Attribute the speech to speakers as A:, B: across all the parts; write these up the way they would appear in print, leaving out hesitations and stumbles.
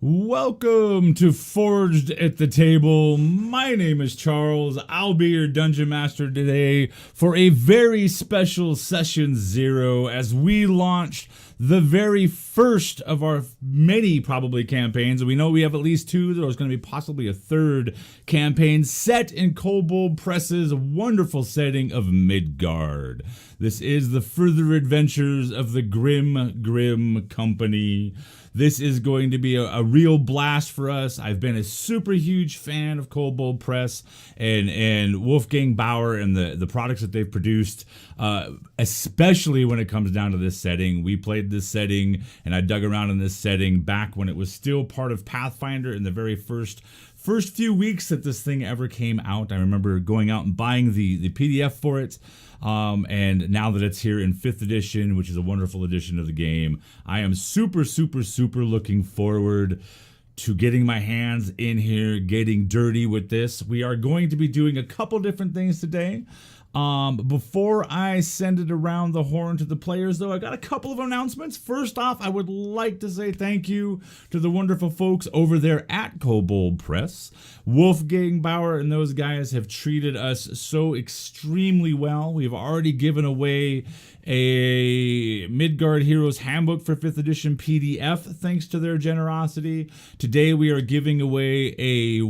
A: Welcome to Forged at the Table. My name is Charles. I'll be your Dungeon Master today for a very special Session 0 as we launched the very first of our many probably campaigns. We know we have at least two. There's going to be possibly a third campaign set in Kobold Press's wonderful setting of Midgard. This is the further adventures of the Grim Company. This is going to be a real blast for us. I've been a super huge fan of Kobold Press and Wolfgang Bauer and the products that they've produced, especially when it comes down to this setting. We played this setting and I dug around in this setting back when it was still part of Pathfinder in the very first few weeks that this thing ever came out. I remember going out and buying the PDF for it. And now that it's here in 5th edition, which is a wonderful edition of the game, I am super looking forward to getting my hands in here, getting dirty with this. We are going to be doing a couple different things today. Before I send it around the horn to the players, though, I got a couple of announcements. First off, I would like to say thank you to the wonderful folks over there at Kobold Press. Wolfgang Bauer and those guys have treated us so extremely well. We've already given away a Midgard Heroes Handbook for 5th edition PDF thanks to their generosity. Today we are giving away a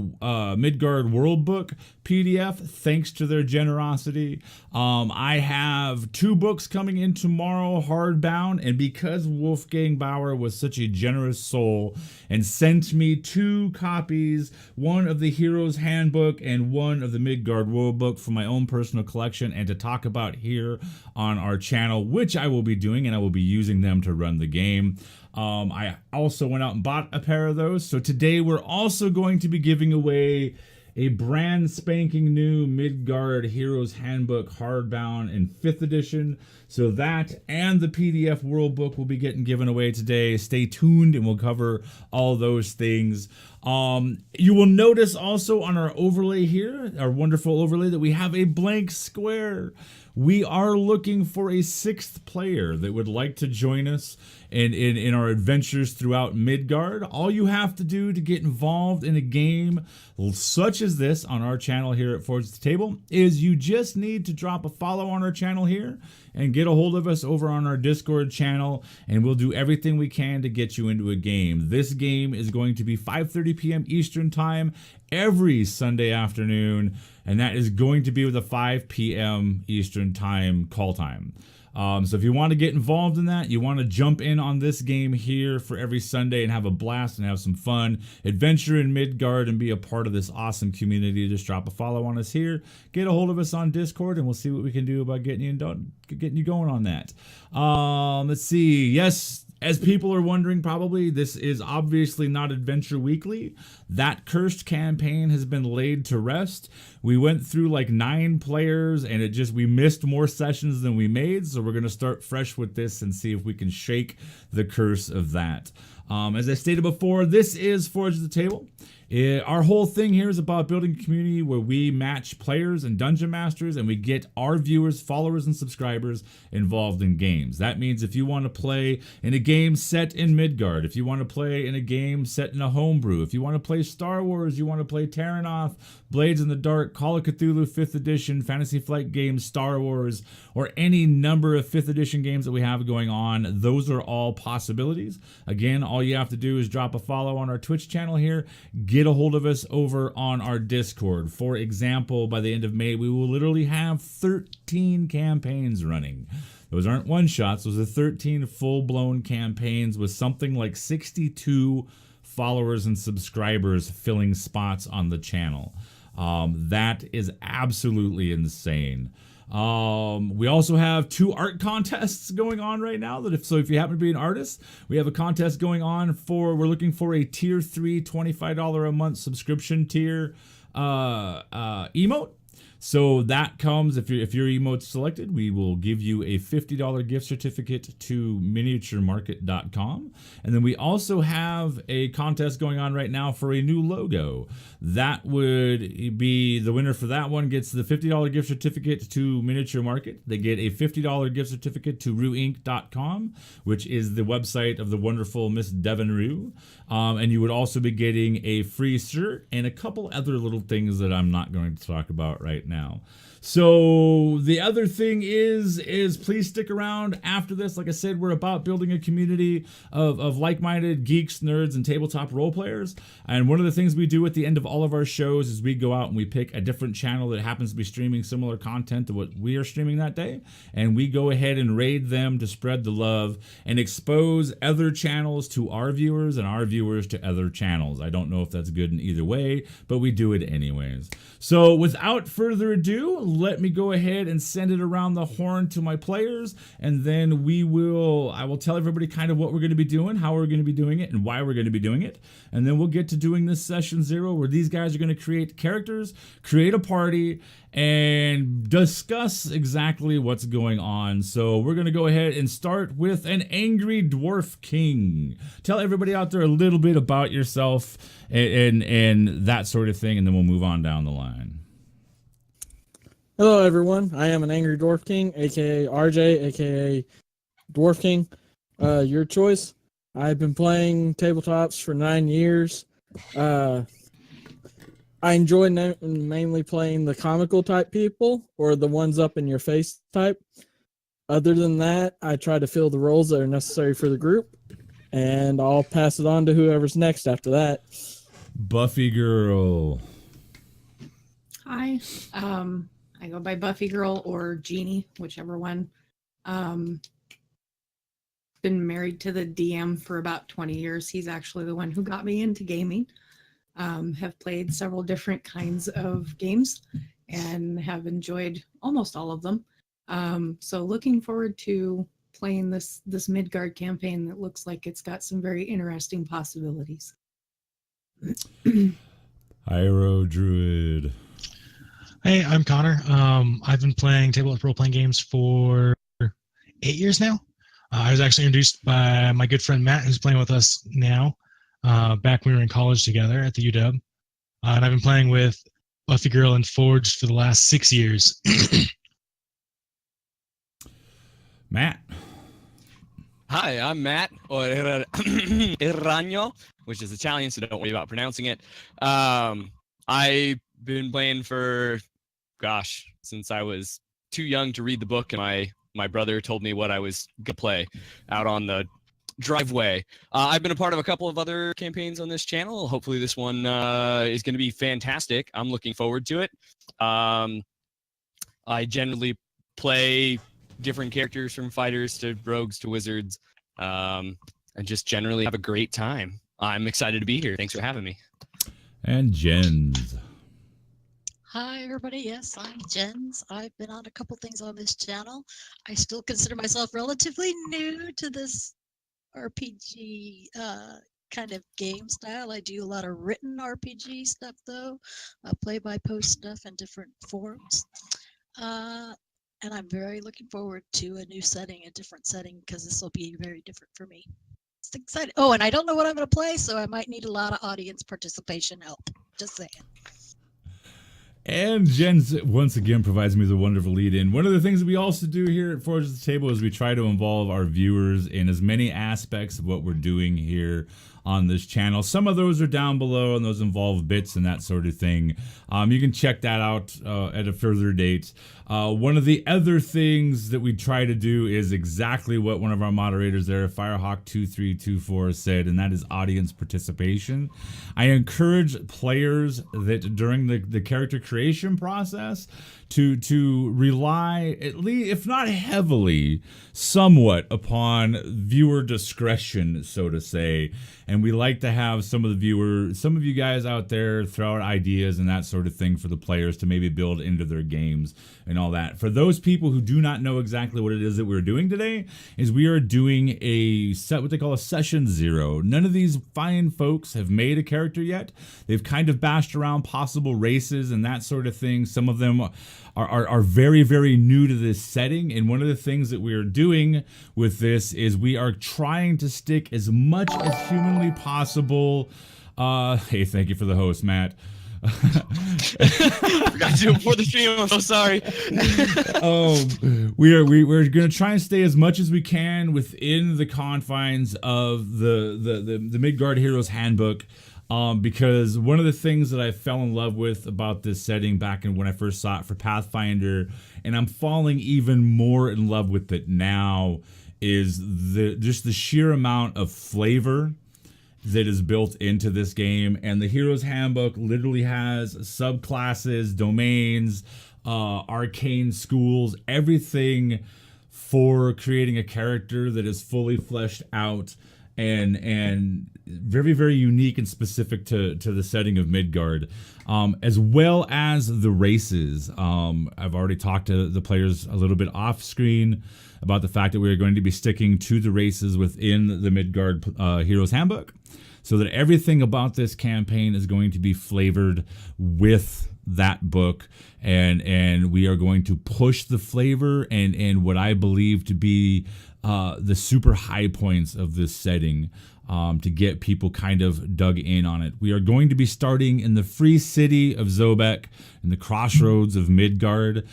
A: Midgard World Book PDF thanks to their generosity. I have 2 books coming in tomorrow, hardbound, and because Wolfgang Bauer was such a generous soul and sent me 2 copies, one of the Heroes Handbook and one of the Midgard World Book for my own personal collection and to talk about here on our channel, which I will be doing, and I will be using them to run the game. I also went out and bought a pair of those. So today we're also going to be giving away a brand spanking new Midgard Heroes Handbook hardbound in 5th edition. So that and the PDF World Book will be getting given away today. Stay tuned and we'll cover all those things. You will notice also on our overlay here, our wonderful overlay, that we have a blank square. We are looking for a 6th player that would like to join us in our adventures throughout Midgard. All you have to do to get involved in a game such as this on our channel here at Forge the Table is you just need to drop a follow on our channel here and get a hold of us over on our Discord channel, and we'll do everything we can to get you into a game. This game is going to be 5:30 p.m. Eastern Time every Sunday afternoon, and that is going to be with a 5 p.m. Eastern Time call time. So if you want to get involved in that, you want to jump in on this game here for every Sunday and have a blast and have some fun, adventure in Midgard and be a part of this awesome community, just drop a follow on us here, get a hold of us on Discord, and we'll see what we can do about getting you going on that. Let's see. Yes, as people are wondering, probably, this is obviously not Adventure Weekly. That cursed campaign has been laid to rest. We went through like 9 players and we missed more sessions than we made. So we're going to start fresh with this and see if we can shake the curse of that. As I stated before, this is Forge the Table. Our whole thing here is about building a community where we match players and dungeon masters and we get our viewers, followers, and subscribers involved in games. That means if you want to play in a game set in Midgard, if you want to play in a game set in a homebrew, if you want to play Star Wars, you want to play Terranoth, Blades in the Dark, Call of Cthulhu 5th edition, Fantasy Flight games, Star Wars, or any number of 5th edition games that we have going on, those are all possibilities. Again, all you have to do is drop a follow on our Twitch channel here, get a hold of us over on our Discord. For example, by the end of May, we will literally have 13 campaigns running. Those aren't one-shots. Those are 13 full-blown campaigns with something like 62 followers and subscribers filling spots on the channel. That is absolutely insane. We also have 2 art contests going on right now. If you happen to be an artist, we have a contest going on we're looking for a tier 3 $25 a month subscription tier emote. So that comes, if your emote's selected, we will give you a $50 gift certificate to miniaturemarket.com. And then we also have a contest going on right now for a new logo. That would be the winner for that one gets the $50 gift certificate to Miniature Market. They get a $50 gift certificate to ruinc.com, which is the website of the wonderful Miss Devon Rue. And you would also be getting a free shirt and a couple other little things that I'm not going to talk about right now. So the other thing is please stick around after this. Like I said, we're about building a community of like-minded geeks, nerds, and tabletop role players. And one of the things we do at the end of all of our shows is we go out and we pick a different channel that happens to be streaming similar content to what we are streaming that day. And we go ahead and raid them to spread the love and expose other channels to our viewers and our viewers to other channels. I don't know if that's good in either way, but we do it anyways. So without further ado, let me go ahead and send it around the horn to my players, and then I will tell everybody kind of what we're going to be doing, how we're going to be doing it, and why we're going to be doing it. And then we'll get to doing this session 0 where these guys are going to create characters, create a party, and discuss exactly what's going on. So we're going to go ahead and start with an angry dwarf king. Tell everybody out there a little bit about yourself and that sort of thing, and then we'll move on down the line.
B: Hello, everyone. I am an angry dwarf king, aka RJ, aka Dwarf King. Your choice. I've been playing tabletops for 9 years. I enjoy mainly playing the comical type people or the ones up in your face type. Other than that, I try to fill the roles that are necessary for the group, and I'll pass it on to whoever's next after that.
A: Buffy Girl.
C: Hi. I go by Buffy Girl or Jeannie, whichever one. Been married to the DM for about 20 years. He's actually the one who got me into gaming. Have played several different kinds of games and have enjoyed almost all of them. So looking forward to playing this Midgard campaign that looks like it's got some very interesting possibilities.
A: Pyro Druid.
D: Hey, I'm Connor. I've been playing tabletop role-playing games for 8 years now. I was actually introduced by my good friend Matt, who's playing with us now, back when we were in college together at the UW. And I've been playing with Buffy Girl and Forged for the last 6 years.
A: Matt.
E: Hi, I'm Matt, or Irragno, which is Italian, so don't worry about pronouncing it. I've been playing for, since I was too young to read the book, and my brother told me what I was going to play out on the driveway. I've been a part of a couple of other campaigns on this channel. Hopefully this one is going to be fantastic. I'm looking forward to it. I generally play different characters, from fighters to rogues to wizards, and just generally have a great time. I'm excited to be here. Thanks for having me.
A: And Jens.
F: Hi, everybody. Yes, I'm Jens. I've been on a couple things on this channel. I still consider myself relatively new to this RPG kind of game style. I do a lot of written RPG stuff, though, play-by-post stuff in different forums. And I'm very looking forward to a new setting, a different setting, because this will be very different for me. It's exciting. Oh, and I don't know what I'm going to play, so I might need a lot of audience participation help. Just saying.
A: And Jens once again provides me the wonderful lead in. One of the things that we also do here at Forge at the Table is we try to involve our viewers in as many aspects of what we're doing here on this channel. Some of those are down below, and those involve bits and that sort of thing. You can check that out at a further date. One of the other things that we try to do is exactly what one of our moderators there, Firehawk2324, said, and that is audience participation. I encourage players that during the character creation process to rely, at least if not heavily, somewhat upon viewer discretion, so to say. And and we like to have some of you guys out there throw out ideas and that sort of thing for the players to maybe build into their games and all that. For those people who do not know exactly what it is that we're doing today, is we are doing what they call a session 0. None of these fine folks have made a character yet. They've kind of bashed around possible races and that sort of thing. Some of them are very, very new to this setting, and one of the things that we are doing with this is we are trying to stick as much as humanly possible. Hey, thank you for the host, Matt.
E: Forgot to do it before the stream. I'm so sorry.
A: We're gonna try and stay as much as we can within the confines of the Midgard Heroes Handbook. Because one of the things that I fell in love with about this setting back when I first saw it for Pathfinder, and I'm falling even more in love with it now, is just the sheer amount of flavor that is built into this game. And the Heroes Handbook literally has subclasses, domains, arcane schools, everything for creating a character that is fully fleshed out and very, very unique and specific to the setting of Midgard, as well as the races. I've already talked to the players a little bit off screen about the fact that we are going to be sticking to the races within the Midgard Heroes Handbook, so that everything about this campaign is going to be flavored with that book, and we are going to push the flavor and what I believe to be the super high points of this setting, to get people kind of dug in on it. We are going to be starting in the free city of Zobek, in the crossroads of Midgard.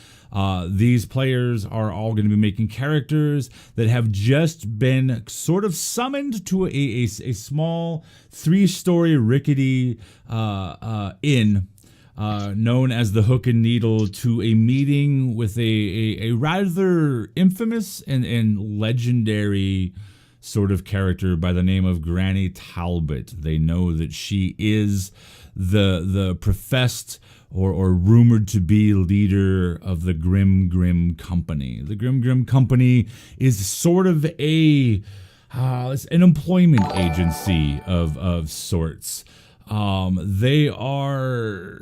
A: These players are all going to be making characters that have just been sort of summoned to a small 3-story rickety inn, known as the Hook and Needle, to a meeting with a rather infamous and legendary sort of character by the name of Granny Talbot. They know that she is the professed or rumored to be leader of the Grim Company. The Grim Company is sort of an employment agency of sorts. They are...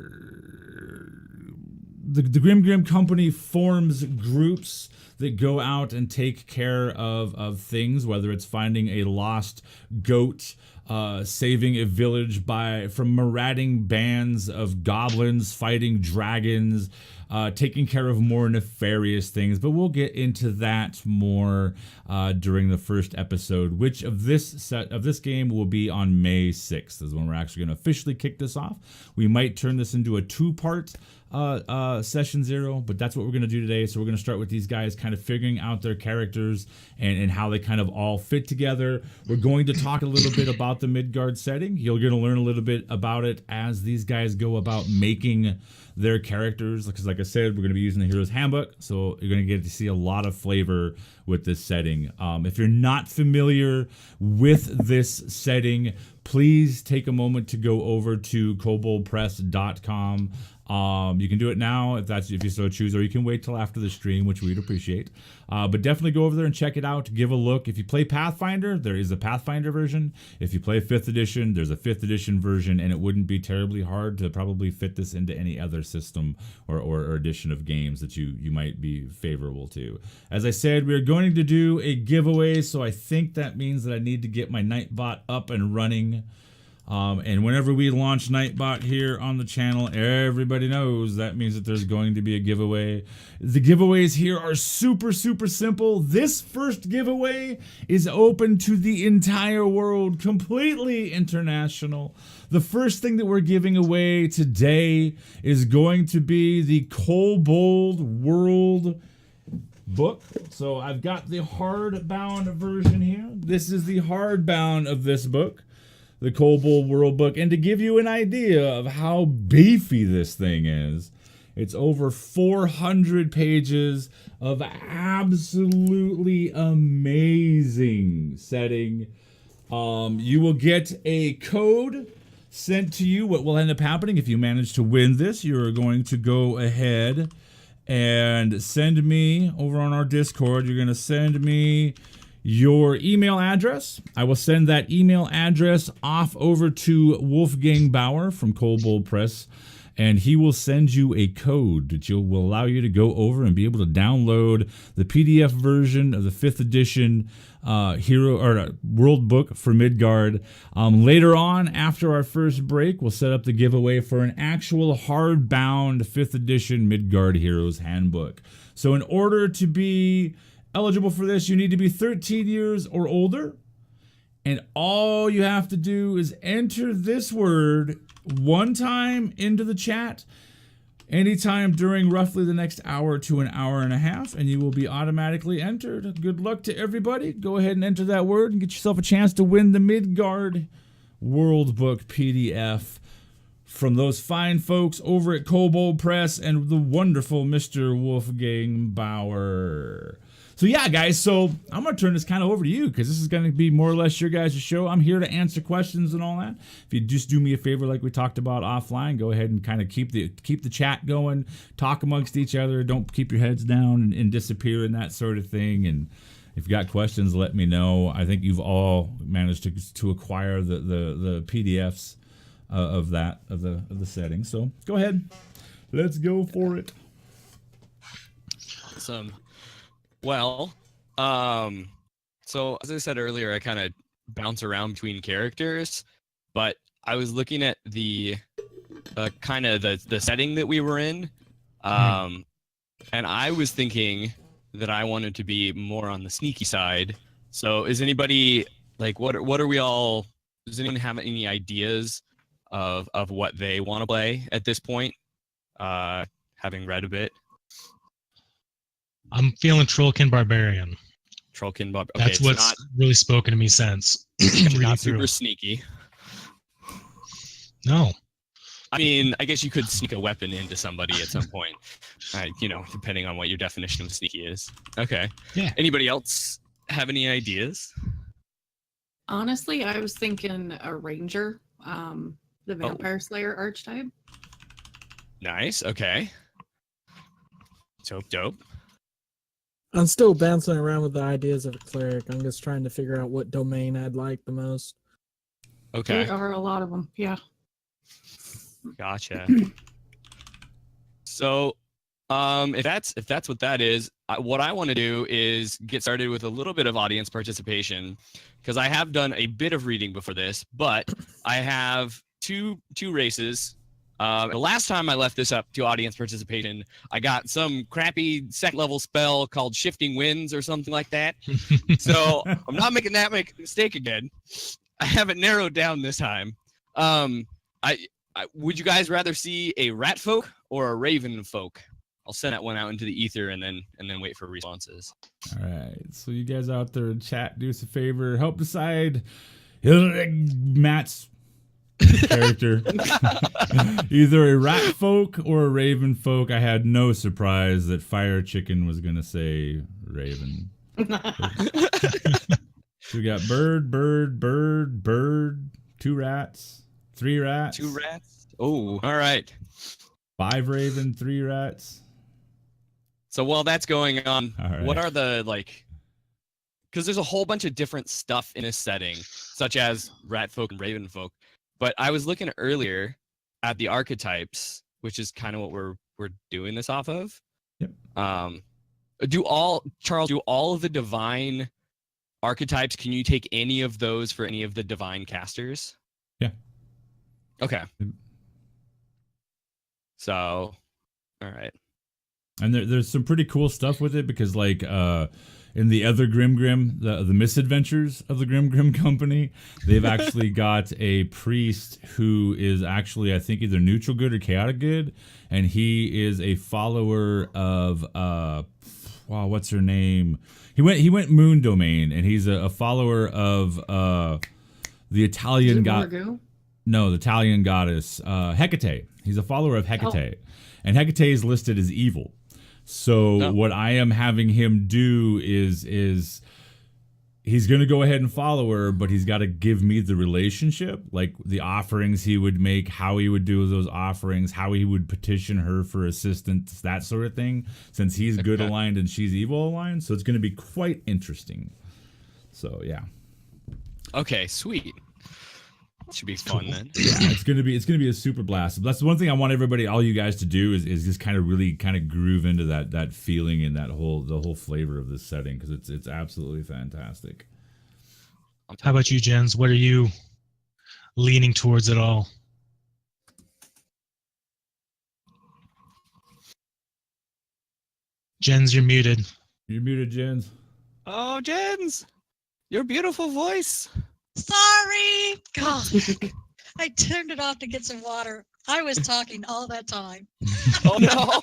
A: The Grim Company forms groups that go out and take care of things, whether it's finding a lost goat, saving a village from marauding bands of goblins, fighting dragons, taking care of more nefarious things. But we'll get into that more during the first episode, which of this game will be on May 6th, is when we're actually going to officially kick this off. We might turn this into a 2-part session 0, but that's what we're going to do today. So we're going to start with these guys kind of figuring out their characters and how they kind of all fit together. We're going to talk a little bit about the Midgard setting. You're going to learn a little bit about it as these guys go about making their characters, because like I said, we're going to be using the Heroes Handbook, so you're going to get to see a lot of flavor with this setting. If you're not familiar with this setting, please take a moment to go over to koboldpress.com. You can do it now if you so choose, or you can wait till after the stream, which we'd appreciate. But definitely go over there and check it out. Give a look. If you play Pathfinder, there is a Pathfinder version. If you play 5th edition, there's a 5th edition version, and it wouldn't be terribly hard to probably fit this into any other system or edition of games that you might be favorable to. As I said, we're going to do a giveaway, so I think that means that I need to get my Nightbot up and running. And whenever we launch Nightbot here on the channel, everybody knows that means that there's going to be a giveaway. The giveaways here are super, super simple. This first giveaway is open to the entire world, completely international. The first thing that we're giving away today is going to be the Kobold World book. So I've got the hardbound version here. This is the hardbound of this book, the Kobold World Book. And to give you an idea of how beefy this thing is, it's over 400 pages of absolutely amazing setting. You will get a code sent to you. What will end up happening if you manage to win this, you're going to go ahead and send me over on our Discord. You're going to send me your email address. I will send that email address off over to Wolfgang Bauer from Kobold Press, and he will send you a code that will allow you to go over and be able to download the PDF version of the 5th edition hero or world book for Midgard. Later on, after our first break, we'll set up the giveaway for an actual hardbound 5th edition Midgard Heroes Handbook. So in order to be eligible for this, you need to be 13 years or older, and all you have to do is enter this word one time into the chat anytime during roughly the next hour to an hour and a half, and you will be automatically entered. Good luck to everybody. Go ahead and enter that word and get yourself a chance to win the Midgard World Book PDF from those fine folks over at Kobold Press and the wonderful Mr. Wolfgang Bauer. So yeah, guys, so I'm going to turn this kind of over to you because this is going to be more or less your guys' show. I'm here to answer questions and all that. If you just do me a favor like we talked about offline, go ahead and kind of keep the chat going, talk amongst each other, don't keep your heads down and disappear and that sort of thing. And if you got questions, let me know. I think you've all managed to acquire the PDFs of the settings. So go ahead. Let's go for it.
E: Awesome. Well, so as I said earlier, I kind of bounce around between characters, but I was looking at the kind of the setting that we were in, and I was thinking that I wanted to be more on the sneaky side. So is anybody like what are we all? Does anyone have any ideas of what they want to play at this point? Having read a bit.
D: I'm feeling Trollkin Barbarian.
E: Okay,
D: That's what's really spoken to me since.
E: Not super sneaky.
D: No.
E: I mean, I guess you could sneak a weapon into somebody at some point. Depending on what your definition of sneaky is. Okay.
D: Yeah.
E: Anybody else have any ideas?
C: Honestly, I was thinking a ranger, the vampire slayer archetype.
E: Nice. Okay. Dope.
B: I'm still bouncing around with the ideas of a cleric. I'm just trying to figure out what domain I'd like the most.
E: Okay.
C: There are a lot of them. Yeah.
E: Gotcha. So, if that's what that is, what I want to do is get started with a little bit of audience participation, because I have done a bit of reading before this, but I have two races. The last time I left this up to audience participation, I got some crappy second level spell called Shifting Winds or something like that. So I'm not making that mistake again. I have it narrowed down this time. Would you guys rather see a rat folk or a raven folk? I'll send that one out into the ether and then wait for responses.
A: All right. So you guys out there in chat, do us a favor, help decide Matt's character. Either a rat folk or a raven folk. I had no surprise that Fire Chicken was gonna say raven. So we got bird, 2 rats, 3 rats.
E: 2 rats. Oh, all right.
A: 5 raven, 3 rats.
E: So while that's going on,
A: right.
E: What are the because there's a whole bunch of different stuff in this setting, such as rat folk and raven folk. But I was looking earlier at the archetypes, which is kind of what we're doing this off of.
A: Yep.
E: Do all of the divine archetypes, can you take any of those for any of the divine casters?
A: Yeah.
E: Okay. So, all right.
A: And there's some pretty cool stuff with it because in the other Grim, the misadventures of the Grim Company, they've actually got a priest who is actually, I think, either neutral good or chaotic good, and he is a follower of what's her name? He went Moon Domain, and he's a follower of the Italian god. No, the Italian goddess Hecate. He's a follower of Hecate, and Hecate is listed as evil. So what I am having him do is he's going to go ahead and follow her, but he's got to give me the relationship, like the offerings he would make, how he would do those offerings, how he would petition her for assistance, that sort of thing, since he's good aligned and she's evil aligned. So it's going to be quite interesting. So yeah.
E: Okay, sweet. Should be fun then.
A: Yeah, it's gonna be a super blast. That's one thing I want everybody, all you guys, to do is just kind of really kind of groove into that feeling and the whole flavor of this setting, because it's absolutely fantastic.
D: How about you, Jens? What are you leaning towards at all? Jens, you're muted.
A: You're muted, Jens.
E: Oh, Jens, your beautiful voice.
F: Sorry. God, I turned it off to get some water. I was talking all that time.
E: Oh no.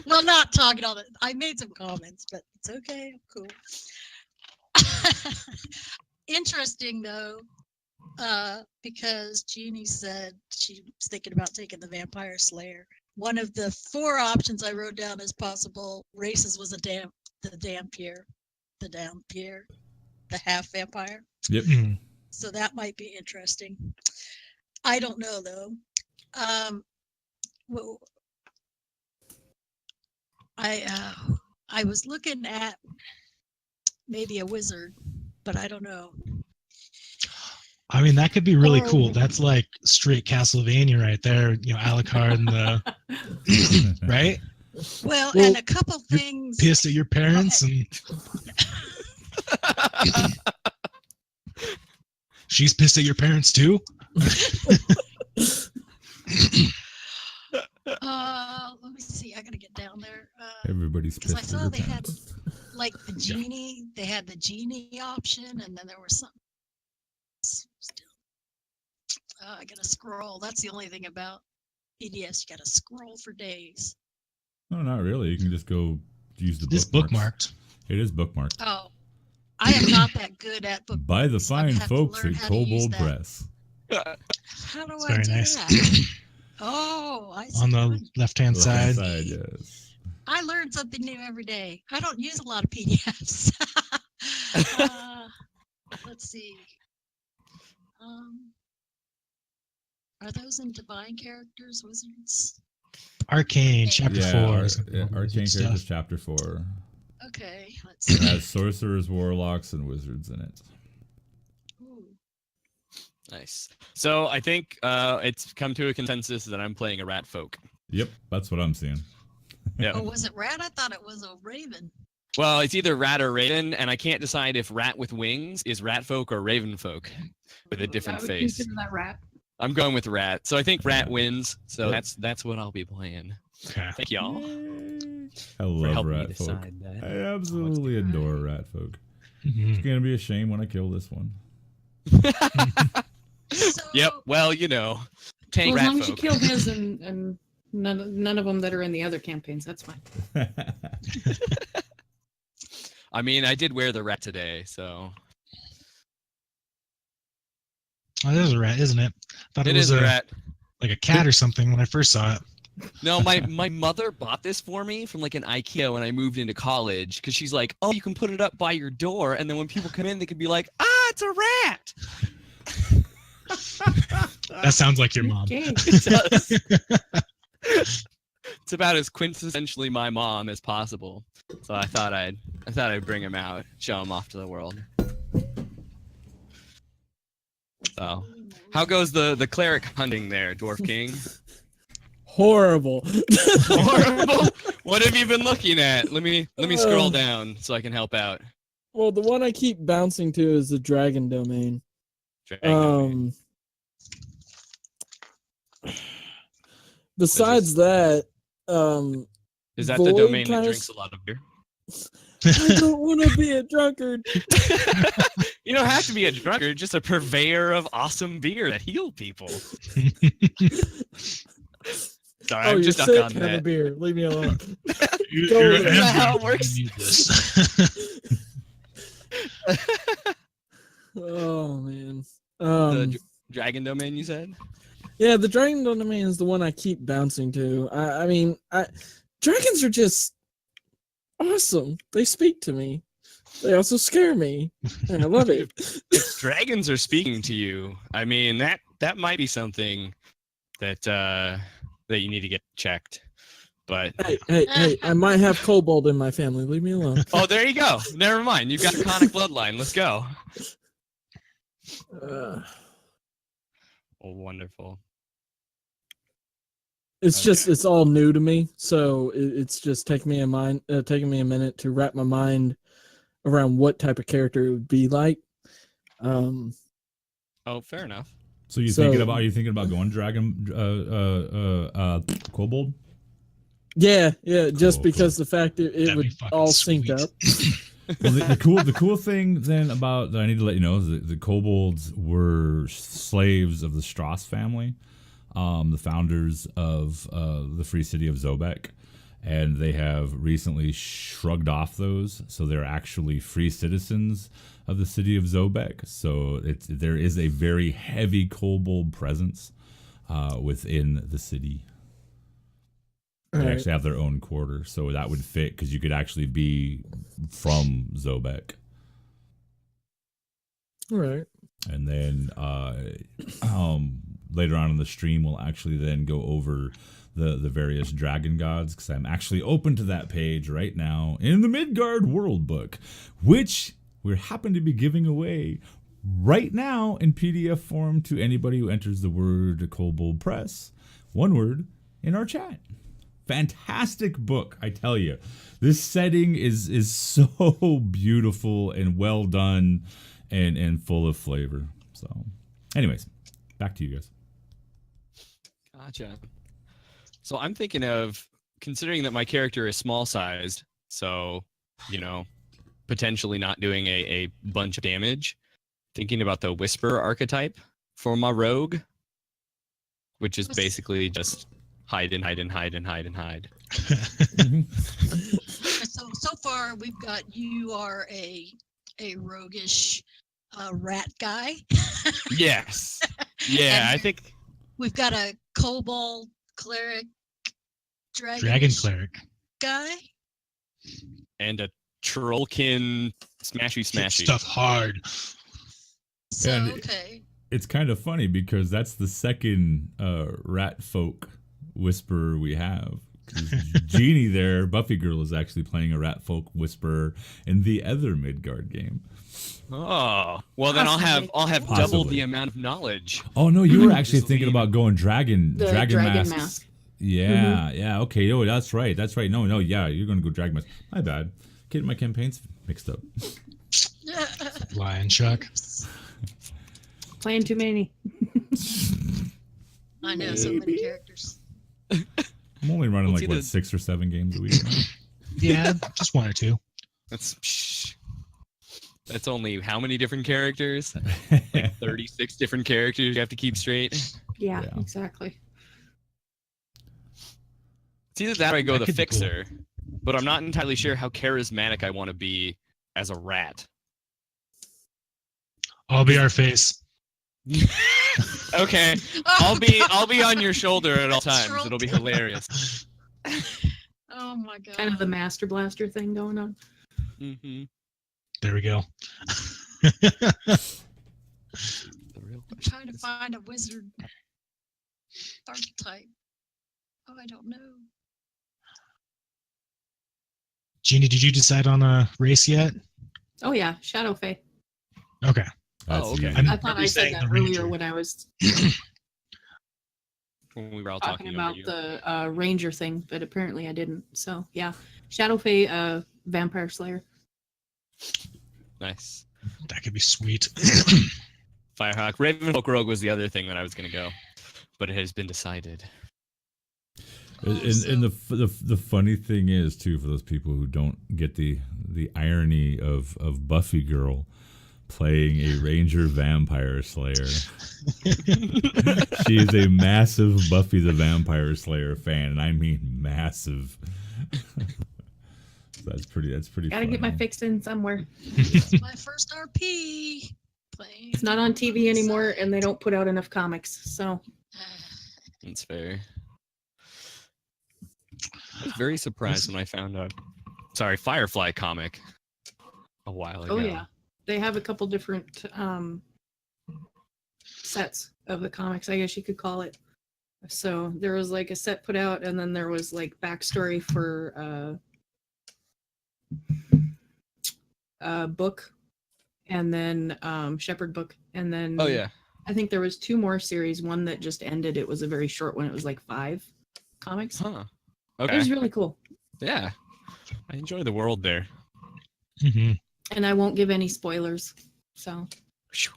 F: Well, not talking all that. I made some comments, but it's okay. I'm cool. Interesting though, because Jeannie said she was thinking about taking the Vampire Slayer. One of the 4 options I wrote down as possible races was the Dampier, the half vampire.
A: Yep.
F: So that might be interesting. I don't know though. Well, I was looking at maybe a wizard, but I don't know.
D: I mean, that could be really
F: Or-
D: cool. That's like straight Castlevania right there. You know, Alucard and the right.
F: Well,
B: Well,
F: and a couple things.
D: Pissed at your parents and she's pissed at your parents too.
F: Let me see. I gotta get down there.
A: Everybody's
F: Because
A: pissed
F: I
A: at
F: saw
A: your
F: they had
A: parents.
F: like the genie. They had the genie option, and then there was something. Still, I gotta scroll. That's the only thing about PDS. You gotta scroll for days.
A: No, not really. You can just go use the
D: This
A: bookmarks.
D: bookmarked.
A: It is bookmarked.
F: Oh, I am not that good at book.
A: By the
F: so I'm gonna
A: fine
F: have to
A: folks
F: learn
A: at
F: how to use
A: Kobold
F: that.
A: Press.
F: How do
D: It's
F: I
D: very
F: do
D: nice.
F: that? Oh, I see.
D: On the left-hand side.
A: Left-hand side, yes.
F: I learn something new every day. I don't use a lot of PDFs. Let's see. Are those in divine characters, wizards?
D: Arcane, chapter
A: Yeah,
D: 4.
A: Arcane
D: Stuff.
A: Characters Chapter 4.
F: Okay, let's
A: It
F: see.
A: has sorcerers, warlocks, and wizards in it.
F: Ooh.
E: Nice. So I think it's come to a consensus that I'm playing a rat folk.
A: Yep, that's what I'm seeing.
E: Yeah.
F: Oh, was it rat? I thought it was a raven.
E: Well, it's either rat or raven, and I can't decide if rat with wings is rat folk or raven folk with a different
C: I would
E: face.
C: consider that rat.
E: I'm going with rat. So I think rat wins. So
A: Yep.
E: that's what I'll be playing.
D: Okay.
E: Thank y'all
A: Yay. I
E: for
A: love
E: helping me
A: rat folk.
E: decide that.
A: I absolutely adore rat folk.
D: Mhm.
A: It's gonna be a shame when I kill this one.
F: So,
E: Yep. Well, you know, tank
C: Well, as long
E: rat
C: as you
E: folk.
C: kill his and none of them that are in the other campaigns, that's fine.
E: I mean, I did wear the rat today, so
D: Oh, that is a rat, isn't it? Thought
E: it
D: was
E: is a rat.
D: like a cat or something when I first saw it.
E: No, my mother bought this for me from like an IKEA when I moved into college because she's like, oh, you can put it up by your door, and then when people come in, they could be like, ah, it's a rat.
D: That sounds like your mom.
C: Okay.
E: It does. It's about as quintessentially my mom as possible. So I thought I'd bring him out, show him off to the world. So, how goes the cleric hunting there, Dwarf King?
B: Horrible.
E: Horrible. What have you been looking at? Let me scroll down so I can help out.
B: Well, the one I keep bouncing to is the dragon domain. Besides that,
E: Is that the
B: Void
E: domain that
B: kinda
E: drinks a lot of beer?
B: I don't want to be a drunkard.
E: You don't have to be a drunkard, just a purveyor of awesome beer that heal people. Sorry,
B: Oh,
E: I'm
B: you're
E: just stuck
B: sick.
E: on
B: Have a
E: that.
B: beer. Leave me alone.
D: You're
B: over
D: an
B: there.
E: Is that how it
D: emperor.
E: works?
D: You need this.
B: Oh man.
E: The dragon domain, you said?
B: Yeah, the dragon domain is the one I keep bouncing to. I mean, dragons are just awesome. They speak to me. They also scare me, and I love it.
E: If dragons are speaking to you, I mean that might be something that that you need to get checked. But
B: Hey! I might have kobold in my family. Leave me alone.
E: oh, there you go. Never mind. You've got a conic bloodline. Let's go.
B: Uh,
E: Oh, wonderful.
B: it's it's all new to me, so it's just taking me a minute to wrap my mind around what type of character it would be like.
E: Oh, fair enough.
A: So you thinking about going dragon kobold?
B: Yeah, just
A: Cool,
B: because the fact that it
D: That'd
B: would
D: be fucking
B: all
D: sweet.
B: synced up.
A: Well, the cool thing then about that I need to let you know is that the kobolds were slaves of the Strauss family, the founders of the free city of Zobek, and they have recently shrugged off those, so they're actually free citizens of the city of Zobek. So there is a very heavy kobold presence within the city. They
B: Right.
A: actually have their own quarter, so that would fit because you could actually be from Zobek.
B: All right.
A: And then later on in the stream, we'll actually then go over the various dragon gods, because I'm actually open to that page right now in the Midgard World Book, which we happen to be giving away right now in PDF form to anybody who enters the word Kobold Press, one word, in our chat. Fantastic book, I tell you. This setting is so beautiful and well done and full of flavor. So, anyways, back to you guys.
E: Gotcha. So I'm thinking of, considering that my character is small sized, so, potentially not doing a bunch of damage, thinking about the Whisper archetype for my rogue, which is basically just hide and hide and hide and hide and hide.
F: So far we've got you are a roguish rat guy.
E: Yes. Yeah, I think
F: We've got a kobold cleric
D: Dragon cleric.
F: guy.
E: and a trollkin smashy
D: Hit
E: smashy.
D: stuff hard.
F: So
A: And-
F: okay.
A: It's kind of funny because that's the second rat folk whisperer we have. 'Cause Jeannie there, Buffy Girl, is actually playing a rat folk whisperer in the other Midgard game.
E: Oh, well then I'll have double
A: Possibly.
E: the amount of knowledge.
A: Oh no, you were actually
E: Just
A: thinking
E: leave.
A: about going dragon
C: The
A: dragon
C: dragon
A: masks.
C: mask.
A: Yeah, yeah, okay. Oh, that's right. No, yeah, you're gonna go dragon mask. My bad. Getting my campaigns mixed up.
D: Lion Chuck.
C: Playing too many.
F: I know so many characters.
A: I'm only running
E: We'll
A: like
E: see
A: what 6 or 7 games a week now.
D: Yeah, just one or two.
E: That's only how many different characters? Like 36 different characters you have to keep straight.
C: Yeah,
A: Yeah.
C: exactly.
E: It's either that or I go
D: That
E: the
D: could be cool.
E: fixer, but I'm not entirely sure how charismatic I want to be as a rat.
D: I'll be our face.
E: Okay, I'll be on your shoulder at all times.
F: Troll.
E: It'll be hilarious.
F: Oh my god.
C: Kind of the Master Blaster thing going on.
E: Mm-hmm.
D: There we go.
E: The real
F: I'm
E: question
F: trying to
E: is-
F: find a wizard archetype. Oh, I don't know.
D: Jeannie, did you decide on a race yet?
C: Oh yeah, Shadow Fae.
D: Okay.
A: That's
E: okay.
A: easy.
D: I'm-
C: I thought I said
D: saying
C: that
D: the
C: earlier
D: Ranger.
C: when I was
E: when we were all
C: talking
E: talking
C: about
E: over you.
C: the Ranger thing, but apparently I didn't. So yeah, Shadow Fae, Vampire Slayer.
E: Nice.
D: That could be sweet.
E: Firehawk. Ravenfolk Rogue was the other thing that I was going to go, but it has been decided.
A: And the funny thing is too, for those people who don't get the irony of Buffy Girl playing a Ranger Vampire Slayer. She is a massive Buffy the Vampire Slayer fan, and I mean massive. That's pretty.
C: Gotta
A: funny.
C: get my fix in somewhere.
F: It's my first RP. Playing.
C: It's not on TV anymore, and they don't put out enough comics. So
E: That's fair. I was very surprised when I found a Firefly comic a while ago.
C: oh yeah, they have a couple different sets of the comics, I guess you could call it. So there was like a set put out, and then there was like backstory for book, and then Shepherd book, and then
E: Oh yeah.
C: I think there was 2 more series. One that just ended. It was a very short one. It was like 5 comics.
E: Huh.
C: It
E: Okay.
C: was really cool.
E: Yeah. I enjoy the world there.
D: Hmm.
C: And I won't give any spoilers. So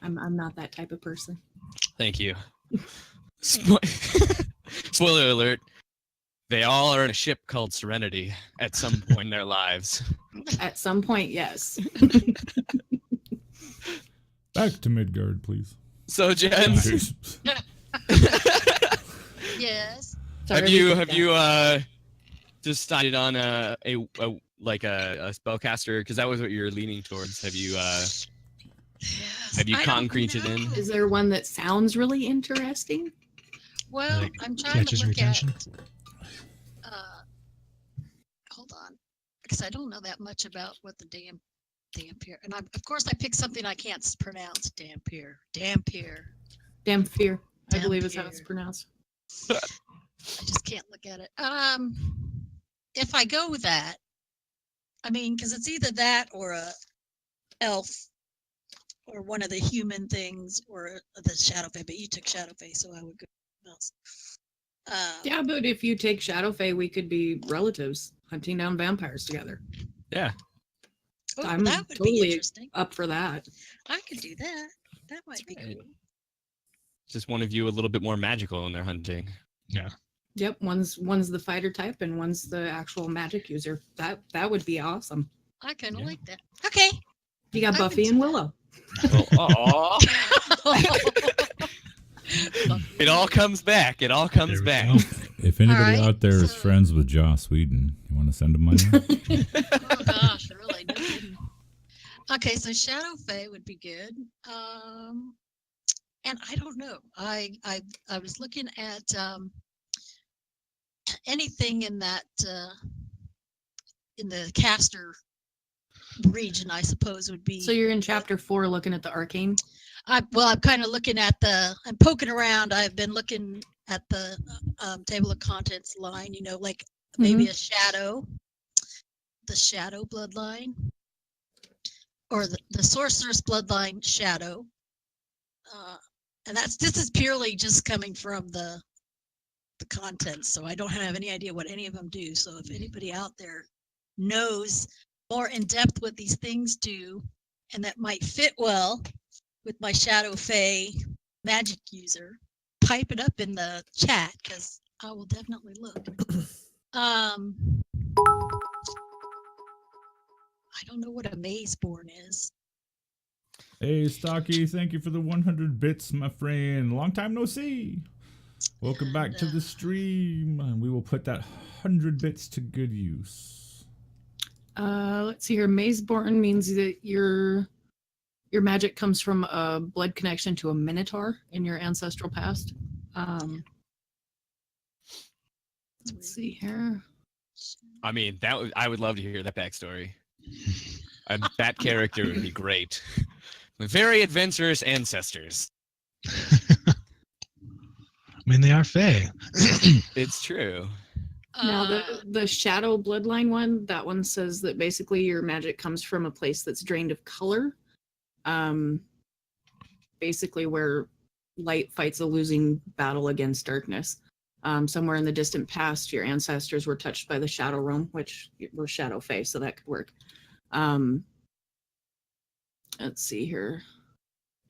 C: I'm not that type of person.
E: Thank you. Spoiler alert. They all are in a ship called Serenity at some point in their lives.
C: At some point, yes.
A: Back to Midgard, please.
E: So, Jens,
F: Yes.
C: Sorry,
E: have
C: we
E: you
C: did
E: decided on a spellcaster? Because that was what you were leaning towards. Have you
F: Yes.
E: have you
F: I don't
E: concreted in?
F: know.
C: that. Is there one that sounds really interesting?
F: Well,
D: Like,
F: I'm trying
D: catches
F: to
D: your
F: look at.
D: attention.
F: Hold on, because I don't know that much about what the Dampier, and of course I picked something I can't pronounce. Dampier.
C: Damn fear, I believe is how
F: Dampier.
C: it's pronounced.
F: I just can't look at it. If I go with that, I mean, because it's either that or a elf, or one of the human things, or the Shadowfae. But you took Shadowfae, so I would go with else.
C: Yeah, but if you take Shadowfae, we could be relatives hunting down vampires together.
E: Yeah.
F: Oh,
C: I'm
F: that would be
C: totally
F: interesting.
C: up for that.
F: I could do that. That might be
E: right.
F: cool.
E: Just one of you a little bit more magical when they're hunting.
D: Yeah.
C: Yep, one's the fighter type and one's the actual magic user. That would be awesome.
F: I kind of
E: Yeah.
F: like that. Okay.
C: You got
F: I
C: Buffy
F: would
C: and
F: do
C: Willow.
E: Aw. It all comes back. It all comes
D: There we
E: back.
D: go.
A: If anybody
F: Alright,
A: out there is
F: so-
A: friends with Joss Whedon, you want to send him money?
F: Oh gosh, really? No kidding. Okay, so Shadowfae would be good. And I don't know. I was looking at anything in that in the caster region, I suppose would be.
C: So you're in chapter 4 looking at the arcane.
F: I'm kind of looking at I'm poking around. I've been looking at the table of contents line, like maybe a shadow, the shadow bloodline, or the sorcerer's bloodline shadow. And this is purely just coming from the contents. So I don't have any idea what any of them do. So if anybody out there knows more in depth what these things do, and that might fit well with my Shadowfae magic user, pipe it up in the chat because I will definitely look. I don't know what a mazeborn is.
A: Hey, Stocky, thank you for the 100 bits, my friend. Long time no see. Welcome back to the stream. And we will put that 100 bits to good use.
C: Let's see here. Mazeborn means that your magic comes from a blood connection to a minotaur in your ancestral past. Let's see here.
E: I mean, I would love to hear that backstory. That character would be great. With very adventurous ancestors.
D: I mean, they are Fae.
E: It's true.
C: Now the shadow bloodline one, that one says that basically your magic comes from a place that's drained of color. Basically where light fights a losing battle against darkness. Somewhere in the distant past, your ancestors were touched by the shadow realm, which were Shadowfae, so that could work. Let's see here.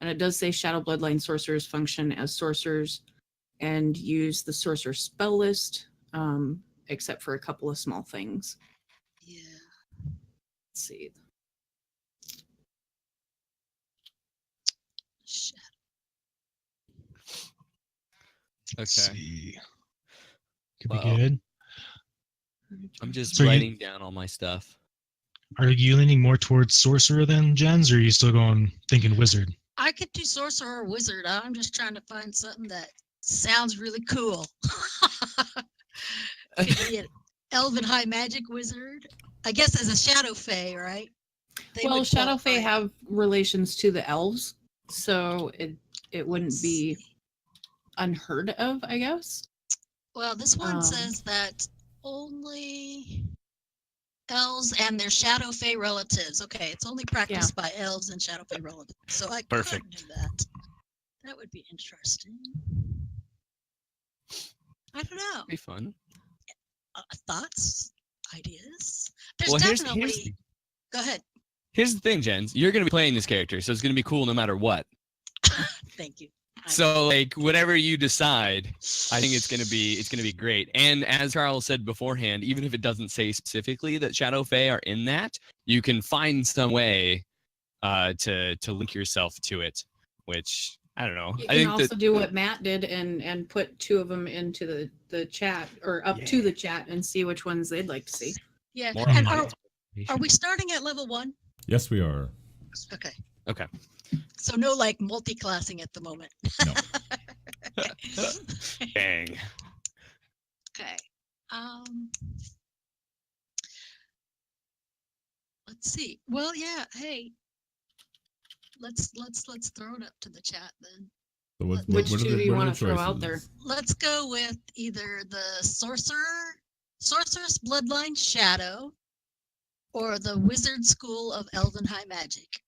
C: And it does say shadow bloodline sorcerers function as sorcerers and use the sorcerer spell list, except for a couple of small things.
F: Yeah.
C: Let's see.
D: Let's
E: Okay.
D: see. Could
E: Well,
D: be good.
E: I'm just
D: So you-
E: writing down all my stuff.
D: Are you leaning more towards sorcerer then, Jens, or are you still thinking wizard?
F: I could do sorcerer or wizard. I'm just trying to find something that sounds really cool. Could be an elven high magic wizard. I guess as a Shadowfae, right? They
C: Well,
F: would
C: Shadowfae
F: qualify.
C: have relations to the elves, so it wouldn't be unheard of, I guess.
F: Well, this one
C: Um,
F: says that only elves and their shadow fae relatives. Okay, it's only practiced by elves and shadow fae relatives. So I
E: Perfect.
F: could do that. That would be interesting. I don't know.
E: Be fun.
F: Thoughts, ideas. There's
E: Well,
F: definitely. Go ahead.
E: Here's the thing, Jens. You're gonna be playing this character, so it's gonna be cool no matter what.
F: Thank you.
E: So like whatever you decide, I think it's gonna be great. And as Charles said beforehand, even if it doesn't say specifically that Shadow Fae are in that, you can find some way to link yourself to it, which I don't know.
C: You
E: I
C: can
E: think
C: also
E: that
C: do what Matt did and put 2 of them into the chat or up to the chat and see which ones they'd like to see.
F: Yeah.
E: more
F: And
E: on
F: are we starting at level 1?
A: Yes, we are.
F: Okay.
E: Okay.
F: So no like multi-classing at the moment.
A: No.
E: Dang.
F: Okay. Let's see. Well, yeah. Hey, let's throw it up to the chat then.
A: So
C: Which
A: what are
C: 2
A: the-
C: do you
A: what are
C: want
A: the
C: to throw out there?
A: choices?
F: Let's go with either the sorceress bloodline shadow, or the wizard school of elven high magic.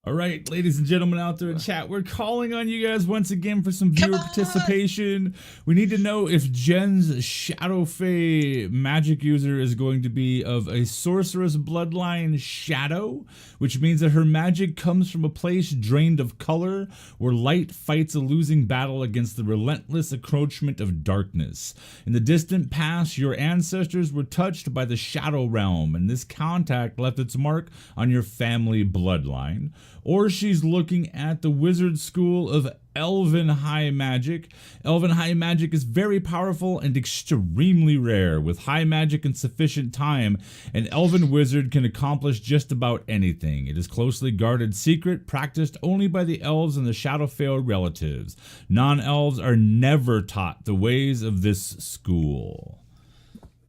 A: All right, ladies and gentlemen out there in chat, we're calling on you guys once again for some viewer
F: Come on!
A: participation. We need to know if Jen's Shadow Fae magic user is going to be of a sorceress bloodline shadow, which means that her magic comes from a place drained of color, where light fights a losing battle against the relentless encroachment of darkness. In the distant past, your ancestors were touched by the shadow realm, and this contact left its mark on your family bloodline. Or she's looking at the wizard school of elven high magic. Elven high magic is very powerful and extremely rare. With high magic and sufficient time, an elven wizard can accomplish just about anything. It is closely guarded secret, practiced only by the elves and the Shadowfell relatives. Non-elves are never taught the ways of this school.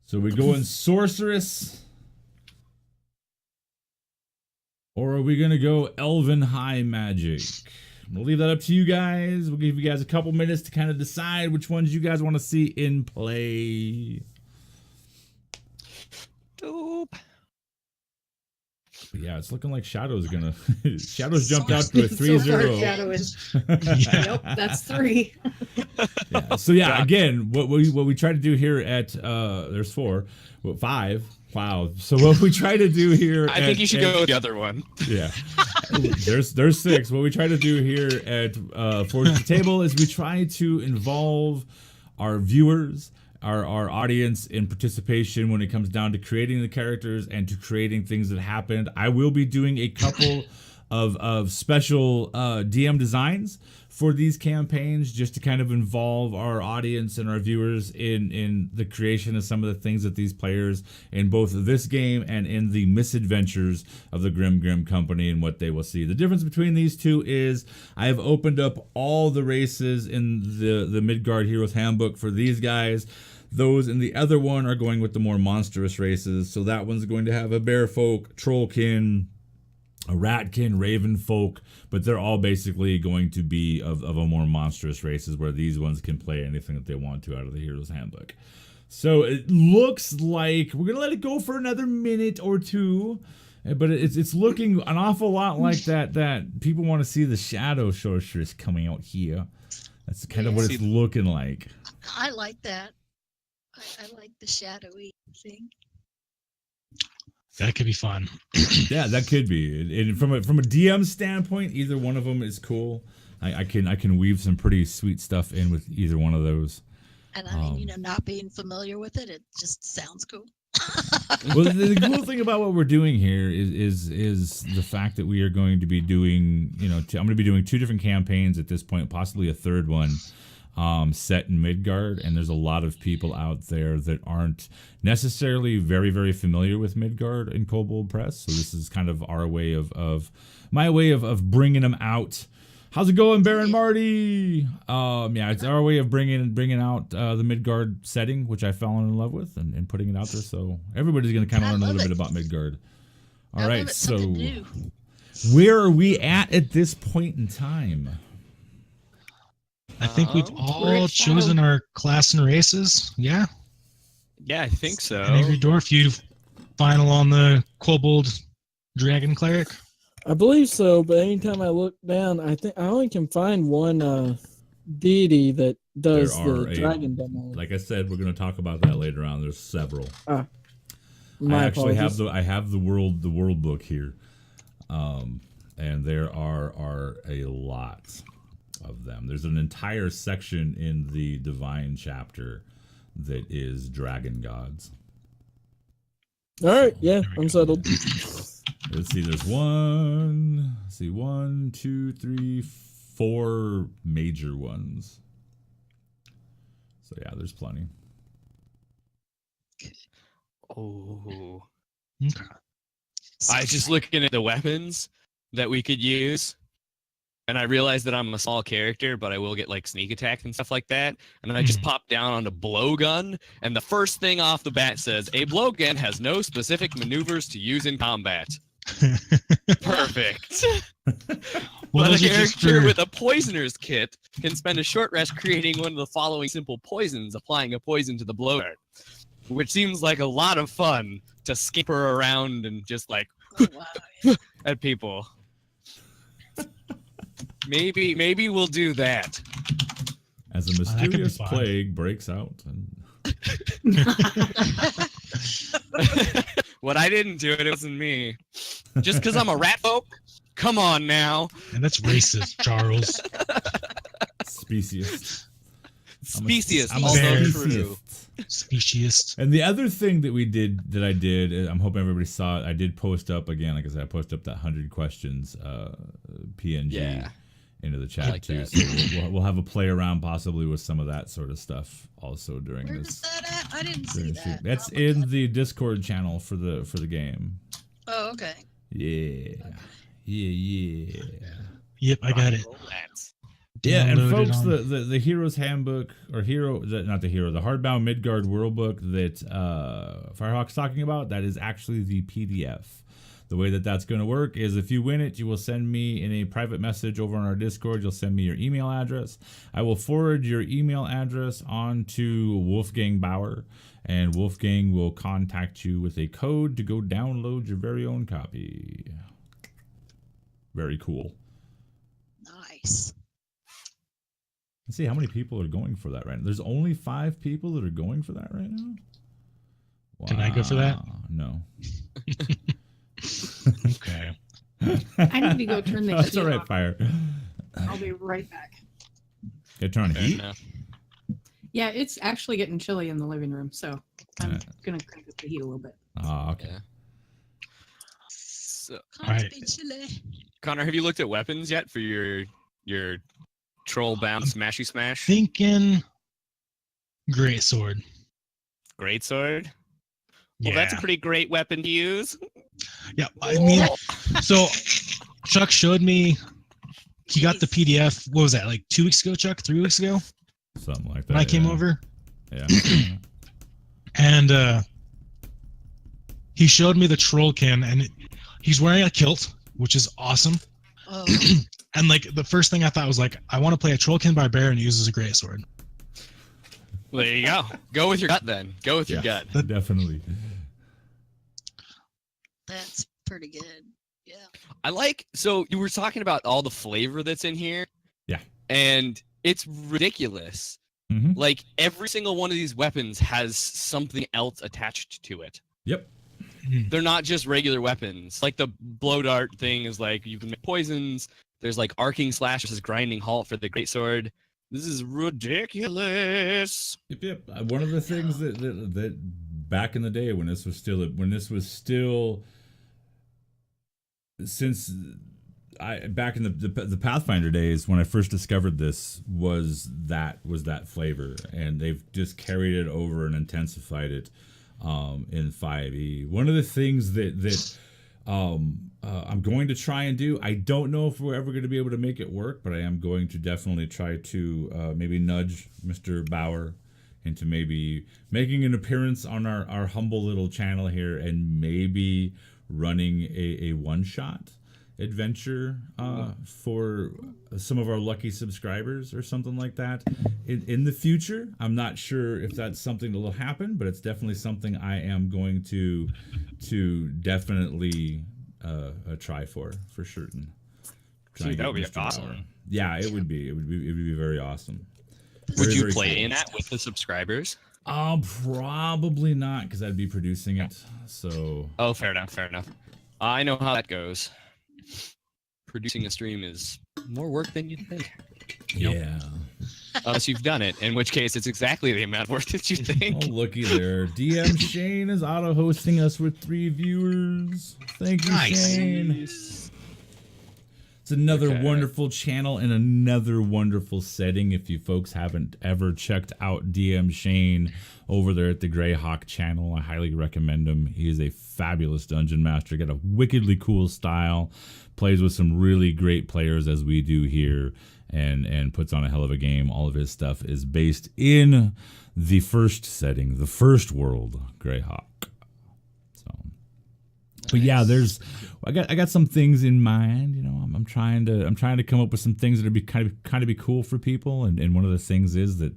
A: So we go in sorceress. Or are we going to go elven high magic? We'll leave that up to you guys. We'll give you guys a couple minutes to kind of decide which ones you guys want to see in play.
E: Dope.
A: But yeah, it's looking like Shadow's going to... Shadow's jumped out to a
C: So far,
A: 3-0.
C: Shadow is.
D: Yeah.
C: Yep, that's 3.
A: Yeah. So yeah, again, what we try to do here at... there's 4. 5. Wow. So what we try to do here...
E: I think you should go with the other one.
A: Yeah. There's 6. What we try to do here at Forge the Table is we try to involve our viewers, our audience in participation when it comes down to creating the characters and to creating things that happened. I will be doing a couple of special DM designs for these campaigns, just to kind of involve our audience and our viewers in the creation of some of the things that these players in both this game and in the misadventures of the Grim Company and what they will see. The difference between these two is I have opened up all the races in the Midgard Heroes Handbook for these guys. Those in the other one are going with the more monstrous races. So that one's going to have a bear folk, trollkin, a ratkin, raven folk, but they're all basically going to be of a more monstrous races, where these ones can play anything that they want to out of the Hero's Handbook. So it looks like we're gonna let it go for another minute or 2, but it's looking an awful lot like that people want to see the Shadow Sorceress coming out here. That's kind of what it's looking like.
F: I like that. I like the shadowy thing.
D: That could be fun.
A: Yeah, that could be. And from a DM standpoint, either one of them is cool. I can weave some pretty sweet stuff in with either one of those.
F: And I mean, not being familiar with it, it just sounds cool.
A: Well, the cool thing about what we're doing here is the fact that we are going to be doing, I'm going to be doing 2 different campaigns at this point, possibly a third one. Set in Midgard, and there's a lot of people out there that aren't necessarily very, very familiar with Midgard and Kobold Press. So this is kind of our way of my way of bringing them out. How's it going, Baron Marty? Yeah, it's our way of bringing out the Midgard setting, which I fell in love with, and putting it out there. So everybody's going to kind of learn a little bit about Midgard. All right, so where are we at this point in time?
D: I think we've
E: Um,
D: all chosen our class and races. Yeah.
E: Yeah, I think so.
D: And Angry Dwarf, you final on the Kobold Dragon Cleric?
B: I believe so, but anytime I look down, I think I only can find one deity that does
A: There are
B: the
A: a-
B: dragon demo.
A: Like I said, we're going to talk about that later on. There's several.
B: My
A: I actually
B: apologies.
A: have the world book here, and there are a lot of them. There's an entire section in the Divine chapter that is dragon gods.
B: All right, yeah,
D: There we
B: I'm
D: go.
B: settled.
A: Let's see. There's one. Let's see, 1, 2, 3, 4 major ones. So yeah, there's plenty.
E: Oh.
D: Okay.
E: I was just looking at the weapons that we could use, and I realized that I'm a small character, but I will get like sneak attack and stuff like that. And then I just pop down on the blowgun, and the first thing off the bat says, "A blowgun has no specific maneuvers to use in combat." Perfect.
D: Well,
E: But a
D: those are just
E: character
D: for,
E: with a poisoner's kit can spend a short rest creating one of the following simple poisons, applying a poison to the blow dart, which seems like a lot of fun to scamper around and just like
F: Oh, wow.
E: at people. Maybe we'll do that.
A: As a
D: that could be
A: mysterious
D: fun.
A: plague breaks out, and
E: What I didn't do it wasn't me. Just because I'm a rat folk? Come on now.
D: and that's racist, Charles.
A: speciest.
E: Specious,
D: I'm a
E: also
D: bear.
E: true.
D: Speciest.
A: And the other thing that I did, I'm hoping everybody saw it. I did post up again, like I said, I posted up that 100 questions PNG
E: Yeah.
A: into the chat
E: like
A: too.
E: that.
A: So we'll have a play around possibly with some of that sort of stuff also during
F: Where
A: this.
F: is that at? I didn't see
A: during the shoot.
F: that.
A: That's
F: Oh my
A: in
F: God.
A: the Discord channel for the game.
F: Oh, okay.
A: Yeah. Yeah.
D: Yep, I got it.
E: Romance.
A: Yeah, and
D: Downloaded
A: folks,
D: on-
A: the Hero's Handbook, or not the Hero, the Hardbound Midgard World Book that Firehawk's talking about, that is actually the PDF. The way that that's going to work is if you win it, you will send me in a private message over on our Discord. You'll send me your email address. I will forward your email address on to Wolfgang Bauer, and Wolfgang will contact you with a code to go download your very own copy. Very cool.
F: Nice.
A: Let's see how many people are going for that right now. There's only 5 people that are going for that right now.
D: Can I go for that?
A: Wow, No.
D: Okay.
C: I need to go turn the
A: That's
C: heat
A: all right,
C: off.
A: Fire.
C: I'll be right back.
A: Get turn on
E: Fair
A: heat.
E: enough.
C: Yeah, it's actually getting chilly in the living room, so I'm
A: Alright.
C: gonna crank up the heat a little bit.
A: Oh, okay.
E: Yeah. So,
F: Can't
D: Alright.
F: be chilly.
E: Connor, have you looked at weapons yet for your troll bound smashy smash?
D: Thinking great sword.
E: Great sword. Well,
D: Yeah.
E: that's a pretty great weapon to use.
D: Yeah, I mean, so Chuck showed me. He got the PDF. What was that? Like 2 weeks ago, Chuck? 3 weeks ago
A: Something like that.
D: when I came
A: yeah.
D: over,
A: Yeah.
D: and he showed me the trollkin, and he's wearing a kilt, which is awesome.
F: Oh,
D: And like the first thing I thought was like, I want to play a trollkin barbarian who uses a great sword.
E: Well, there you go. Go with your gut then. Go with your
A: Yeah.
E: gut.
A: Definitely.
F: that's pretty good. Yeah.
E: I like, so you were talking about all the flavor that's in here.
A: Yeah.
E: And it's ridiculous.
A: hmm
E: Like every single one of these weapons has something else attached to it.
A: Yep.
E: They're not just regular weapons. Like the blow dart thing is like you can make poisons. There's like arcing slash versus grinding halt for the greatsword. This is ridiculous.
A: Yep. One of the things that back in the day when this was still since back in the Pathfinder days when I first discovered this was that flavor, and they've just carried it over and intensified it in 5e. One of the things that I'm going to try and do, I don't know if we're ever going to be able to make it work, but I am going to definitely try to maybe nudge Mr. Bauer into maybe making an appearance on our humble little channel here, and maybe running a one shot adventure for some of our lucky subscribers or something like that in the future. I'm not sure if that's something that will happen, but it's definitely something I am going to definitely try for certain.
E: Dude, that would be awesome.
A: Power. Yeah, it would be very awesome.
E: Would you
A: very
E: play
A: cool.
E: in that with the subscribers?
A: Probably not, because I'd be producing it. So.
E: Oh, fair enough. I know how that goes. Producing a stream is more work than you think.
A: Yeah.
E: Unless you've done it, in which case it's exactly the amount of work that you think.
A: Oh, looky there. DM Shane is auto-hosting us with 3 viewers. Thank you,
D: Nice.
A: Shane. It's another wonderful channel and another wonderful setting. If you folks haven't ever checked out DM Shane over there at the Greyhawk channel, I highly recommend him. He is a fabulous dungeon master. Got a wickedly cool style. Plays with some really great players as we do here, and puts on a hell of a game. All of his stuff is based in the first setting, the first world, Greyhawk. But yeah, I got some things in mind. You know, I'm trying to come up with some things that would be kind of be cool for people. And one of the things is that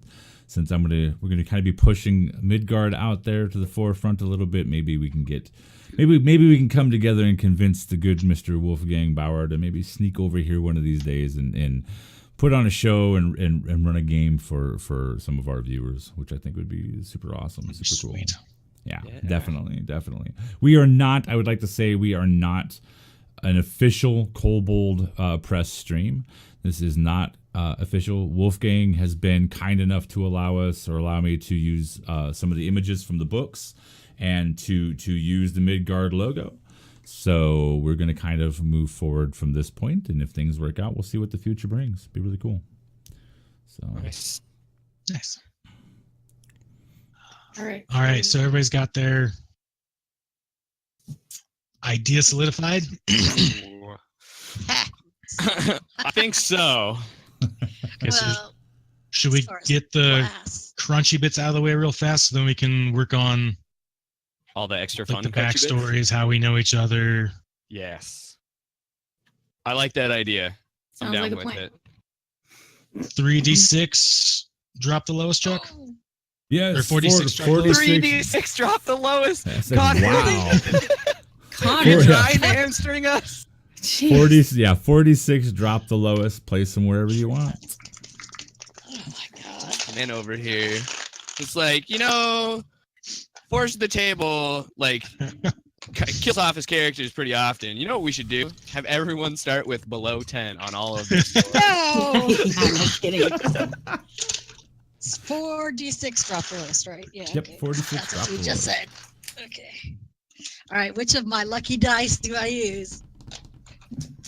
A: since we're gonna kind of be pushing Midgard out there to the forefront a little bit, maybe we can come together and convince the good Mr. Wolfgang Bauer to maybe sneak over here one of these days and put on a show and run a game for some of our viewers, which I think would be super awesome, super cool.
D: Sweet.
A: Yeah, definitely. We are not, I would like to say, we are not an official Kobold press stream. This is not official. Wolfgang has been kind enough to allow me to use some of the images from the books and to use the Midgard logo. So we're going to kind of move forward from this point, and if things work out, we'll see what the future brings. Be really cool. So
E: Nice.
C: All
D: All right. So everybody's got their idea solidified.
E: I think so.
D: Okay, so
F: Well,
D: should we
F: as far as
D: get the
F: class,
D: crunchy bits out of the way real fast so then we can work on
E: All the extra fun
D: like the
E: crunchy bits?
D: backstories, how we know each other?
E: Yes. I like that idea.
C: Sounds
E: I'm down
C: like a
E: with
C: plan.
E: it.
D: 3d6 drop the lowest, Chuck?
F: oh,
A: yes,
D: Or 46
E: 3d6 drop the lowest.
A: That's
E: God,
A: wow.
C: Connor,
E: You're
A: Yeah.
E: trying to hamstring us.
C: jeez.
A: 46 drop the lowest, place them wherever you want.
F: oh my god.
E: And then over here, it's like, Force the Table, like, kills off his characters pretty often. You know what we should do? Have everyone start with below 10 on all of this.
F: No! I'm just kidding. It's 4d6 drop the list, right? Yeah.
A: Yep,
F: okay.
A: 46
F: That's
A: drop
F: what you
A: the
F: just
A: lowest.
F: said. Okay. All right. Which of my lucky dice do I use?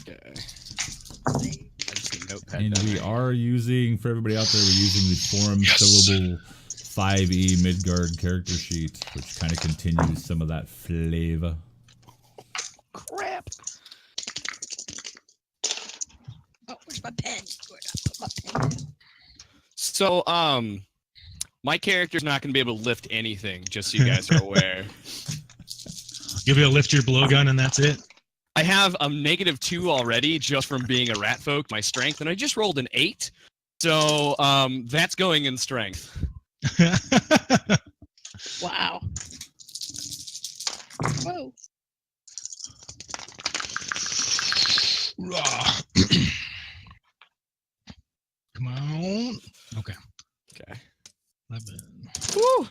E: Okay.
F: Let's see.
E: I just need a notepad
A: And
E: down
A: we
E: there.
A: are using, for everybody out there, we're using the Forum Fillable 5e Midgard character sheet, which kind of continues some of that flavor.
E: Crap.
F: Oh, where's my pen? Where'd I put my pen?
E: So, my character's not going to be able to lift anything, just so you guys are aware.
D: You'll be able to lift your blowgun and that's it?
E: I have a -2 already just from being a rat folk, my strength, and I just rolled an 8. So, that's going in strength.
F: Wow. Whoa.
D: Come on. Okay.
E: Okay.
D: 11.
E: Woo!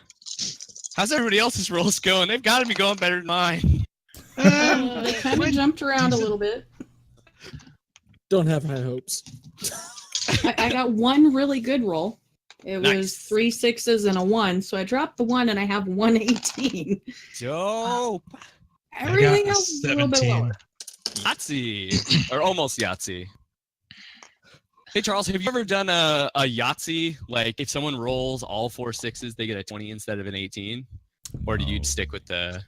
E: How's everybody else's rolls going? They've got to be going better than mine.
C: They kind of jumped around a little bit.
B: Don't have high hopes.
C: I got one really good roll. It was
E: Nice.
C: 3 6s and a 1, so I dropped the 1 and I have 118.
E: Dope.
C: Everything
D: I got
C: else is a little bit
D: 17.
C: lower.
E: Yahtzee. Or almost Yahtzee. Hey, Charles, have you ever done a Yahtzee? Like, if someone rolls all 4 6s, they get a 20 instead of an 18? Or do you
A: No.
E: stick with the...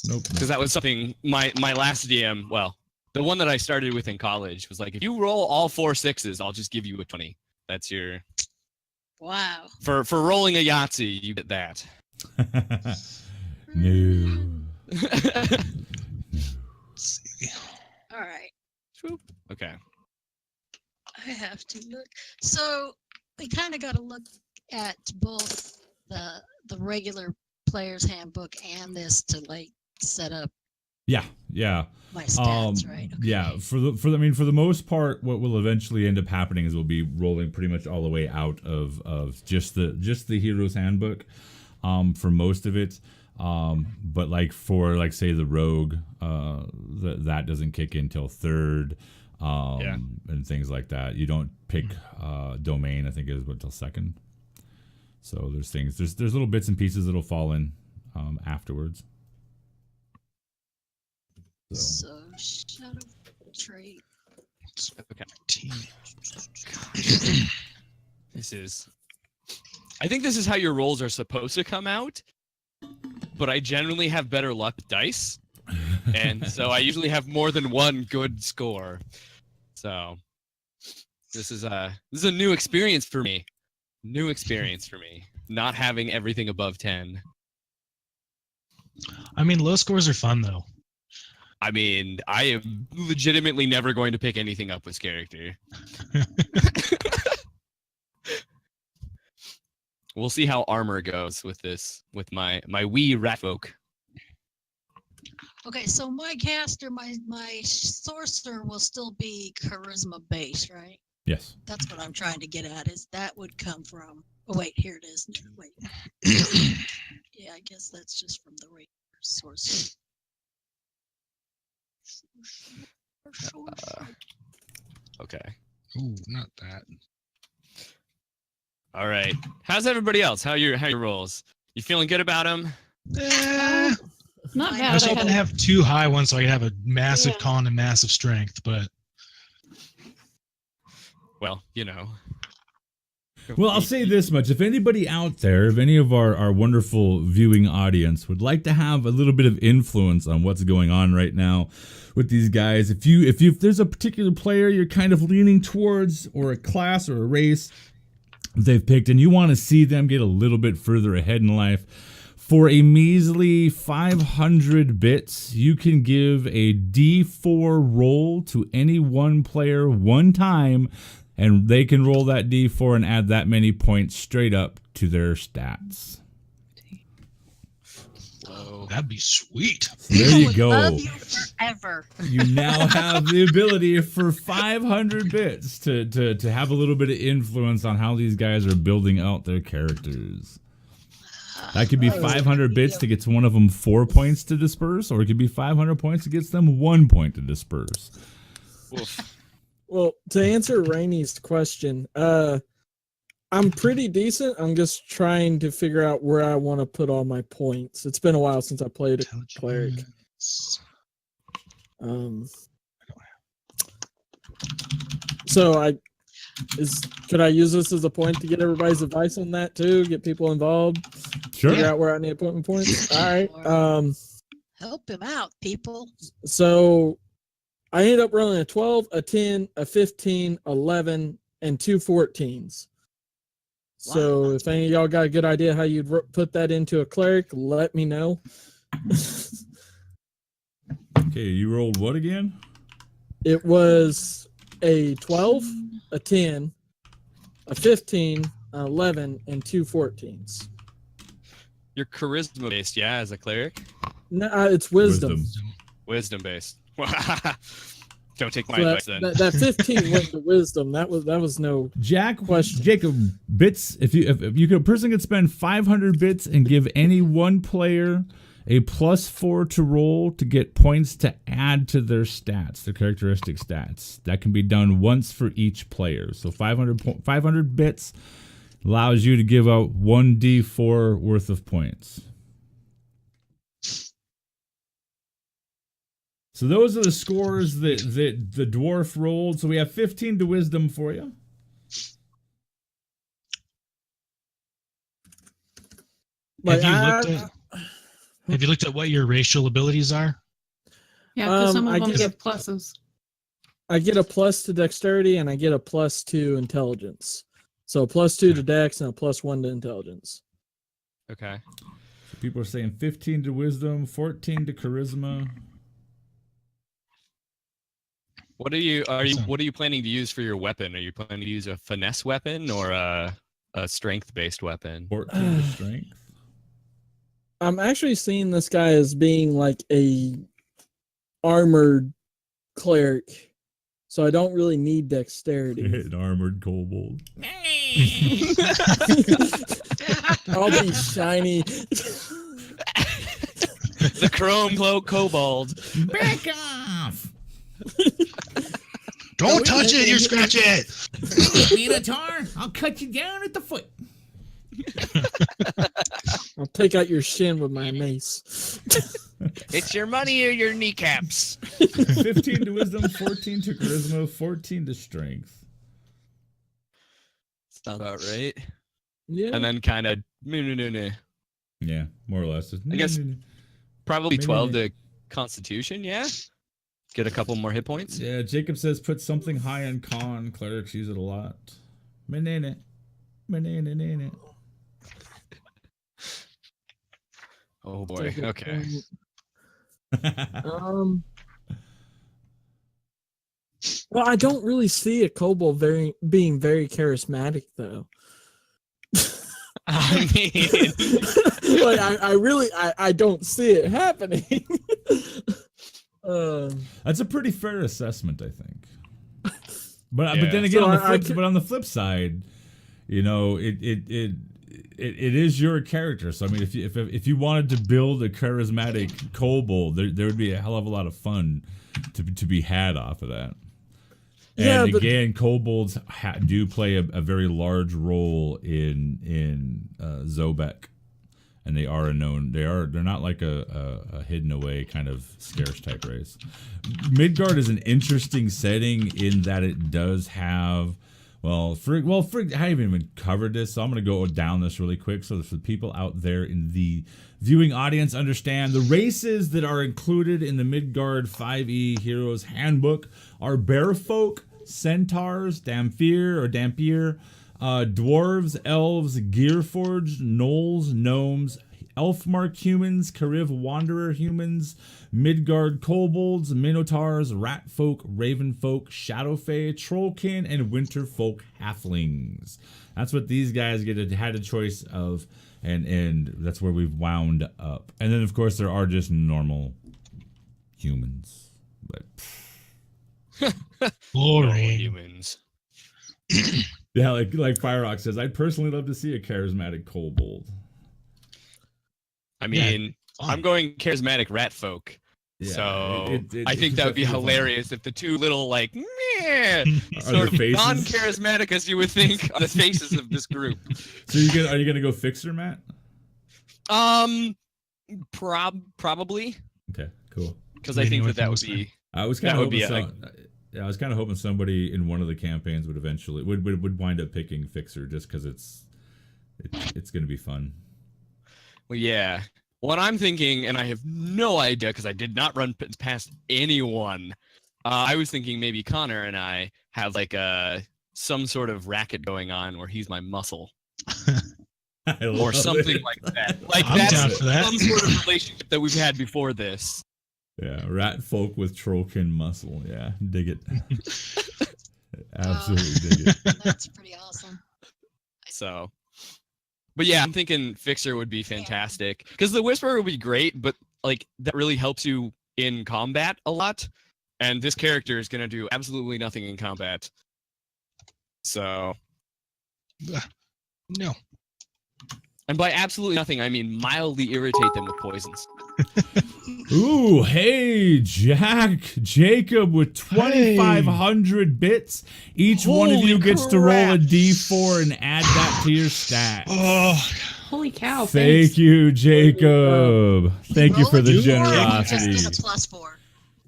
A: Nope.
E: Because that was something my last DM, well, the one that I started with in college was like, if you roll all 4 6s, I'll just give you a 20. That's your...
F: Wow.
E: For rolling a Yahtzee, you get that.
A: No.
D: Let's see.
F: All right.
E: Okay.
F: I have to look. So we kind of got to look at both the regular player's handbook and this to like set up
A: Yeah.
F: my stats, right? Okay.
A: Yeah, for the most part, what will eventually end up happening is we'll be rolling pretty much all the way out of just the hero's handbook, for most of it. But like for like say the rogue, that doesn't kick in till third, and things like that. You don't pick domain. I think it is till second. So there's little bits and pieces that'll fall in afterwards.
F: So shadow trait.
E: Okay. I think this is how your rolls are supposed to come out, but I generally have better luck with dice, and so I usually have more than one good score. So this is a new experience for me. Not having everything above 10.
D: I mean, low scores are fun though.
E: I mean, I am legitimately never going to pick anything up with character. We'll see how armor goes with this, with my wee rat folk.
F: Okay, so my caster, my sorcerer will still be charisma based, right?
A: Yes.
F: That's what I'm trying to get at. Is that would come from? Oh wait, here it is. Wait. Yeah, I guess that's just from the regular sorcerer.
E: Okay.
D: Ooh, not that.
E: All right. How's everybody else? How your rolls? You feeling good about them?
C: Not
F: I
C: bad.
D: I was
C: I
D: hoping
C: had-
D: to have two high ones so I could have a massive
C: Yeah.
D: con and massive strength, but
E: Well, you know.
A: Well, I'll say this much. If anybody out there, if any of our wonderful viewing audience would like to have a little bit of influence on what's going on right now with these guys, if there's a particular player you're kind of leaning towards, or a class or a race they've picked, and you want to see them get a little bit further ahead in life, for a measly 500 bits, you can give a D4 roll to any one player one time, and they can roll that D4 and add that many points straight up to their stats.
E: Whoa.
D: that'd be sweet.
A: There
F: I
A: you
F: would
A: go.
F: love you forever.
A: You now have the ability for 500 bits to have a little bit of influence on how these guys are building out their characters. That could be 500 bits to get one of them 4 points to disperse, or it could be 500 points to get them 1 point to disperse.
E: Oof.
B: Well, to answer Rainey's question, I'm pretty decent. I'm just trying to figure out where I want to put all my points. It's been a while since I played a cleric.
D: Intelligence.
B: So could I use this as a point to get everybody's advice on that too? Get people involved,
A: Sure.
B: figure out where I need to put my points. All right.
F: Help him out, people.
B: So I ended up rolling a 12, a 10, a 15, 11, and 2 14s. So
F: Wow,
B: if any of y'all got a good idea how you'd put that into a cleric, let me know.
A: Okay, you rolled what again?
B: It was a 12, a 10, a 15, an 11, and 2 14s.
E: You're charisma based, yeah, as a cleric?
B: No, it's wisdom.
E: Wisdom based. Don't take my
B: So
E: advice then.
B: that 15 went to wisdom. That was no question.
A: Jacob, bits. If a person could spend 500 bits and give any one player a +4 to roll to get points to add to their stats, their characteristic stats. That can be done once for each player. So 500 bits allows you to give out 1d4 worth of points. So those are the scores that the dwarf rolled. So we have 15 to wisdom for you.
B: Like,
D: Have you looked at what your racial abilities are?
C: Yeah, because some
B: I
C: of them
B: guess-
C: give pluses.
B: I get a plus to dexterity and I get a +2 intelligence. So +2 to dex and a +1 to intelligence.
E: Okay.
A: So people are saying 15 to wisdom, 14 to charisma.
E: What are you planning to use for your weapon? Are you planning to use a finesse weapon or a strength-based weapon?
A: 14 to strength.
B: I'm actually seeing this guy as being like a armored cleric, so I don't really need dexterity.
A: An armored kobold.
B: I'll be shiny.
E: The chrome cloak kobold.
A: Back off!
D: Don't touch it, you scratch it.
A: Minotaur, I'll cut you down at the foot.
B: I'll take out your shin with my mace.
E: It's your money or your kneecaps.
A: 15 to wisdom, 14 to charisma, 14 to strength.
E: Sounds about right.
B: Yeah.
E: And then kind of,
A: Yeah, more or less.
E: I guess probably
A: Maybe
E: 12 to constitution, yeah? Get a couple more hit points.
A: Yeah, Jacob says put something high on con. Clerics use it a lot. Manana. Manana.
E: Oh boy, okay.
B: Well, I don't really see a kobold being very charismatic, though.
E: I mean,
B: Like, I don't see it happening.
A: That's a pretty fair assessment, I think. But
E: Yeah.
A: then again,
B: So
A: on the flip side, you know, it is your character. So I mean, if you wanted to build a charismatic kobold, there would be a hell of a lot of fun to be had off of that.
B: Yeah,
A: And
B: but-
A: again, kobolds do play a very large role in Zobek, and they are a known. They're not like a hidden away kind of scarce type race. Midgard is an interesting setting in that it does have. I haven't even covered this, so I'm going to go down this really quick so that the people out there in the viewing audience understand. The races that are included in the Midgard 5e Heroes Handbook are Bearfolk, Centaurs, Dampier, Dwarves, Elves, Gearforged, Gnolls, Gnomes, Elfmark humans, Kariv Wanderer humans, Midgard kobolds, Minotaurs, Ratfolk, Ravenfolk, Shadowfae, Trollkin, and Winterfolk halflings. That's what these guys had a choice of, and that's where we've wound up. And then of course there are just normal humans, but
D: Boring.
E: humans.
A: yeah, like Firerock says, I'd personally love to see a charismatic kobold.
E: I mean, I'm going charismatic rat folk.
A: Yeah,
E: So I
A: it's
E: think that would be
A: definitely fun.
E: hilarious if the two little like meh,
A: Are
E: sort
A: the
E: of
A: faces?
E: non-charismatic as you would think are the faces of this group.
A: So are you gonna go fixer, Matt?
E: Probably
A: Okay, cool.
E: because I think that would
D: Northwestern.
E: be
A: I was kind
E: That
A: of
E: would be
A: I was kind of hoping somebody in one of the campaigns would eventually would wind up picking fixer just because it's gonna be fun.
E: well, yeah. What I'm thinking, and I have no idea because I did not run past anyone. I was thinking maybe Connor and I have like some sort of racket going on where he's my muscle or something like that. Like
D: I'm down
E: that's
D: for that.
E: some sort of relationship that we've had before this.
A: Yeah, rat folk with trollkin muscle. Yeah, dig it. Absolutely dig it.
F: That's pretty awesome.
E: So, but yeah, I'm thinking Fixer would be fantastic because the Whisperer would be great, but like that really helps you in combat a lot. And this character is going to do absolutely nothing in combat. So,
D: No.
E: and by absolutely nothing, I mean mildly irritate them with poisons.
A: Ooh, hey, Jacob with 2,500 bits. Each one of
E: Holy
A: you gets to roll a
E: crap.
A: d4 and add that to your stat.
D: Oh,
C: Holy cow!
A: Thank
C: Thanks.
A: you, Jacob. Thank you for the
F: Roll a D4 and
A: generosity.
F: Just get a +4.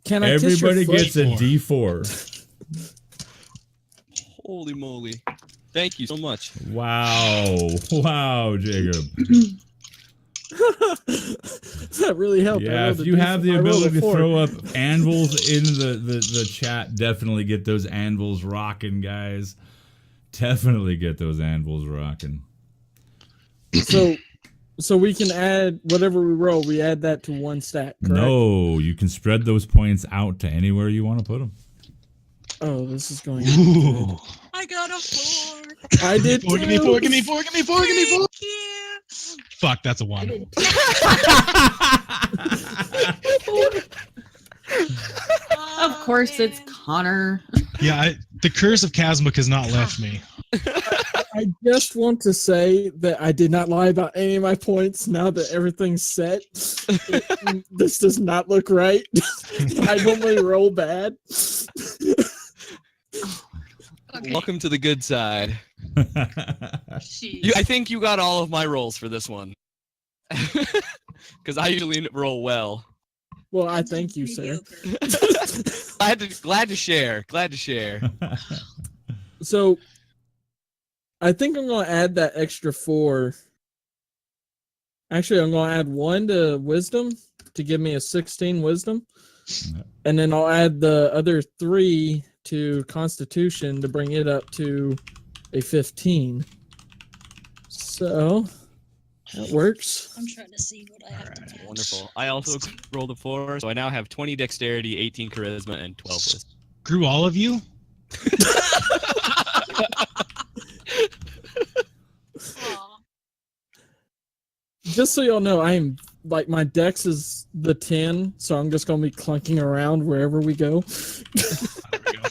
B: Can I kiss your
A: Everybody
B: foot?
A: gets a d4.
E: Holy moly. Thank you so much.
A: Wow, Jacob.
B: That really helped. I
A: Yeah,
B: rolled
A: if
B: a
A: you have the
B: I rolled a
A: ability to
B: 4.
A: throw up anvils in the chat, definitely get those anvils rocking, guys. Definitely get those anvils rocking.
B: So we can add whatever we roll. We add that to one stat. Correct?
A: No, you can spread those points out to anywhere you want to put them.
B: Oh, this is going to be good.
D: Ooh.
F: I got a 4.
B: I did
D: Four, give me
B: too.
D: 4, give me 4, give me 4, give me 4.
F: Thank you.
D: Fuck, that's a
B: I
D: 1.
B: did
C: Of
F: Oh,
C: course, it's
F: man.
C: Connor.
D: Yeah, the curse of Chasmic has not left me.
B: I just want to say that I did not lie about any of my points. Now that everything's set, this does not look right. I normally roll bad.
F: Okay.
E: Welcome to the good side.
F: Jeez.
E: I think you got all of my rolls for this one. Because I usually roll well.
B: Well, I thank you, sir.
F: Mediocre.
E: Glad to share. Glad to share.
B: So, I think I'm going to add that extra 4. Actually, I'm going to add 1 to wisdom to give me a 16 wisdom. And then I'll add the other 3 to constitution to bring it up to a 15. So, that works.
F: I'm trying to see what I have to match.
E: Wonderful. I also rolled a 4, so I now have 20 dexterity, 18 charisma, and 12 wisdom.
D: Screw all of you?
F: Aw.
B: Just so y'all know, I'm like my dex is the 10, so I'm just gonna be clunking around wherever we go.
D: There we go.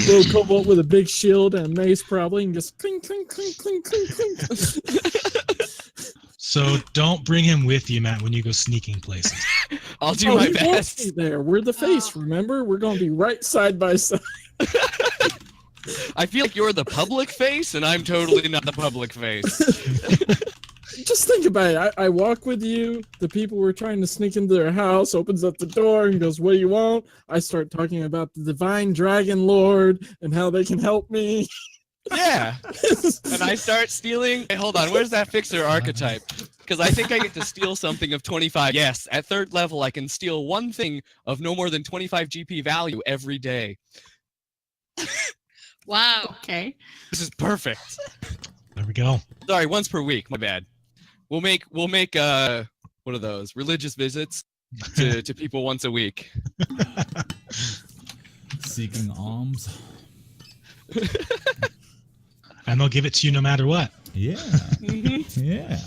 B: Little cobalt with a big shield and a mace probably, and just clink, clink, clink, clink, clink, clink.
D: So don't bring him with you, Matt, when you go sneaking places.
E: I'll do
B: Oh,
E: my
B: he won't
E: best.
B: be there. We're the face,
F: Oh.
B: remember? We're gonna be right side by side.
E: I feel like you're the public face, and I'm totally not the public face.
B: Just think about it. I walk with you. The people were trying to sneak into their house, opens up the door and goes, "What do you want?" I start talking about the divine dragon lord and how they can help me.
E: Yeah. And I start stealing. Hey, hold on. Where's that fixer archetype? Because I think I get to steal something of 25. Yes, at 3rd level, I can steal one thing of no more than 25 GP value every day.
F: Wow.
C: Okay.
E: This is perfect.
D: There we go.
E: Sorry, once per week. My bad. We'll make what are those religious visits to people once a week.
A: Seeking alms.
D: And they'll give it to you no matter what.
A: Yeah.
E: Mhm.
A: Yeah.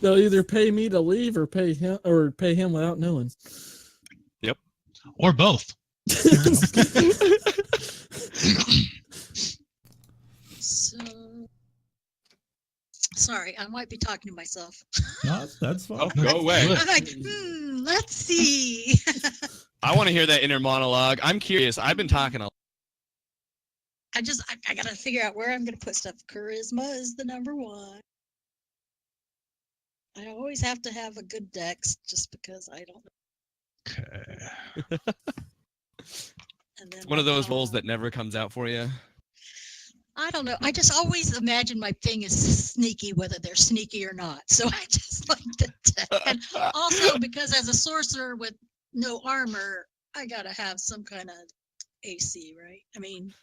B: They'll either pay me to leave or pay him without knowing.
D: Or both.
F: So, sorry, I might be talking to myself.
A: No, that's fine.
E: Oh, go away.
D: Good.
F: I'm like, let's see.
E: I want to hear that inner monologue. I'm curious. I've been talking a lot.
F: I gotta figure out where I'm gonna put stuff. Charisma is the number 1. I always have to have a good dex just because I don't know.
D: Okay.
F: And then
E: One of those rolls
F: uh,
E: that never comes out for you.
F: I don't know. I just always imagine my thing is sneaky, whether they're sneaky or not. So I just like the dex. And also because as a sorcerer with no armor, I gotta have some kind of AC, right? I mean,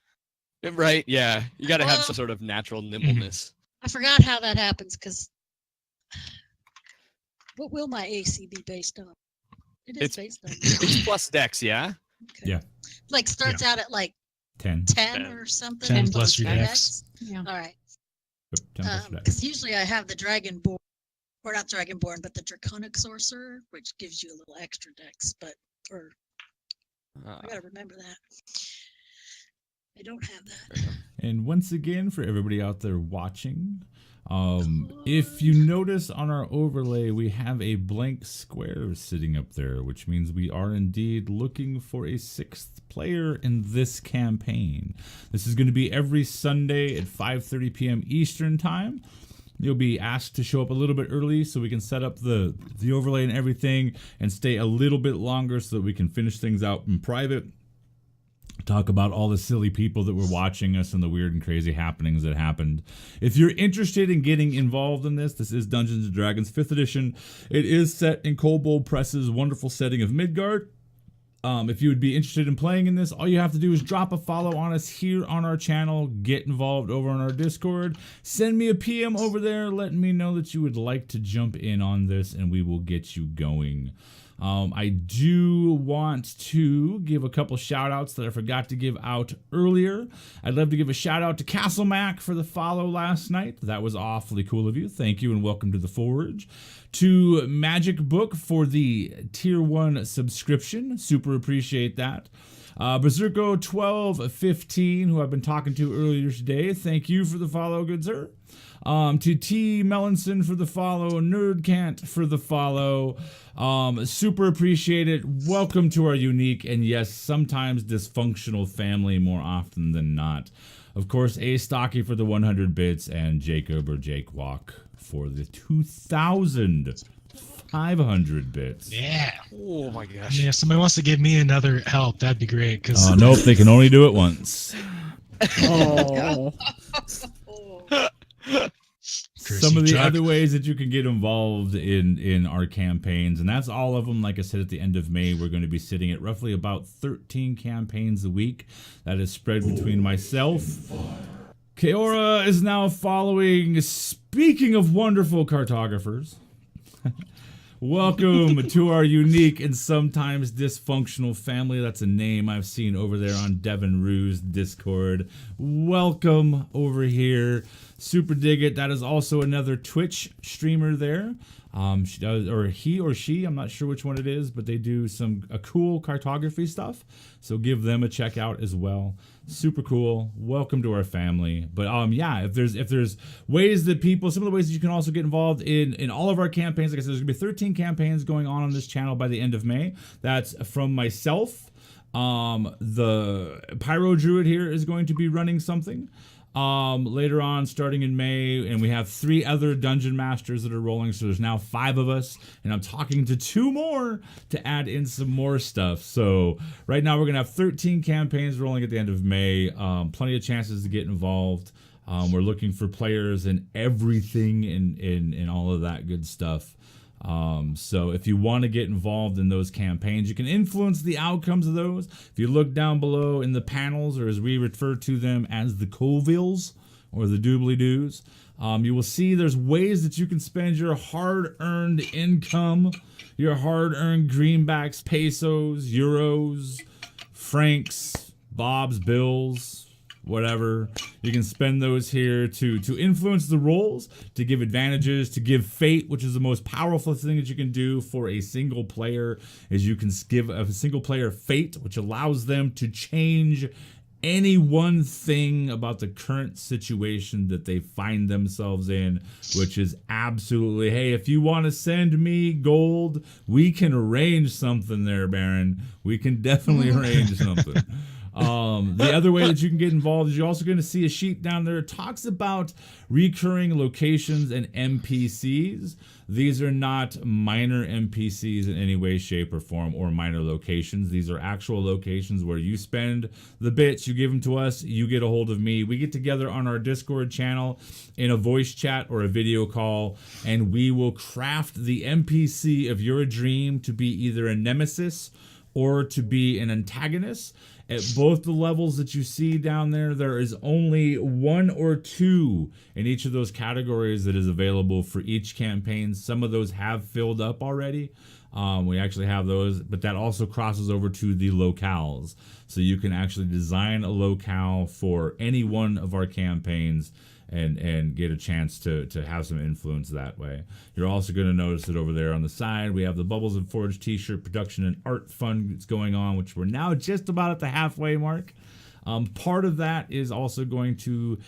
E: Right? Yeah. You got to have
F: Well-
E: some sort of natural nimbleness.
F: I forgot how that happens because what will my AC be based on? It is
E: It's-
F: based on
E: It's plus dex, yeah?
F: okay.
A: Yeah.
F: Like starts out at like
A: 10.
F: 10 or something.
D: 10
F: and
D: plus
F: goes
D: your
F: to
D: dex.
C: Yeah.
F: All right.
A: Yep, 10 plus dex.
F: Because usually I have the Dragonborn, or not Dragonborn, but the Draconic Sorcerer, which gives you a little extra dex. But I gotta remember that. I don't have that.
A: And once again, for everybody out there watching, if you notice on our overlay, we have a blank square sitting up there, which means we are indeed looking for a 6th player in this campaign. This is going to be every Sunday at 5:30 p.m. Eastern Time. You'll be asked to show up a little bit early so we can set up the overlay and everything and stay a little bit longer so that we can finish things out in private. Talk about all the silly people that were watching us and the weird and crazy happenings that happened. If you're interested in getting involved in this is Dungeons & Dragons 5th edition. It is set in Kobold Press's wonderful setting of Midgard. If you would be interested in playing in this, all you have to do is drop a follow on us here on our channel, get involved over on our Discord, send me a PM over there letting me know that you would like to jump in on this, and we will get you going. I do want to give a couple shout outs that I forgot to give out earlier. I'd love to give a shout out to Castle Mac for the follow last night. That was awfully cool of you. Thank you and welcome to the Forge. To Magic Book for the Tier 1 subscription. Super appreciate that. Berserko1215, who I've been talking to earlier today. Thank you for the follow, good sir. To T. Mellinson for the follow, Nerdcant for the follow. Super appreciate it. Welcome to our unique and yes, sometimes dysfunctional family more often than not. Of course, A. Stocky for the 100 bits and Jacob or Jake Walk for the 2,500 bits.
D: Yeah.
E: Oh my gosh.
D: Yeah, if somebody wants to give me another help, that'd be great. Cause
A: Nope, they can only do it once.
B: Oh,
A: Some of the other ways that you can get involved in our campaigns, and that's all of them. Like I said, at the end of May, we're going to be sitting at roughly about 13 campaigns a week. That is spread between myself. Keora is now following. Speaking of wonderful cartographers, welcome to our unique and sometimes dysfunctional family. That's a name I've seen over there on Devin Rue's Discord. Welcome over here. Super dig it. That is also another Twitch streamer there. She does, or he or she, I'm not sure which one it is, but they do some cool cartography stuff. So give them a check out as well. Super cool. Welcome to our family. But yeah, if there's ways that people, some of the ways that you can also get involved in all of our campaigns. Like I said, there's gonna be 13 campaigns going on this channel by the end of May. That's from myself. The Pyro Druid here is going to be running something later on starting in May, and we have 3 other dungeon masters that are rolling, so there's now 5 of us, and I'm talking to 2 more to add in some more stuff. So right now we're gonna have 13 campaigns rolling at the end of May. Plenty of chances to get involved. We're looking for players and everything in all of that good stuff. So if you want to get involved in those campaigns, you can influence the outcomes of those. If you look down below in the panels, or as we refer to them as the Colvilles or the doobly-doos, you will see there's ways that you can spend your hard-earned income, your hard-earned greenbacks, pesos, euros, francs, bobs, bills, whatever. You can spend those here to influence the rolls, to give advantages, to give fate, which is the most powerful thing that you can do for a single player, is you can give a single player fate, which allows them to change any one thing about the current situation that they find themselves in, which is absolutely, hey, if you want to send me gold, we can arrange something there, Baron. We can definitely arrange something. The other way that you can get involved is you're also going to see a sheet down there. It talks about recurring locations and NPCs. These are not minor NPCs in any way, shape, or form, or minor locations. These are actual locations where you spend the bits, you give them to us, you get a hold of me. We get together on our Discord channel in a voice chat or a video call, and we will craft the NPC of your dream to be either a nemesis or to be an antagonist. At both the levels that you see down there, there is only 1 or 2 in each of those categories that is available for each campaign. Some of those have filled up already. We actually have those, but that also crosses over to the locales. So you can actually design a locale for any one of our campaigns and get a chance to have some influence that way. You're also going to notice that over there on the side, we have the Bubbles and Forge t-shirt production and art fund that's going on, which we're now just about at the halfway mark. Part of that is also going to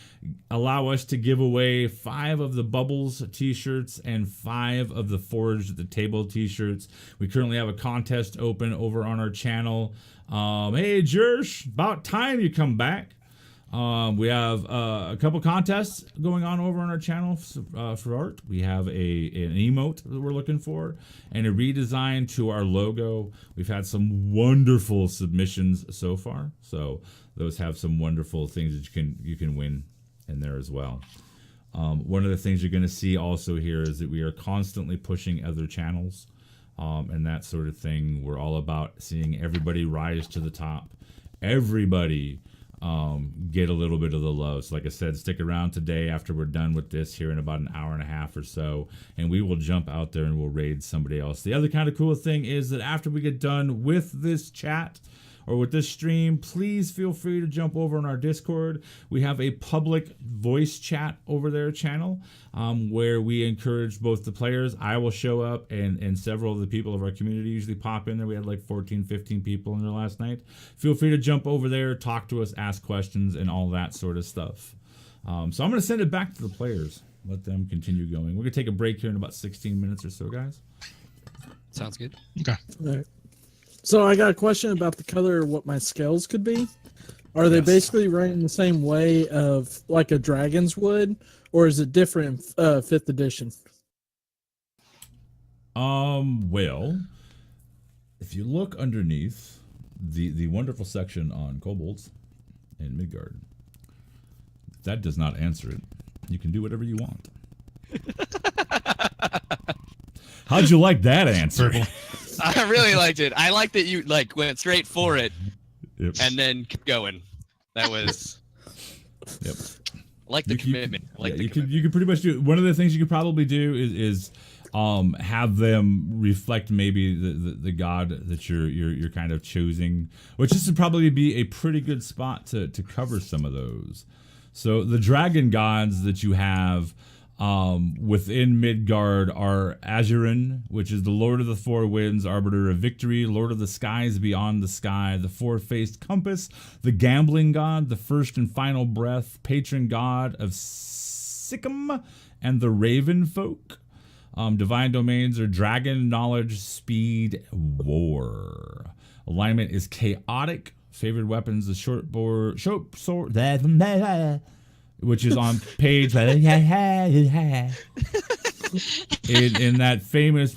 A: allow us to give away 5 of the Bubbles t-shirts and 5 of the Forge at the Table t-shirts. We currently have a contest open over on our channel. Hey, Jersh, about time you come back. We have a couple contests going on over on our channel for art. We have an emote that we're looking for and a redesign to our logo. We've had some wonderful submissions so far, so those have some wonderful things that you can win in there as well. One of the things you're going to see also here is that we are constantly pushing other channels and that sort of thing. We're all about seeing everybody rise to the top. Everybody get a little bit of the love. So like I said, stick around today after we're done with this here in about an hour and a half or so, and we will jump out there and we'll raid somebody else. The other kind of cool thing is that after we get done with this chat or with this stream, please feel free to jump over on our Discord. We have a public voice chat over there channel where we encourage both the players. I will show up, and several of the people of our community usually pop in there. We had like 14, 15 people in there last night. Feel free to jump over there, talk to us, ask questions, and all that sort of stuff. So I'm going to send it back to the players. Let them continue going. We're going to take a break here in about 16 minutes or so, guys.
E: Sounds good.
D: Okay.
B: All right. So I got a question about the color of what my scales could be. Are they
A: Yes.
B: basically running the same way of like a dragon's would, or is it different in 5th edition?
A: Well, if you look underneath the wonderful section on kobolds and Midgard, that does not answer it. You can do whatever you want. How'd you like that answer?
D: Purple.
E: I really liked it. I like that you like went straight for it
A: Yep.
E: and then kept going. That was
A: Yep.
E: I like the commitment. I like the
A: you
E: commitment.
A: could pretty much do one of the things you could probably do is have them reflect maybe the god that you're kind of choosing, which this would probably be a pretty good spot to cover some of those. So the dragon gods that you have within Midgard are Azurin, which is the Lord of the Four Winds, Arbiter of Victory, Lord of the Skies Beyond the Sky, the Four-Faced Compass, the Gambling God, the First and Final Breath, Patron God of Sikkim, and the Raven Folk. Divine domains are Dragon, Knowledge, Speed, War. Alignment is chaotic. Favored weapons, the short sword, which is on page in that famous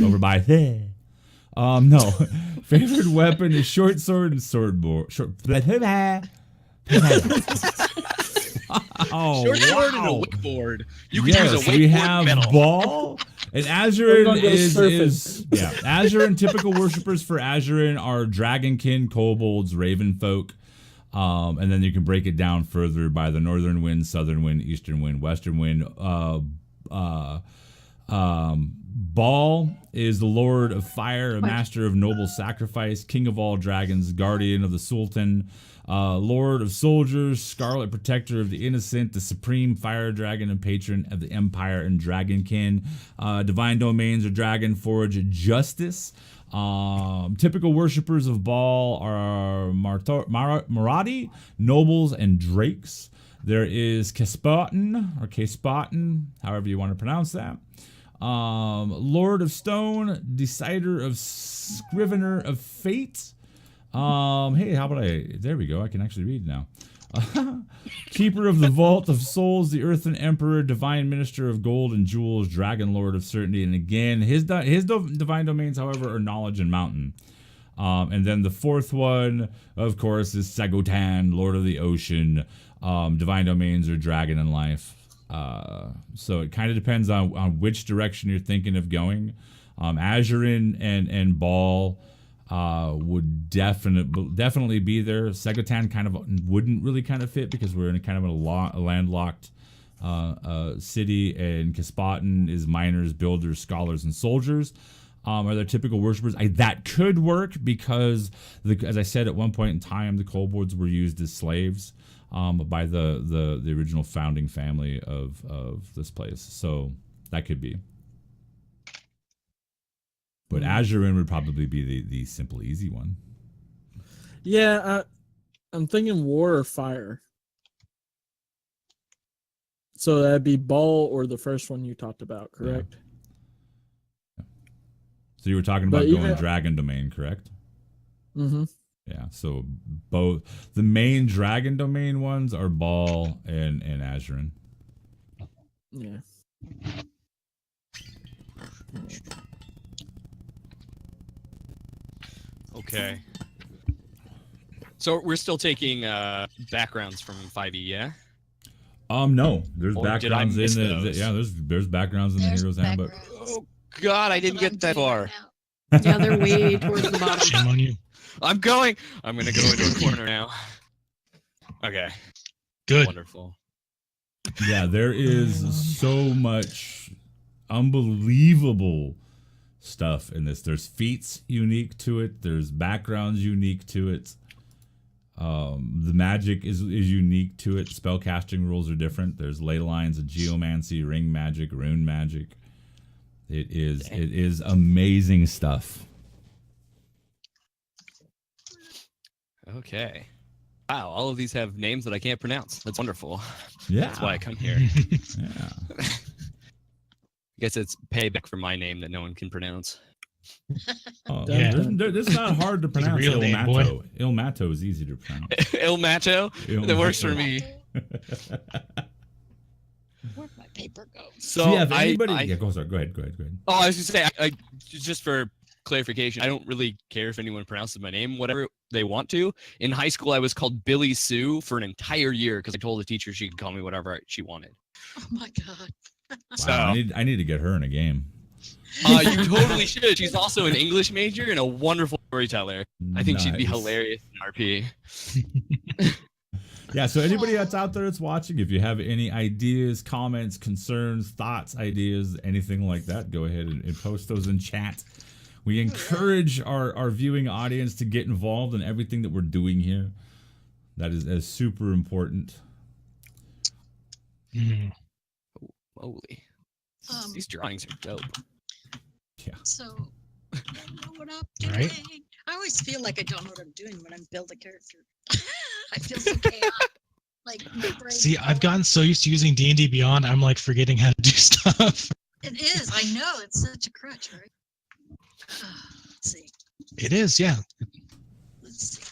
A: over by no. Favorite weapon is short sword and sword board. Short oh,
E: Short sword and a
A: wow.
E: wickboard. You can
A: Yes,
E: use a
A: we
E: wakeboard
A: have
E: medal.
A: Ball and
B: Everyone
A: Azurin
B: goes
A: is Azurin. Typical worshippers for Azurin are Dragonkin, Kobolds, Ravenfolk, and then you can break it down further by the Northern Wind, Southern Wind, Eastern Wind, Western Wind. Baal is the Lord of Fire, a master of noble sacrifice, king of all dragons, guardian of the Sultan, Lord of soldiers, scarlet protector of the innocent, the supreme fire dragon and patron of the empire and dragonkin. Divine domains are Dragon Forge, Justice. Typical worshippers of Baal are Maradi, nobles, and drakes. There is Kespotin, or Kespotin, however you want to pronounce that. Lord of Stone, Decider of Scrivener of Fate. Hey, how about there we go, I can actually read now. Keeper of the Vault of Souls, the Earthen Emperor, Divine Minister of Gold and Jewels, Dragon Lord of Certainty, and again, his divine domains, however, are Knowledge and Mountain. And then the fourth one, of course, is Sagotan, Lord of the Ocean. Divine domains are Dragon and Life. So it kind of depends on which direction you're thinking of going. Azurin and Baal would definitely be there. Sagotan kind of wouldn't really kind of fit because we're in a kind of a landlocked city, and Kespotin is miners, builders, scholars, and soldiers. Are their typical worshippers? That could work because, as I said, at one point in time, the kobolds were used as slaves by the original founding family of this place. So that could be. But Azurin would probably be the simple, easy one.
B: Yeah, I'm thinking war or fire. So that'd be Baal or the first one you talked about, correct?
A: Yeah. So you were talking about going dragon domain, correct?
B: Mm-hmm.
A: Yeah. So both the main dragon domain ones are Baal and Azurin.
B: Yeah.
E: Okay. So we're still taking backgrounds from 5e, yeah?
A: No, there's
E: Or did I
A: backgrounds
E: miss
A: in
E: those?
A: there's backgrounds in the
F: There's
A: Hero's Handbook.
F: backgrounds.
E: Oh God, I didn't
F: That's what
E: get that
F: I'm doing
E: far.
F: right now.
C: Yeah, they're way towards the bottom.
D: Shame on you.
E: I'm going to go into a corner now. Okay.
D: Good.
E: Wonderful.
A: Yeah, there is so much unbelievable stuff in this. There's feats unique to it. There's backgrounds unique to it. The magic is unique to it. Spellcasting rules are different. There's ley lines of geomancy, ring magic, rune magic. It is amazing stuff.
E: Okay. Wow, all of these have names that I can't pronounce. That's wonderful.
A: Yeah.
E: That's why I come here.
A: Yeah.
E: I guess it's payback for my name that no one can pronounce.
A: Oh,
D: Yeah.
A: It's not hard to pronounce.
D: real name, boy.
A: Il Mato is easy to pronounce.
E: Il Macho?
A: Il
E: That works for
A: Mato.
E: me.
F: Where'd my paper go?
E: So
A: yeah, if anybody,
E: I,
A: yeah, go ahead.
E: oh, I was going to say, I just for clarification, I don't really care if anyone pronounces my name, whatever they want to. In high school, I was called Billy Sue for an entire year because I told the teacher she could call me whatever she wanted.
F: Oh my god.
E: So
A: Wow, I need to get her in a game.
E: you totally should. She's also an English major and a wonderful storyteller. I think she'd be
A: Nice.
E: hilarious in RP.
A: Yeah, so anybody that's out there that's watching, if you have any ideas, comments, concerns, thoughts, ideas, anything like that, go ahead and post those in chat. We encourage our viewing audience to get involved in everything that we're doing here. That is super important.
D: Mm.
E: Holy.
F: Um,
E: These drawings are dope.
F: So, I don't know what I'm doing.
D: Right.
F: I always feel like I don't know what I'm doing when I'm building a character. I feel so chaotic. Like my brain.
D: See, I've gotten so used to using D&D Beyond, I'm like forgetting how to do stuff.
F: It is. I know. It's such a crutch, right? Let's see.
D: It is, yeah.
F: Let's see.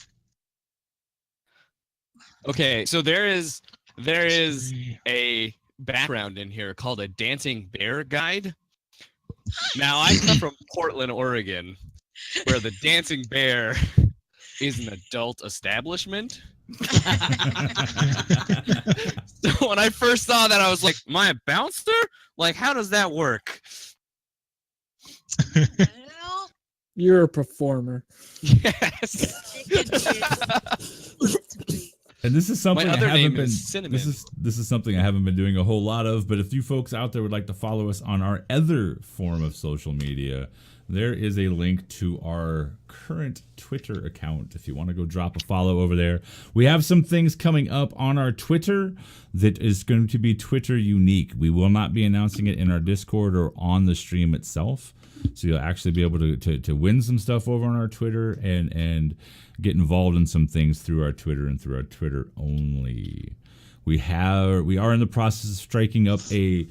E: Okay, so there is a background in here called a dancing bear guide. Now I come from Portland, Oregon, where the dancing bear is an adult establishment. So when I first saw that, I was like, "Am I a bouncer? Like, how does that work?"
F: Well,
B: You're a performer.
E: Yes.
F: it could be.
A: And this is something
E: My
A: I
E: other
A: haven't
E: name
A: been.
E: is Cinnamon.
A: This is something I haven't been doing a whole lot of. But if you folks out there would like to follow us on our other form of social media, there is a link to our current Twitter account. If you want to go drop a follow over there, we have some things coming up on our Twitter that is going to be Twitter unique. We will not be announcing it in our Discord or on the stream itself. So you'll actually be able to win some stuff over on our Twitter and get involved in some things through our Twitter and through our Twitter only. We are in the process of striking up a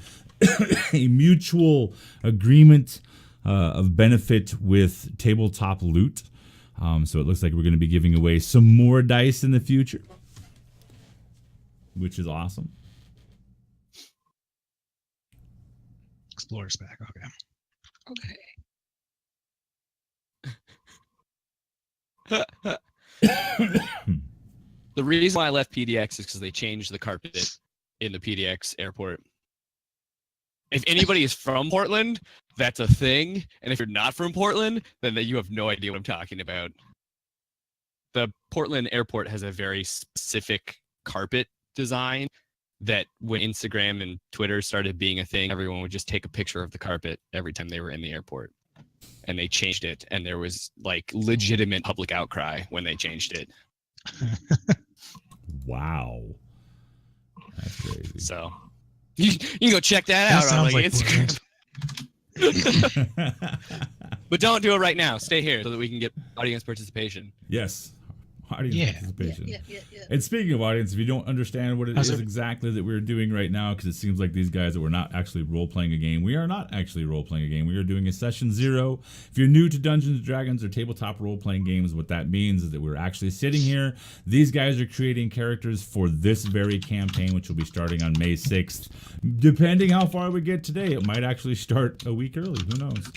A: a mutual agreement of benefit with Tabletop Loot. So it looks like we're going to be giving away some more dice in the future, which is awesome.
D: Explorer's back, okay.
F: Okay.
E: The reason why I left PDX is because they changed the carpet in the PDX airport. If anybody is from Portland, that's a thing. And if you're not from Portland, then you have no idea what I'm talking about. The Portland airport has a very specific carpet design that when Instagram and Twitter started being a thing, everyone would just take a picture of the carpet every time they were in the airport. And they changed it, and there was like legitimate public outcry when they changed it.
A: Wow. That's crazy.
E: So you can go check that,
D: That
E: out on
D: sounds
E: like
D: like
E: Instagram. But don't do it right now. Stay here so that we can get audience participation.
A: Yes. Audience
D: Yeah.
A: participation.
F: Yeah.
A: And speaking of audience, if you don't understand what it
D: How's
A: is
D: it-
A: exactly that we're doing right now, because it seems like these guys that we're not actually role-playing a game. We are not actually role-playing a game. We are doing a session 0. If you're new to Dungeons & Dragons or tabletop role-playing games, what that means is that we're actually sitting here. These guys are creating characters for this very campaign, which will be starting on May 6th. Depending how far we get today, it might actually start a week early. Who knows?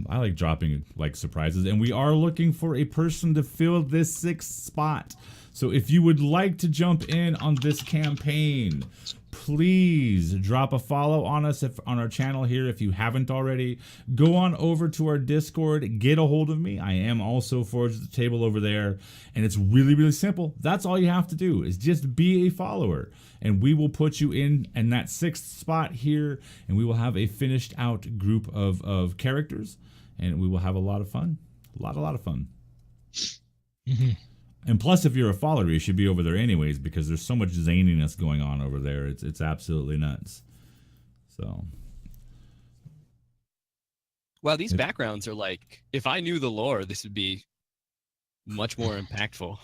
A: I like dropping like surprises, and we are looking for a person to fill this 6th 6th spot. So if you would like to jump in on this campaign, please drop a follow on us on our channel here if you haven't already. Go on over to our Discord, get a hold of me. I am also Forge the Table over there, and it's really, really simple. That's all you have to do is just be a follower, and we will put you in that 6th spot here, and we will have a finished out group of characters, and we will have a lot of fun. A lot of fun.
D: Mm-hmm.
A: And plus, if you're a follower, you should be over there anyways, because there's so much zaniness going on over there. It's absolutely nuts. So,
E: Wow, these backgrounds are like, if I knew the lore, this would be much more impactful.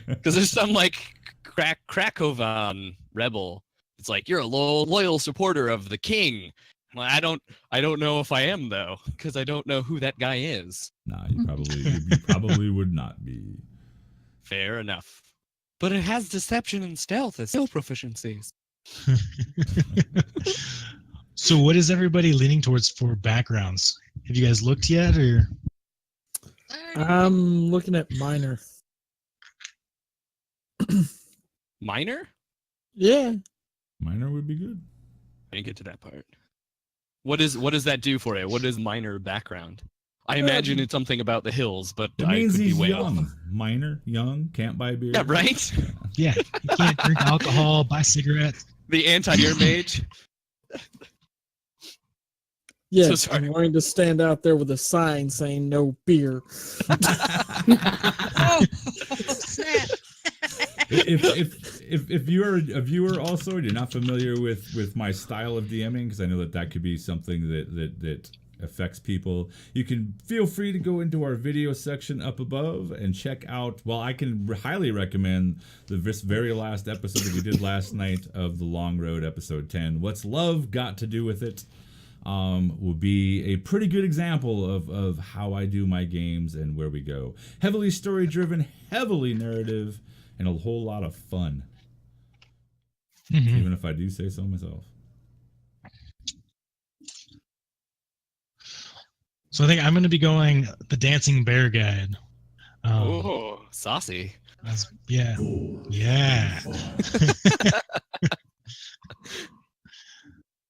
E: Because there's some like Krakovan rebel. It's like, you're a loyal supporter of the king. Well, I don't know if I am though, because I don't know who that guy is.
A: nah, you probably would not be.
E: Fair enough. But it has deception and stealth as skill proficiencies.
D: So what is everybody leaning towards for backgrounds? Have you guys looked yet, or?
B: I'm looking at minor.
E: Minor?
B: Yeah.
A: Minor would be good.
E: I didn't get to that part. What does that do for you? What is minor background? I imagine it's something about the hills, but
A: It
E: I
A: means
E: could be
A: he's
E: way
A: young.
E: off.
A: Minor, young, can't buy beer.
E: Yeah, right?
D: Yeah, you can't drink alcohol, buy cigarettes.
E: The anti-air mage.
B: Yes,
E: sorry.
B: I'm going to stand out there with a sign saying no beer.
F: Oh, snap.
A: If you're a viewer also and you're not familiar with my style of DMing, because I know that could be something that affects people, you can feel free to go into our video section up above and check out, well, I can highly recommend this very last episode that we did last night of the Long Road, episode 10. What's Love Got to Do with It? Will be a pretty good example of how I do my games and where we go. Heavily story driven, heavily narrative, and a whole lot of fun.
D: Mm-hmm.
A: Even if I do say so myself.
D: So I think I'm going to be going the Dancing Bear Guide.
E: Oh, saucy.
D: Yeah.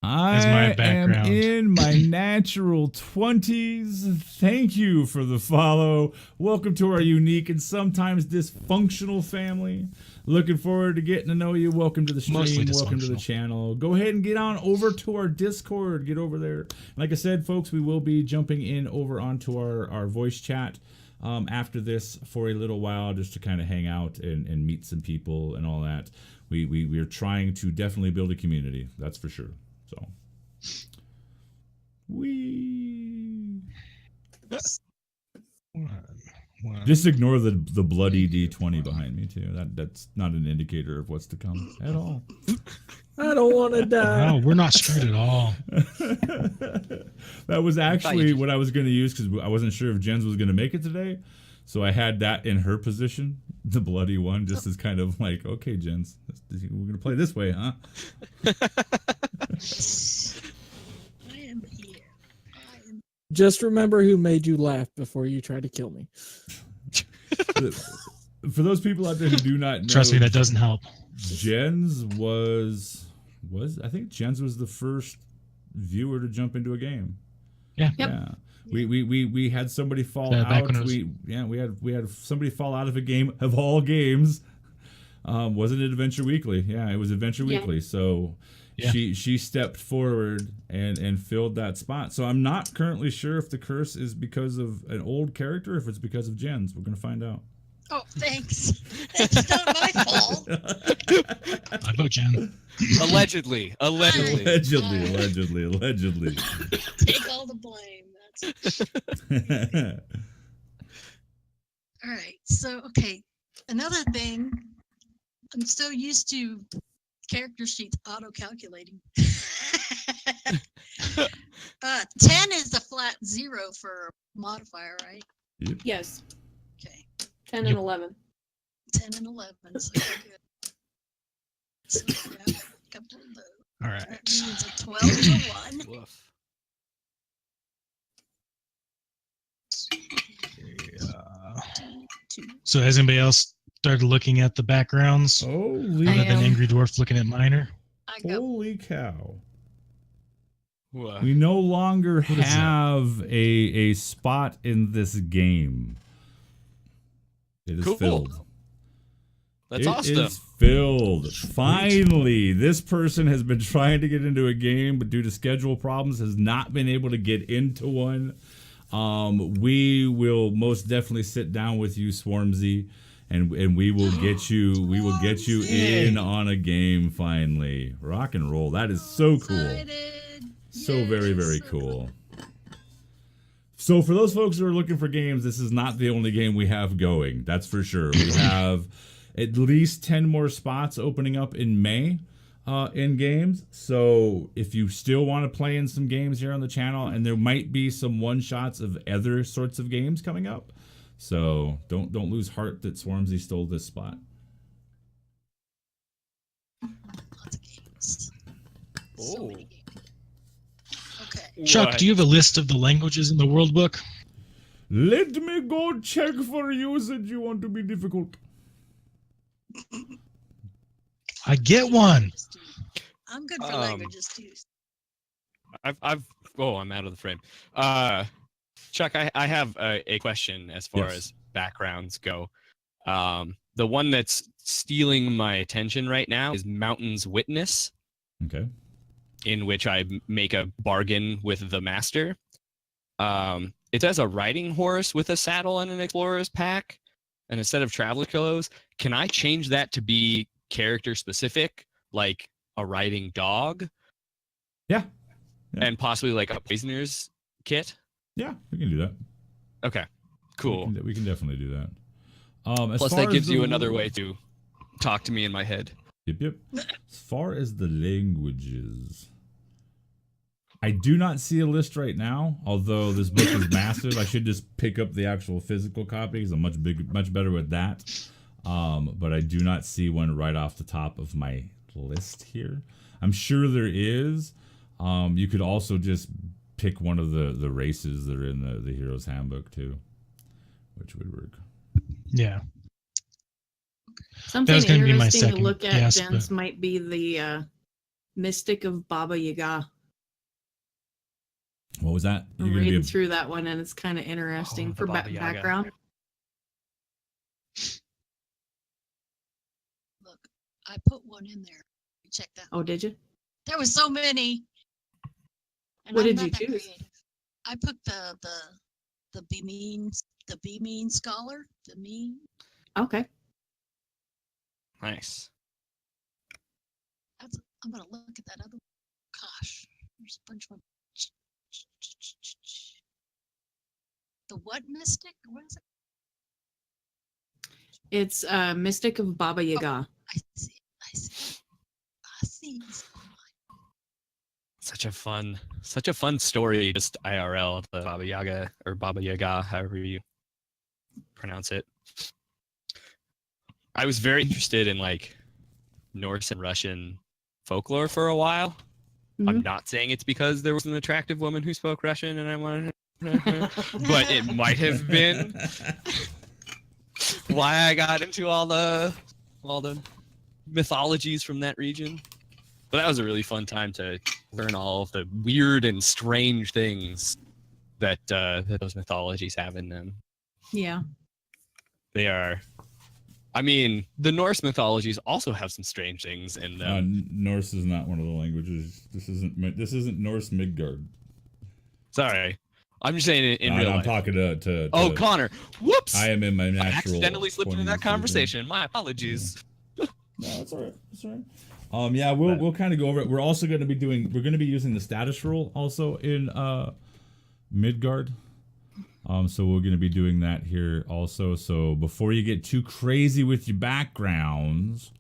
A: I
D: As my
A: am
D: background.
A: in my natural 20s. Thank you for the follow. Welcome to our unique and sometimes dysfunctional family. Looking forward to getting to know you. Welcome to the
D: Mostly
A: stream. Welcome to the
D: dysfunctional.
A: channel. Go ahead and get on over to our Discord. Get over there. Like I said, folks, we will be jumping in over onto our voice chat after this for a little while, just to kind of hang out and meet some people and all that. We are trying to definitely build a community. That's for sure. So, just ignore the bloody D20 behind me too. That's not an indicator of what's to come at all.
B: I don't want to die.
D: No, we're not screwed at all.
A: That was actually what I was going to use because I wasn't sure if Jens was going to make it today. So I had that in her position, the bloody one, just as kind of like, okay, Jens, we're going to play this way, huh?
F: I am here.
B: Just remember who made you laugh before you try to kill me.
A: For those people out there who do not know,
D: Trust me, that doesn't help.
A: Jens was I think Jens was the first viewer to jump into a game.
D: Yeah.
C: Yep.
A: Yeah. We had somebody fall
D: Back
A: out.
D: when it was-
A: We had somebody fall out of a game of all games. Wasn't it Adventure Weekly? Yeah, it was Adventure
C: Yeah.
A: Weekly. So
D: Yeah.
A: she stepped forward and filled that spot. So I'm not currently sure if the curse is because of an old character, or if it's because of Jens. We're gonna find out.
F: Oh, thanks. It's not my fault.
D: I vote Jen.
E: Allegedly.
A: Allegedly.
F: Take all the blame. That's all right. So, okay. Another thing, I'm so used to character sheets auto-calculating. 10 is the flat 0 for modifier, right?
C: Yes,
F: Okay.
C: 10
D: Yep.
C: and 11.
F: 10 and 11. So we're good. So yeah, a couple of those.
D: All
F: That
D: right.
F: means a 12 to 1.
E: Woof.
D: Yeah.
F: 2,
D: So has anybody else started looking at the backgrounds
A: Holy,
D: other
C: I
D: than
C: am.
D: Angry Dwarf looking at mine?
F: I go.
A: holy cow.
E: Wha-
A: We no longer
D: What is that?
A: have a spot in this game. It is
E: Cool.
A: filled.
E: That's
A: It
E: awesome.
A: is filled. Finally, this person has been trying to get into a game, but due to schedule problems, has not been able to get into one. We will most definitely sit down with you, Swarmzy, and we will get you. We will get you in on a game finally. Rock and roll. That is so cool.
F: Excited.
A: So very, very cool. So for those folks who are looking for games, this is not the only game we have going. That's for sure. We have at least 10 more spots opening up in May in games. So if you still want to play in some games here on the channel, and there might be some one-shots of other sorts of games coming up. So don't lose heart that Swarmzy stole this spot.
F: Lots of games. So many games. Okay.
D: Chuck,
E: What?
D: do you have a list of the languages in the World Book?
A: Let me go check for you, said you want to be difficult.
D: I get one.
F: I'm good for
E: Um,
F: languages too.
E: I'm out of the frame. Chuck, I have a question as far
A: Yes.
E: as backgrounds go. The one that's stealing my attention right now is Mountain's Witness,
A: Okay.
E: in which I make a bargain with the master. It has a riding horse with a saddle and an explorer's pack and a set of traveler clothes. Can I change that to be character specific, like a riding dog?
A: Yeah. Yeah.
E: And possibly like a prisoner's kit?
A: Yeah, we can do that.
E: Okay, cool.
A: We can definitely do that. As
E: Plus,
A: far
E: that
A: as
E: gives
A: the-
E: you another way to talk to me in my head.
A: Yep. As far as the languages, I do not see a list right now. Although this book is massive, I should just pick up the actual physical copy because I'm much better with that. But I do not see one right off the top of my list here. I'm sure there is. You could also just pick one of the races that are in the Hero's Handbook too, which would work.
D: Yeah.
C: Something
D: was gonna be my
C: interesting to
D: second
C: look at,
D: guess,
C: gents, might be the Mystic of Baba Yaga.
A: What was that?
C: I'm
A: You're
C: reading
A: gonna be
C: through that one, and it's kind of interesting
E: the
C: for
E: Baba Yaga.
C: background.
F: Look, I put one in there. Check that.
C: Oh, did you?
F: There was so many. And
C: What
F: I'm
C: did you
F: not that
C: choose?
F: creative. I put the be mean scholar. The mean.
C: Okay.
E: Nice.
F: I'm gonna look at that other. Gosh, there's a bunch of. The what mystic? What is it?
C: It's Mystic of Baba Yaga.
F: I see. I see. I see.
E: Such a fun story, just IRL, the Baba Yaga or Baba Yaga, however you pronounce it. I was very interested in like Norse and Russian folklore for a while. I'm
C: Mhm.
E: not saying it's because there was an attractive woman who spoke Russian and I wanted but it might have been why I got into all the mythologies from that region. But that was a really fun time to learn all of the weird and strange things that those mythologies have in them.
C: Yeah.
E: They are, I mean, the Norse mythologies also have some strange things in them.
A: Norse is not one of the languages. This isn't Norse Midgard.
E: Sorry, I'm just saying in real
A: I'm
E: life.
A: talking to
E: Oh, Connor! Whoops!
A: I am in my
E: I
A: natural.
E: accidentally slipped into
A: 20s
E: that
A: region.
E: conversation. My apologies.
A: No, it's all right. It's all right. Yeah, we'll kind of go over it. We're also going to be using the status rule also in Midgard. So we're going to be doing that here also. So before you get too crazy with your backgrounds,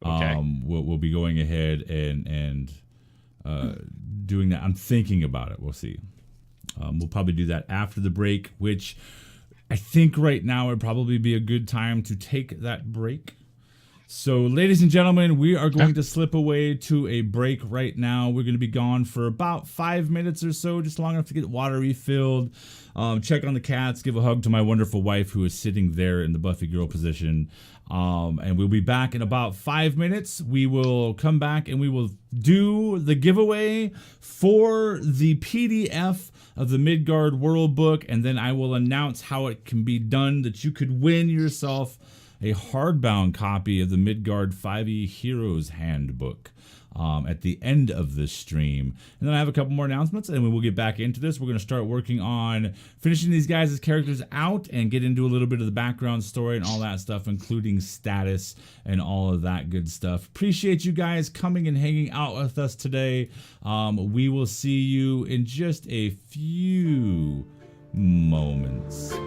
E: Okay.
A: we'll be going ahead and doing that. I'm thinking about it. We'll see. We'll probably do that after the break, which I think right now would probably be a good time to take that break. So, ladies and gentlemen, we are going to slip away to a break right now. We're going to be gone for about 5 minutes or so, just long enough to get water refilled, check on the cats, give a hug to my wonderful wife who is sitting there in the Buffy girl position. And we'll be back in about 5 minutes. We will come back and we will do the giveaway for the PDF of the Midgard World Book, and then I will announce how it can be done that you could win yourself a hardbound copy of the Midgard 5e Heroes Handbook at the end of this stream. And then I have a couple more announcements, and we will get back into this. We're going to start working on finishing these guys' characters out and get into a little bit of the background story and all that stuff, including status and all of that good stuff. Appreciate you guys coming and hanging out with us today. We will see you in just a few moments.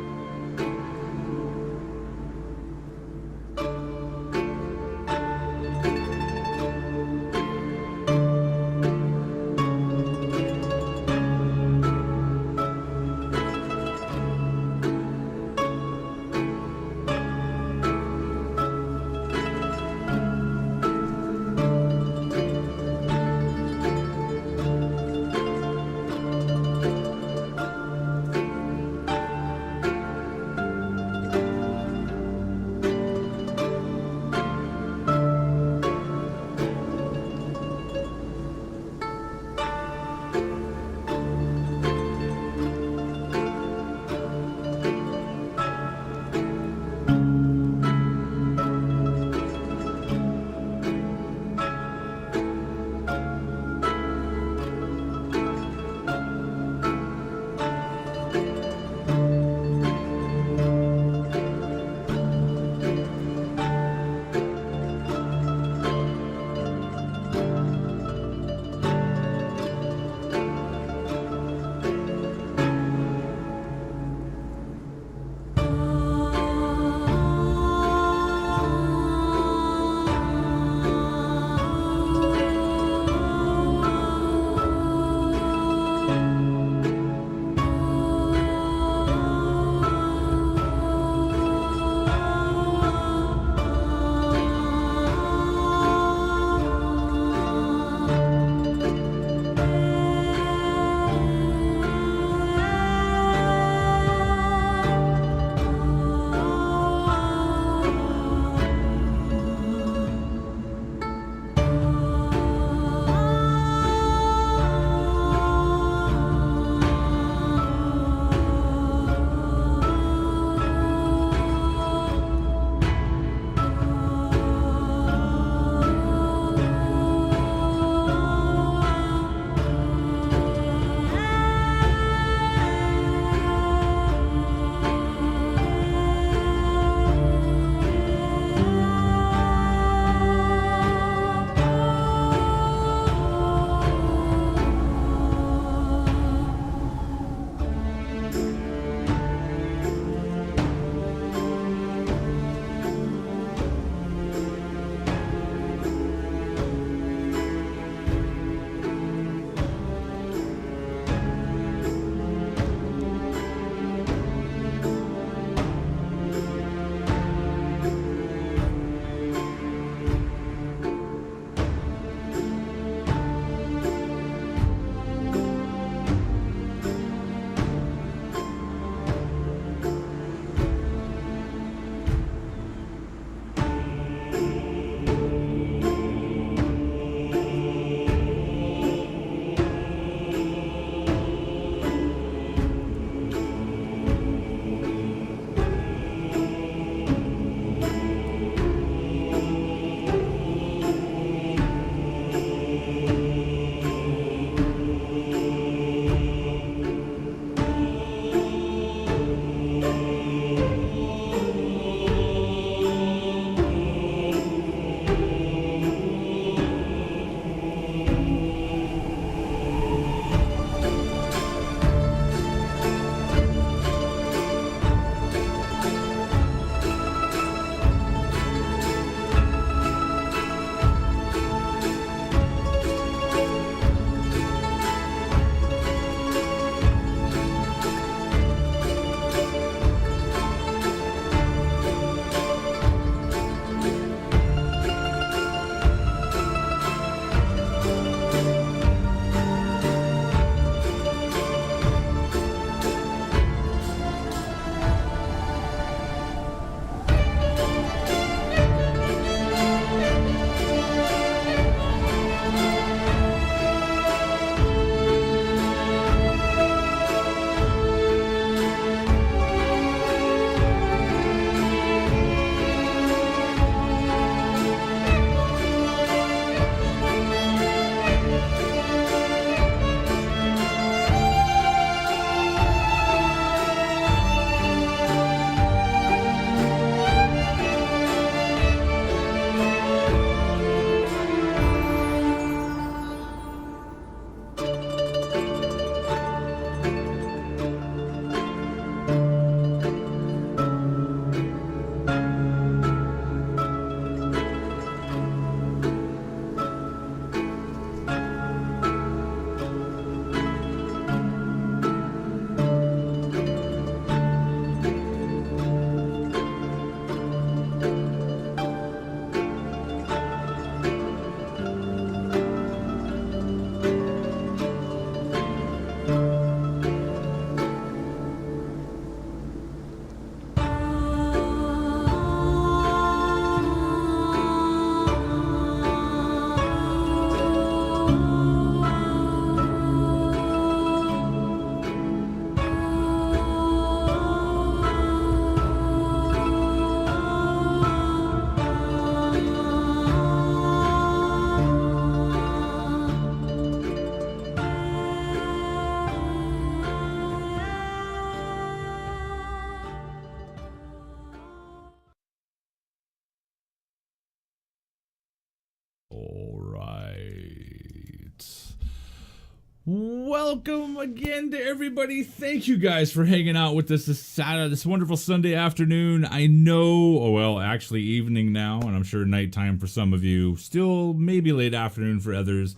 A: Welcome again to everybody. Thank you guys for hanging out with us this wonderful Sunday afternoon. I know, actually evening now, and I'm sure nighttime for some of you, still maybe late afternoon for others.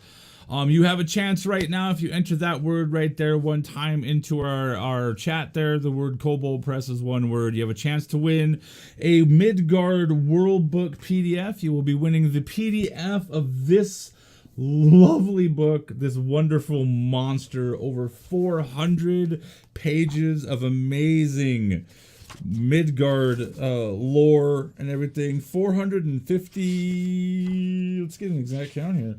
A: You have a chance right now if you enter that word right there one time into our chat there. The word Kobold Press is one word. You have a chance to win a Midgard World Book PDF. You will be winning the PDF of this lovely book, this wonderful monster, over 400 pages of amazing Midgard lore and everything. 450, let's get an exact count here.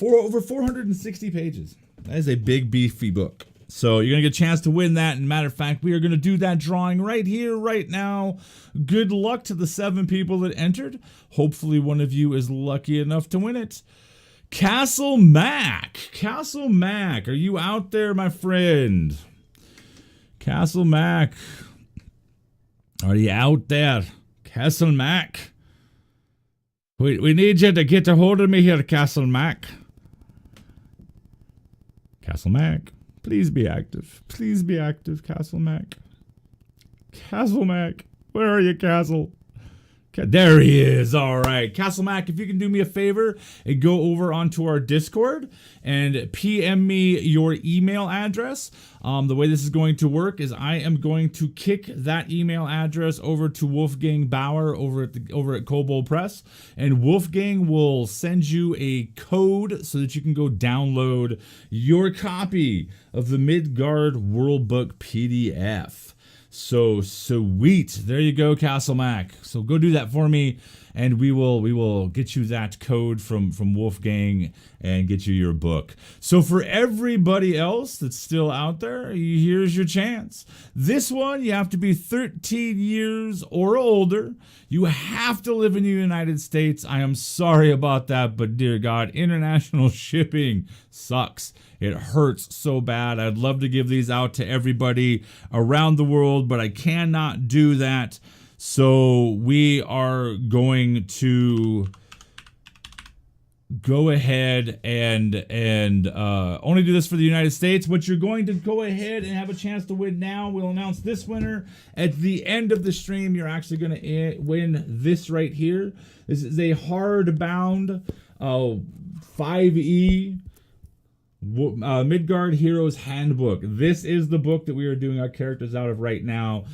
A: Over 460 pages. That is a big, beefy book. So you're going to get a chance to win that. And matter of fact, we are going to do that drawing right here, right now. Good luck to the 7 people that entered. Hopefully one of you is lucky enough to win it. Castle Mac, are you out there, my friend? Castle Mac, are you out there? Castle Mac, we need you to get a hold of me here, Castle Mac. Castle Mac, please be active. Please be active, Castle Mac. Castle Mac, where are you, Castle? There he is. All right. Castle Mac, if you can do me a favor and go over onto our Discord and PM me your email address. The way this is going to work is I am going to kick that email address over to Wolfgang Bauer over at Kobold Press, and Wolfgang will send you a code so that you can go download your copy of the Midgard World Book PDF. So sweet. There you go, Castle Mac. So go do that for me, and we will get you that code from Wolfgang and get you your book. So for everybody else that's still out there, here's your chance. This one, you have to be 13 years or older. You have to live in the United States. I am sorry about that, but dear God, international shipping sucks. It hurts so bad. I'd love to give these out to everybody around the world, but I cannot do that. So we are going to go ahead and only do this for the United States. But you're going to go ahead and have a chance to win now. We'll announce this winner at the end of the stream. You're actually going to win this right here. This is a hardbound 5E Midgard Heroes Handbook. This is the book that we are doing our characters out of right now.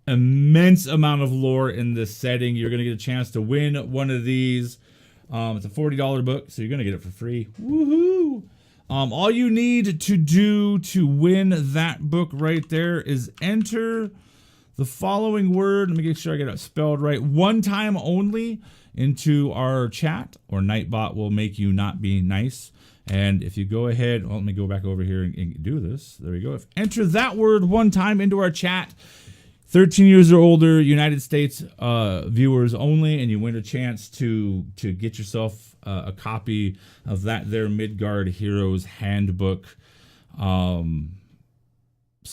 A: Immense amount of lore in this setting. You're going to get a chance to win one of these. It's a $40 book, so you're going to get it for free. Woohoo! All you need to do to win that book right there is enter the following word. Let me make sure I get it spelled right. One time only into our chat, or Nightbot will make you not be nice. And if you go ahead, well, let me go back over here and do this. There we go. Enter that word one time into our chat. 13 years or older, United States viewers only, and you win a chance to get yourself a copy of that there Midgard Heroes Handbook. So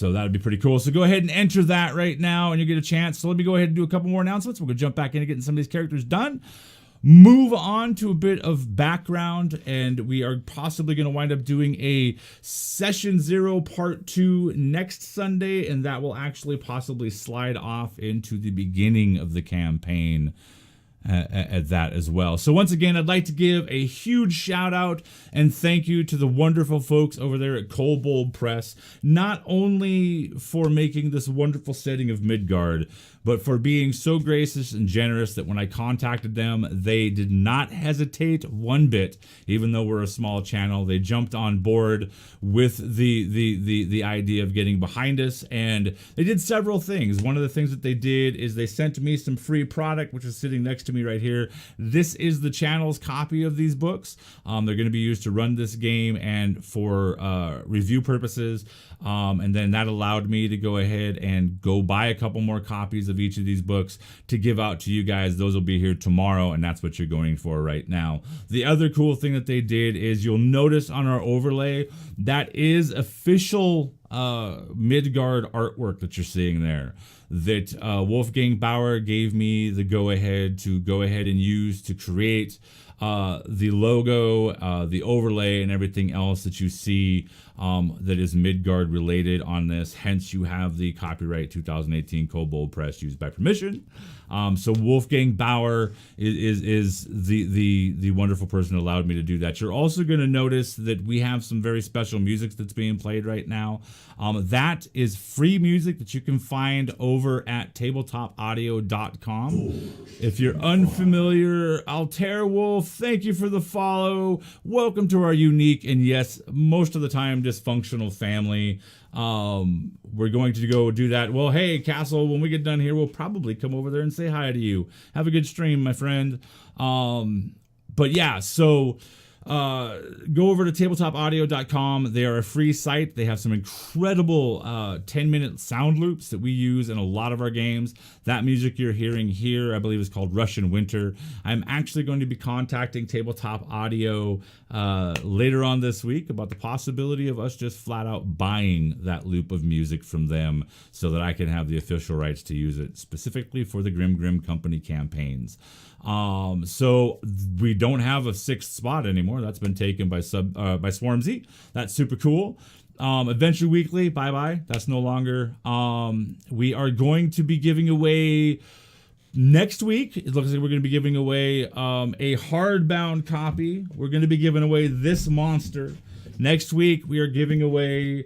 A: that would be pretty cool. So go ahead and enter that right now, and you get a chance. So let me go ahead and do a couple more announcements. We're going to jump back in and getting some of these characters done. Move on to a bit of background, and we are possibly going to wind up doing a Session 0 Part 2 next Sunday, and that will actually possibly slide off into the beginning of the campaign at that as well. So once again, I'd like to give a huge shout out and thank you to the wonderful folks over there at Kobold Press, not only for making this wonderful setting of Midgard, but for being so gracious and generous that when I contacted them, they did not hesitate one bit. Even though we're a small channel, they jumped on board with the idea of getting behind us, and they did several things. One of the things that they did is they sent me some free product, which is sitting next to me right here. This is the channel's copy of these books. They're going to be used to run this game and for review purposes. And then that allowed me to go ahead and go buy a couple more copies of each of these books to give out to you guys. Those will be here tomorrow, and that's what you're going for right now. The other cool thing that they did is you'll notice on our overlay that is official Midgard artwork that you're seeing there, that Wolfgang Bauer gave me the go ahead and use to create the logo, the overlay, and everything else that you see that is Midgard related on this. Hence, you have the copyright 2018 Kobold Press used by permission. So Wolfgang Bauer is the wonderful person who allowed me to do that. You're also going to notice that we have some very special music that's being played right now. That is free music that you can find over at tabletopaudio.com. If you're unfamiliar, Altair Wolf, thank you for the follow. Welcome to our unique and, yes, most of the time dysfunctional family. We're going to go do that. Well, hey, Castle, when we get done here, we'll probably come over there and say hi to you. Have a good stream, my friend. But yeah, so go over to tabletopaudio.com. They are a free site. They have some incredible 10-minute sound loops that we use in a lot of our games. That music you're hearing here, I believe, is called Russian Winter. I'm actually going to be contacting Tabletop Audio later on this week about the possibility of us just flat out buying that loop of music from them so that I can have the official rights to use it specifically for the Grim Company campaigns. So we don't have a sixth spot anymore. That's been taken by Swarmzy. That's super cool. Adventure Weekly, bye-bye. That's no longer. We are going to be giving away next week. It looks like we're going to be giving away a hardbound copy. We're going to be giving away this monster. Next week, we are giving away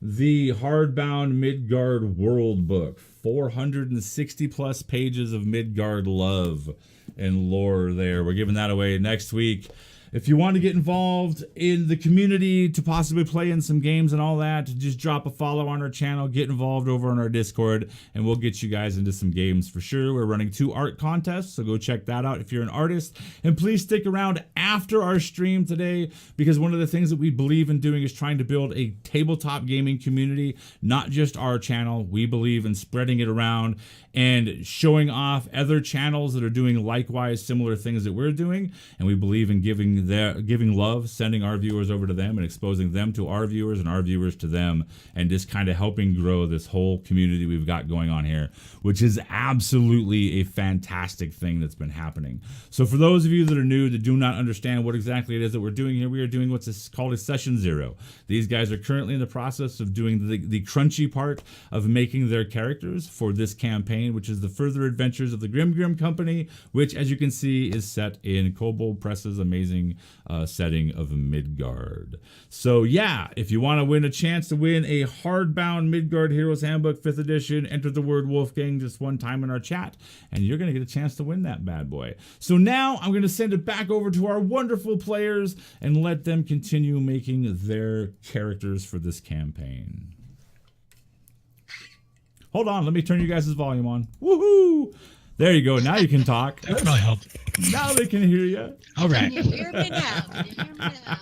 A: the hardbound Midgard World Book. 460 plus pages of Midgard love and lore there. We're giving that away next week. If you want to get involved in the community to possibly play in some games and all that, just drop a follow on our channel, get involved over on our Discord, and we'll get you guys into some games for sure. We're running 2 art contests, so go check that out if you're an artist. And please stick around after our stream today, because one of the things that we believe in doing is trying to build a tabletop gaming community, not just our channel. We believe in spreading it around and showing off other channels that are doing likewise similar things that we're doing, and we believe in giving love, sending our viewers over to them and exposing them to our viewers and our viewers to them, and just kind of helping grow this whole community we've got going on here, which is absolutely a fantastic thing that's been happening. So for those of you that are new, that do not understand what exactly it is that we're doing here, we are doing what's called a Session Zero. These guys are currently in the process of doing the crunchy part of making their characters for this campaign, which is the further adventures of the Grim Company, which, as you can see, is set in Kobold Press's amazing setting of Midgard. So yeah, if you want to win a chance to win a hardbound Midgard Heroes Handbook 5th edition, enter the word Wolfgang just one time in our chat, and you're going to get a chance to win that bad boy. So now I'm going to send it back over to our wonderful players and let them continue making their characters for this campaign. Hold on, let me turn you guys' volume on. Woohoo! There you go. Now you can talk.
D: That really helped.
A: Now they can hear you.
D: All right.
F: Can you hear me now? Can you hear me now?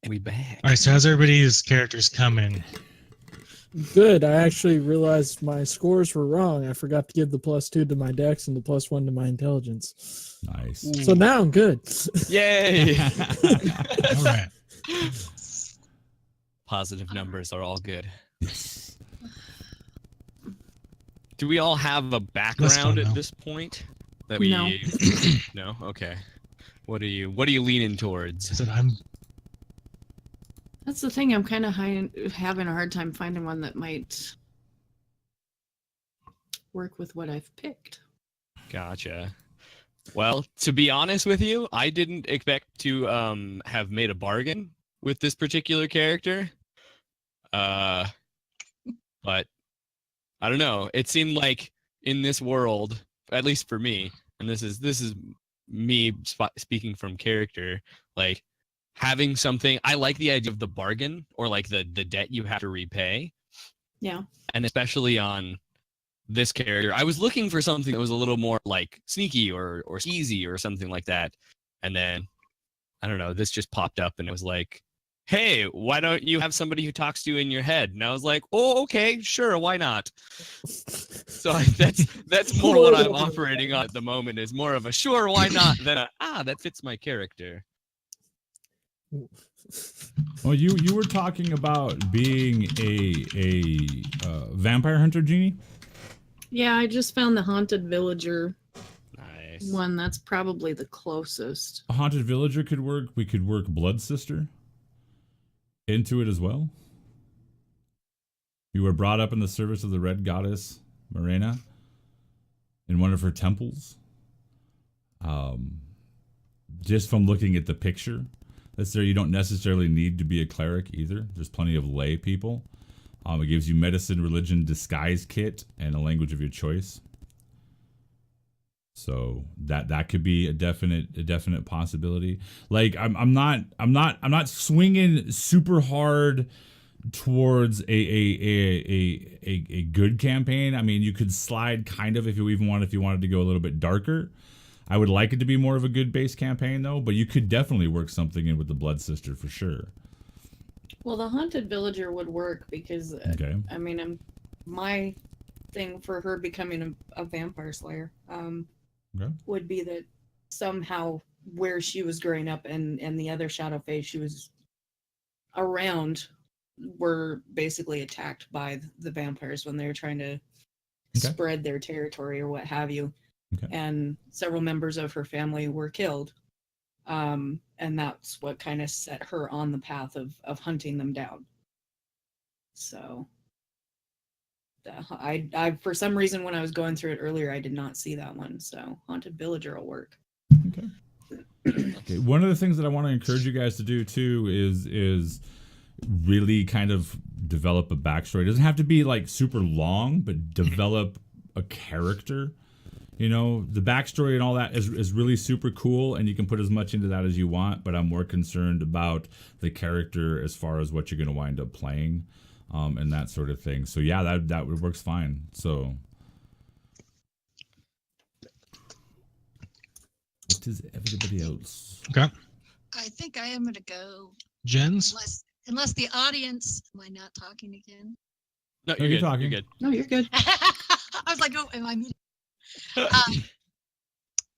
E: We back.
D: All right. So how's everybody's characters coming?
B: Good. I actually realized my scores were wrong. I forgot to give the +2 to my dex and the +1 to my intelligence.
A: Nice.
B: So now I'm good.
E: Yay!
D: All right.
E: Positive numbers are all good. Do we all have a background at this point? That we
C: No.
E: No? Okay. What are you leaning
D: I
E: towards?
D: said I'm.
C: That's the thing. I'm kind of having a hard time finding one that might work with what I've picked.
E: Gotcha. Well, to be honest with you, I didn't expect to have made a bargain with this particular character. But I don't know. It seemed like in this world, at least for me, and this is me speaking from character, like having something. I like the idea of the bargain, or like the debt you have to repay.
C: Yeah.
E: And especially on this character, I was looking for something that was a little more like sneaky or easy or something like that. And then I don't know, this just popped up and it was like, hey, why don't you have somebody who talks to you in your head? And I was like, oh, okay, sure, why not? So that's more what I'm operating on at the moment, is more of a sure, why not, than a, that fits my character.
A: Well, you were talking about being a vampire hunter, Genie?
C: Yeah, I just found the haunted villager.
E: Nice.
C: one that's probably the closest.
A: A haunted villager could work. We could work Blood Sister into it as well. You were brought up in the service of the Red Goddess Marina in one of her temples. Just from looking at the picture that's there, you don't necessarily need to be a cleric either. There's plenty of lay people. It gives you medicine, religion, disguise kit, and a language of your choice. So that could be a definite possibility. Like I'm not swinging super hard towards a good campaign. I mean, you could slide kind of if you wanted to go a little bit darker. I would like it to be more of a good base campaign though, but you could definitely work something in with the Blood Sister for sure.
C: Well, the haunted villager would work because
A: Okay.
C: I mean, my thing for her becoming a vampire slayer
A: Okay.
C: would be that somehow where she was growing up and the other shadow phase she was around were basically attacked by the vampires when they were trying to spread their territory or what have you.
A: Okay.
C: And several members of her family were killed. And that's what kind of set her on the path of hunting them down. So I for some reason when I was going through it earlier, I did not see that one. So haunted villager will work.
A: Okay. Okay. One of the things that I want to encourage you guys to do too is really kind of develop a backstory. It doesn't have to be like super long, but develop a character. You know, the backstory and all that is really super cool, and you can put as much into that as you want, but I'm more concerned about the character as far as what you're going to wind up playing, and that sort of thing. So yeah, that works fine. So what does everybody else?
D: Okay.
F: I think I am going to go,
D: Jens?
F: unless the audience, am I not talking again?
E: No,
A: you're
E: you're good.
A: talking.
E: You're good.
C: No, you're good.
F: I was like, oh, am I muted?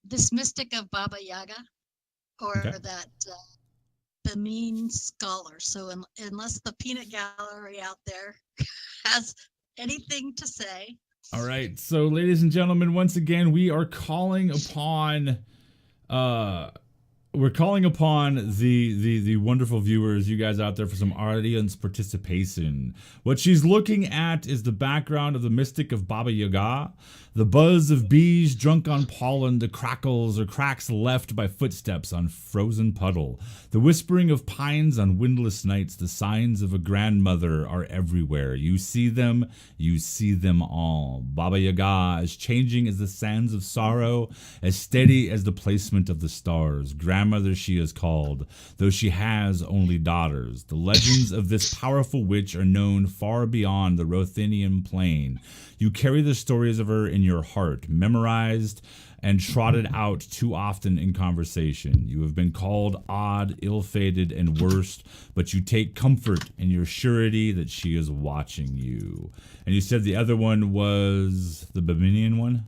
F: This mystic of Baba Yaga, or
A: Okay.
F: that the mean scholar. So unless the peanut gallery out there has anything to say.
A: All right. So ladies and gentlemen, once again, we are calling upon the wonderful viewers, you guys out there, for some audience participation. What she's looking at is the background of the mystic of Baba Yaga, the buzz of bees drunk on pollen, the crackles or cracks left by footsteps on frozen puddle, the whispering of pines on windless nights. The signs of a grandmother are everywhere. You see them all. Baba Yaga, as changing as the sands of sorrow, as steady as the placement of the stars. Grandmother she is called, though she has only daughters. The legends of this powerful witch are known far beyond the Rothinian plain. You carry the stories of her in your heart, memorized and trotted out too often in conversation. You have been called odd, ill-fated, and worst, but you take comfort in your surety that she is watching you. And you said the other one was the Biminian one?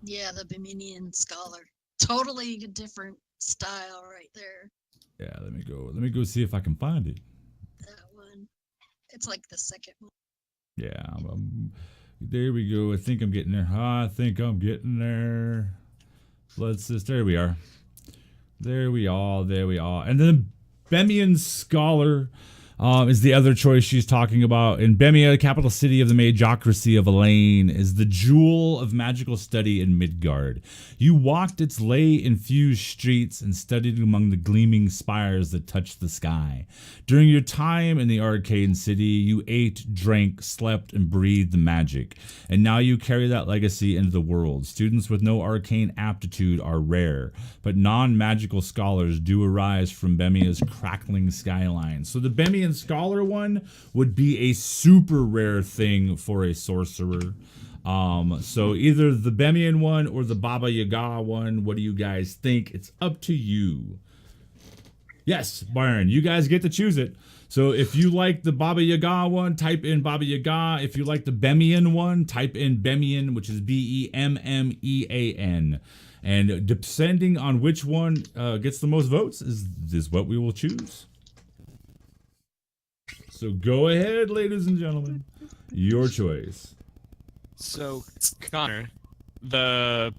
F: Yeah, the Biminian scholar. Totally a different style right there.
A: Yeah, let me go see if I can find it.
F: That one. It's like the second one.
A: Yeah, there we go. I think I'm getting there. Blood Sister. There we are. There we are. And then Bemian Scholar is the other choice she's talking about. In Bemia, the capital city of the Magiocracy of Elaine, is the jewel of magical study in Midgard. You walked its lay-infused streets and studied among the gleaming spires that touched the sky. During your time in the arcane city, you ate, drank, slept, and breathed the magic. And now you carry that legacy into the world. Students with no arcane aptitude are rare, but non-magical scholars do arise from Bemia's crackling skyline. So the Bemian Scholar one would be a super rare thing for a sorcerer. So either the Bemian one or the Baba Yaga one. What do you guys think? It's up to you. Yes, Byron, you guys get to choose it. So if you like the Baba Yaga one, type in Baba Yaga. If you like the Bemian one, type in Bemian, which is Bemmean. And depending on which one gets the most votes is what we will choose. So go ahead, ladies and gentlemen. Your choice.
E: So, Connor, the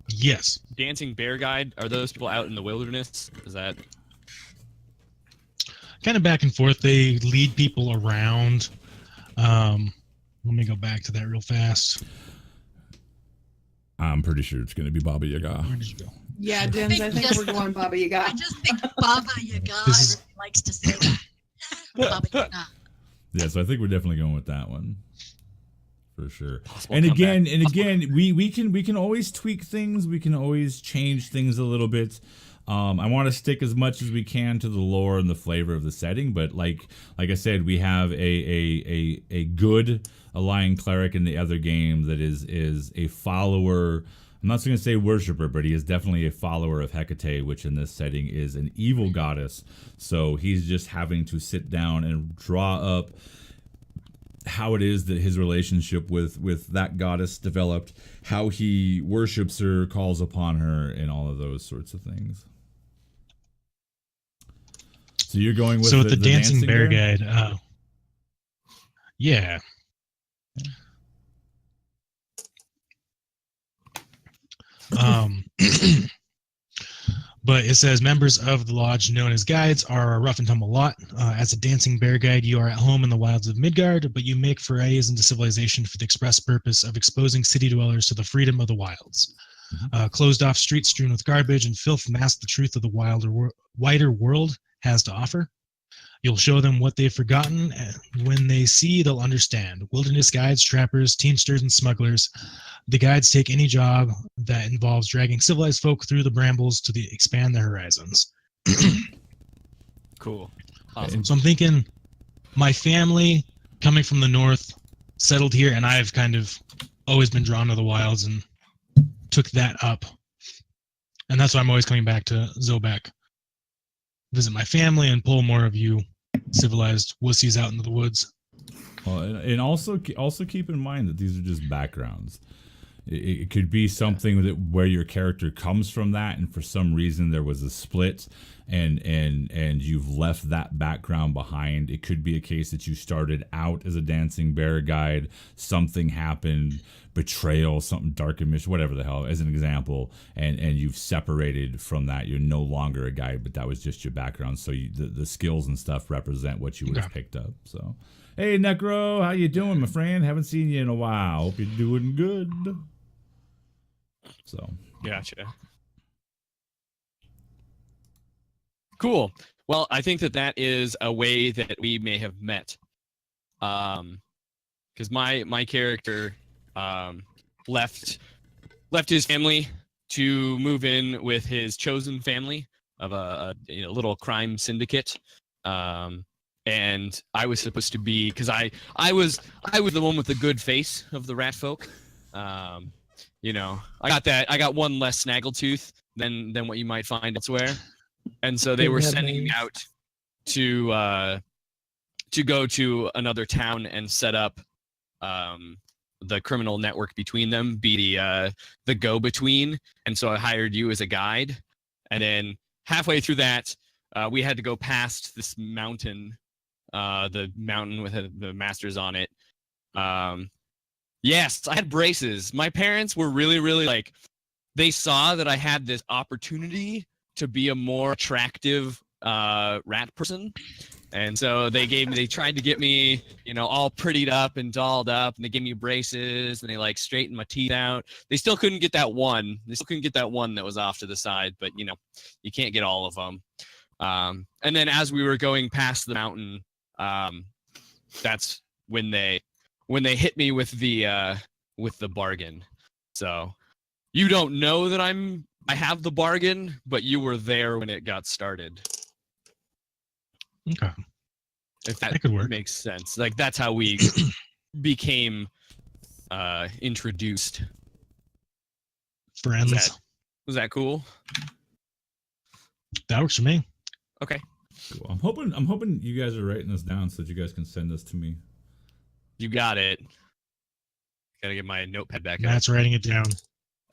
D: Yes.
E: Dancing Bear Guide, are those people out in the wilderness? Is that
D: Kind of back and forth. They lead people around. Let me go back to that real fast.
A: I'm pretty sure it's going to be Baba Yaga.
D: Where did you go?
C: Yeah, Jens, I think we're going Baba Yaga.
F: I just think Baba Yaga.
D: This is-
F: Everybody likes to say that. Baba Yaga.
A: Yeah, so I think we're definitely going with that one for sure.
E: possible
A: And
E: comeback?
A: again, we can always tweak things. We can always change things a little bit. I want to stick as much as we can to the lore and the flavor of the setting, but like I said, we have a good Lion Cleric in the other game that is a follower. I'm not going to say worshiper, but he is definitely a follower of Hecate, which in this setting is an evil goddess. So he's just having to sit down and draw up how it is that his relationship with that goddess developed, how he worships her, calls upon her, and all of those sorts of things. So you're going with
D: the Dancing Bear Guide. Yeah. But it says members of the lodge known as guides are a rough and tumble lot. As a dancing bear guide, you are at home in the wilds of Midgard, but you make forays into civilization for the express purpose of exposing city dwellers to the freedom of the wilds. Closed off streets strewn with garbage and filth mask the truth of the wider world has to offer. You'll show them what they've forgotten, and when they see, they'll understand. Wilderness guides, trappers, teamsters, and smugglers. The guides take any job that involves dragging civilized folk through the brambles to expand their horizons.
E: Cool. Awesome.
D: So I'm thinking my family coming from the north settled here, and I've kind of always been drawn to the wilds and took that up. And that's why I'm always coming back to Zobek. Visit my family and pull more of you civilized wussies out into the woods.
A: Well, and also keep in mind that these are just backgrounds. It could be something that where your character comes from that, and for some reason there was a split, and you've left that background behind. It could be a case that you started out as a dancing bear guide, something happened, betrayal, something dark and mish, whatever the hell, as an example, and you've separated from that. You're no longer a guide, but that was just your background. So the skills and stuff represent what you would have picked up. So, hey Necro, how you doing, my friend? Haven't seen you in a while. Hope you're doing good. So
E: Gotcha. Cool. Well, I think that is a way that we may have met. Because my character left his family to move in with his chosen family of a little crime syndicate. And I was supposed to be, because I was the one with the good face of the rat folk. I got one less snaggletooth than what you might find elsewhere. And so they were sending me out to go to another town and set up the criminal network between them, be the go-between. And so I hired you as a guide. And then halfway through that, we had to go past this mountain, the mountain with the masters on it. Yes, I had braces. My parents were really, really they saw that I had this opportunity to be a more attractive rat person. And so they tried to get me, all prettied up and dolled up, and they gave me braces, and they straightened my teeth out. They still couldn't get that one. They still couldn't get that one that was off to the side, but you can't get all of them. And then as we were going past the mountain, that's when they hit me with the bargain. So you don't know that I have the bargain, but you were there when it got started.
D: Okay.
E: If that
D: could work.
E: Makes sense. That's how we became introduced.
D: Friends.
E: Was that cool?
D: That works for me.
E: Okay.
A: cool. I'm hoping you guys are writing this down so that you guys can send this to me.
E: You got it. Gotta get my notepad back up.
D: Matt's writing it down.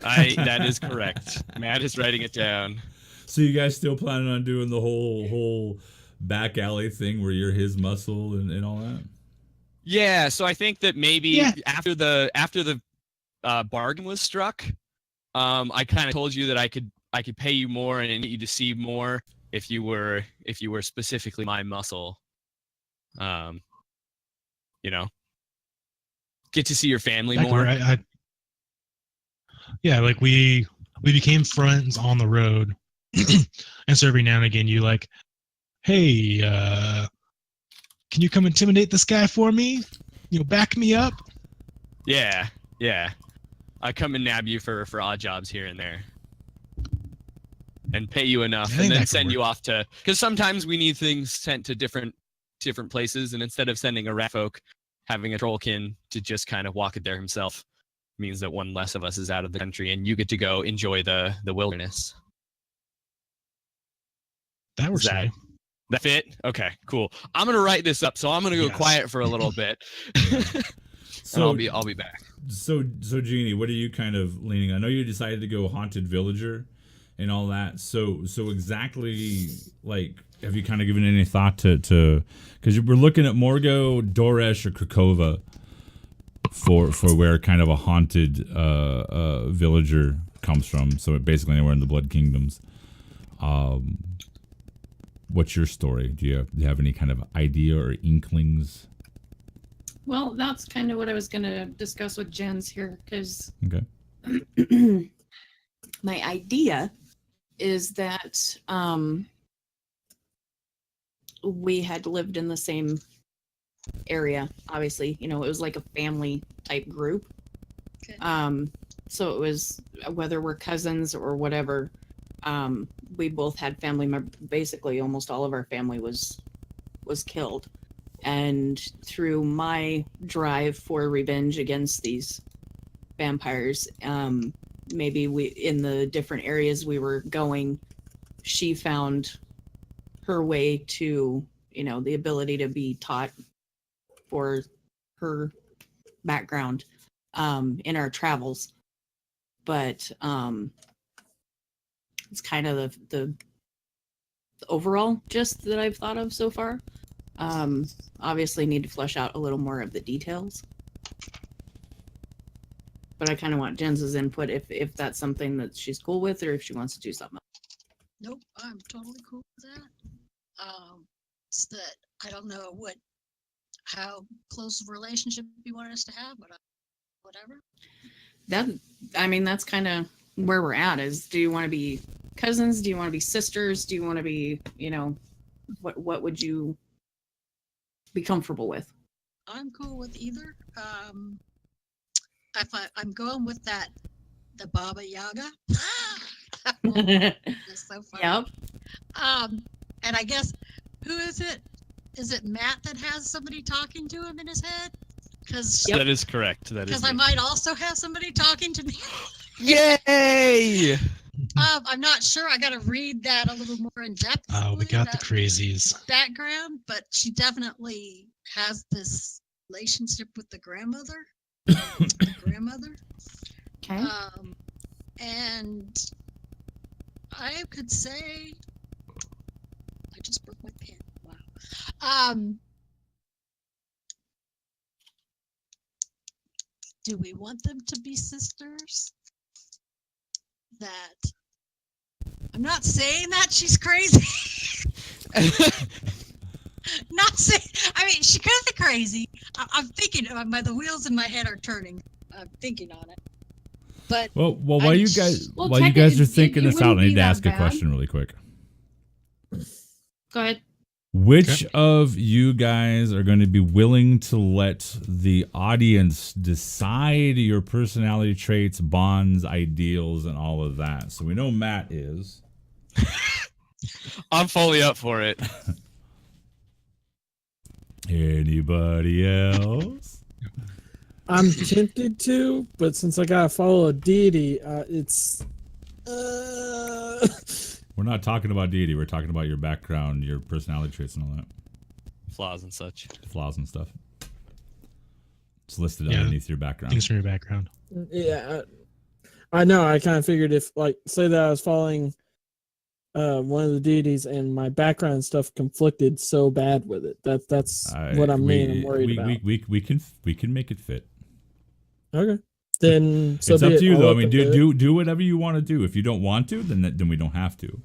E: That is correct. Matt is writing it down.
A: So you guys still planning on doing the whole back alley thing where you're his muscle and all that?
E: Yeah, so I think that maybe after the bargain was struck, I kind of told you that I could pay you more and get you to see more if you were specifically my muscle. You know, get to see your family more.
D: Yeah, like we became friends on the road, and so every now and again you like, hey, can you come intimidate this guy for me? Back me up.
E: Yeah. I come and nab you for odd jobs here and there, and pay you enough, and then send you off to. Because sometimes we need things sent to different places, and instead of sending a rat folk, having a trollkin to just kind of walk it there himself means that one less of us is out of the country, and you get to go enjoy the wilderness.
D: That works.
E: That fit? Okay, cool. I'm gonna write this up, so I'm gonna go quiet for a little bit. So and I'll be back.
A: So Jeannie, what are you kind of leaning on? I know you decided to go haunted villager and all that. So exactly, like, have you kind of given any thought to because we're looking at Morgo, Doresh, or Krakova for where kind of a haunted villager comes from. So basically anywhere in the Blood Kingdoms. What's your story? Do you have any kind of idea or inklings?
C: Well, that's kind of what I was going to discuss with Jens here, because my idea is that we had lived in the same area. Obviously, it was like a family type group.
F: Okay.
C: So it was, whether we're cousins or whatever, we both had family members. Basically, almost all of our family was killed. And through my drive for revenge against these vampires, maybe in the different areas we were going, she found her way to, the ability to be taught for her background in our travels. But it's kind of the overall gist that I've thought of so far. Obviously need to flesh out a little more of the details. But I kind of want Jens's input if that's something that she's cool with, or if she wants to do something else.
F: Nope, I'm totally cool with that. It's that I don't know how close of a relationship you want us to have, but whatever.
C: That's kind of where we're at. Is, do you want to be cousins? Do you want to be sisters? Do you want to be, what would you be comfortable with?
F: I'm cool with either. I'm going with the Baba Yaga. That's so funny.
C: Yep.
F: And I guess, who is it? Is it Matt that has somebody talking to him in his head? Because
E: that is correct.
F: Because I might also have somebody talking to me.
E: Yay!
F: I'm not sure. I got to read that a little more in depth.
D: Oh, we got the crazies
F: background, but she definitely has this relationship with the grandmother.
C: Okay.
F: And I could say, I just broke my pen. Wow. Do we want them to be sisters? That I'm not saying that she's crazy. Not saying. I mean, she could be crazy. I'm thinking. The wheels in my head are turning. I'm thinking on it. But
A: while you guys are thinking this out, I need to ask a question really quick.
C: Go ahead.
A: Which of you guys are going to be willing to let the audience decide your personality traits, bonds, ideals, and all of that? So we know Matt is.
E: I'm fully up for it.
A: Anybody else?
B: I'm tempted to, but since I gotta follow a deity, it's.
A: We're not talking about deity. We're talking about your background, your personality traits, and all that.
E: Flaws and such.
A: Flaws and stuff. It's listed underneath your background.
D: Things from your background.
B: Yeah, I know. I kind of figured if, say that I was following one of the deities and my background and stuff conflicted so bad with it. That's what I'm worried about.
A: We can make it fit.
B: Okay. then so
A: It's
B: be
A: up
B: it.
A: to you,
B: I'll
A: though. I
B: look
A: mean,
B: into it.
A: do whatever you want to do. If you don't want to, then we don't have to.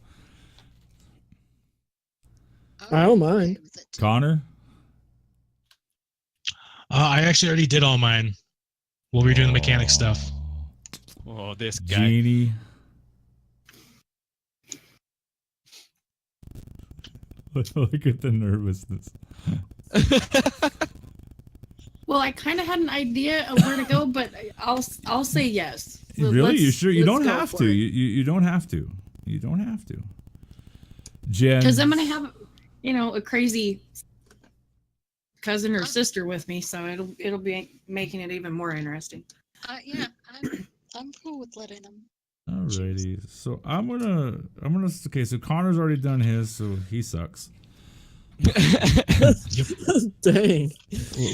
B: I don't
F: I'm okay
B: mind.
F: with it, too.
A: Connor?
D: I actually already did all mine. We'll be doing the mechanic stuff.
E: Oh, this guy.
A: Genie. Look at the nervousness.
C: Well, I kind of had an idea of where to go, but I'll say yes.
A: Really? You sure? You
C: let's
A: don't
C: go
A: have
C: for
A: to.
C: it.
A: You don't have to. You don't have to. Jen.
C: Because I'm gonna have, a crazy cousin or sister with me, so it'll be making it even more interesting.
F: Yeah, I'm cool with letting them.
A: Alrighty. So I'm gonna. Okay. So Connor's already done his, so he sucks.
B: Dang.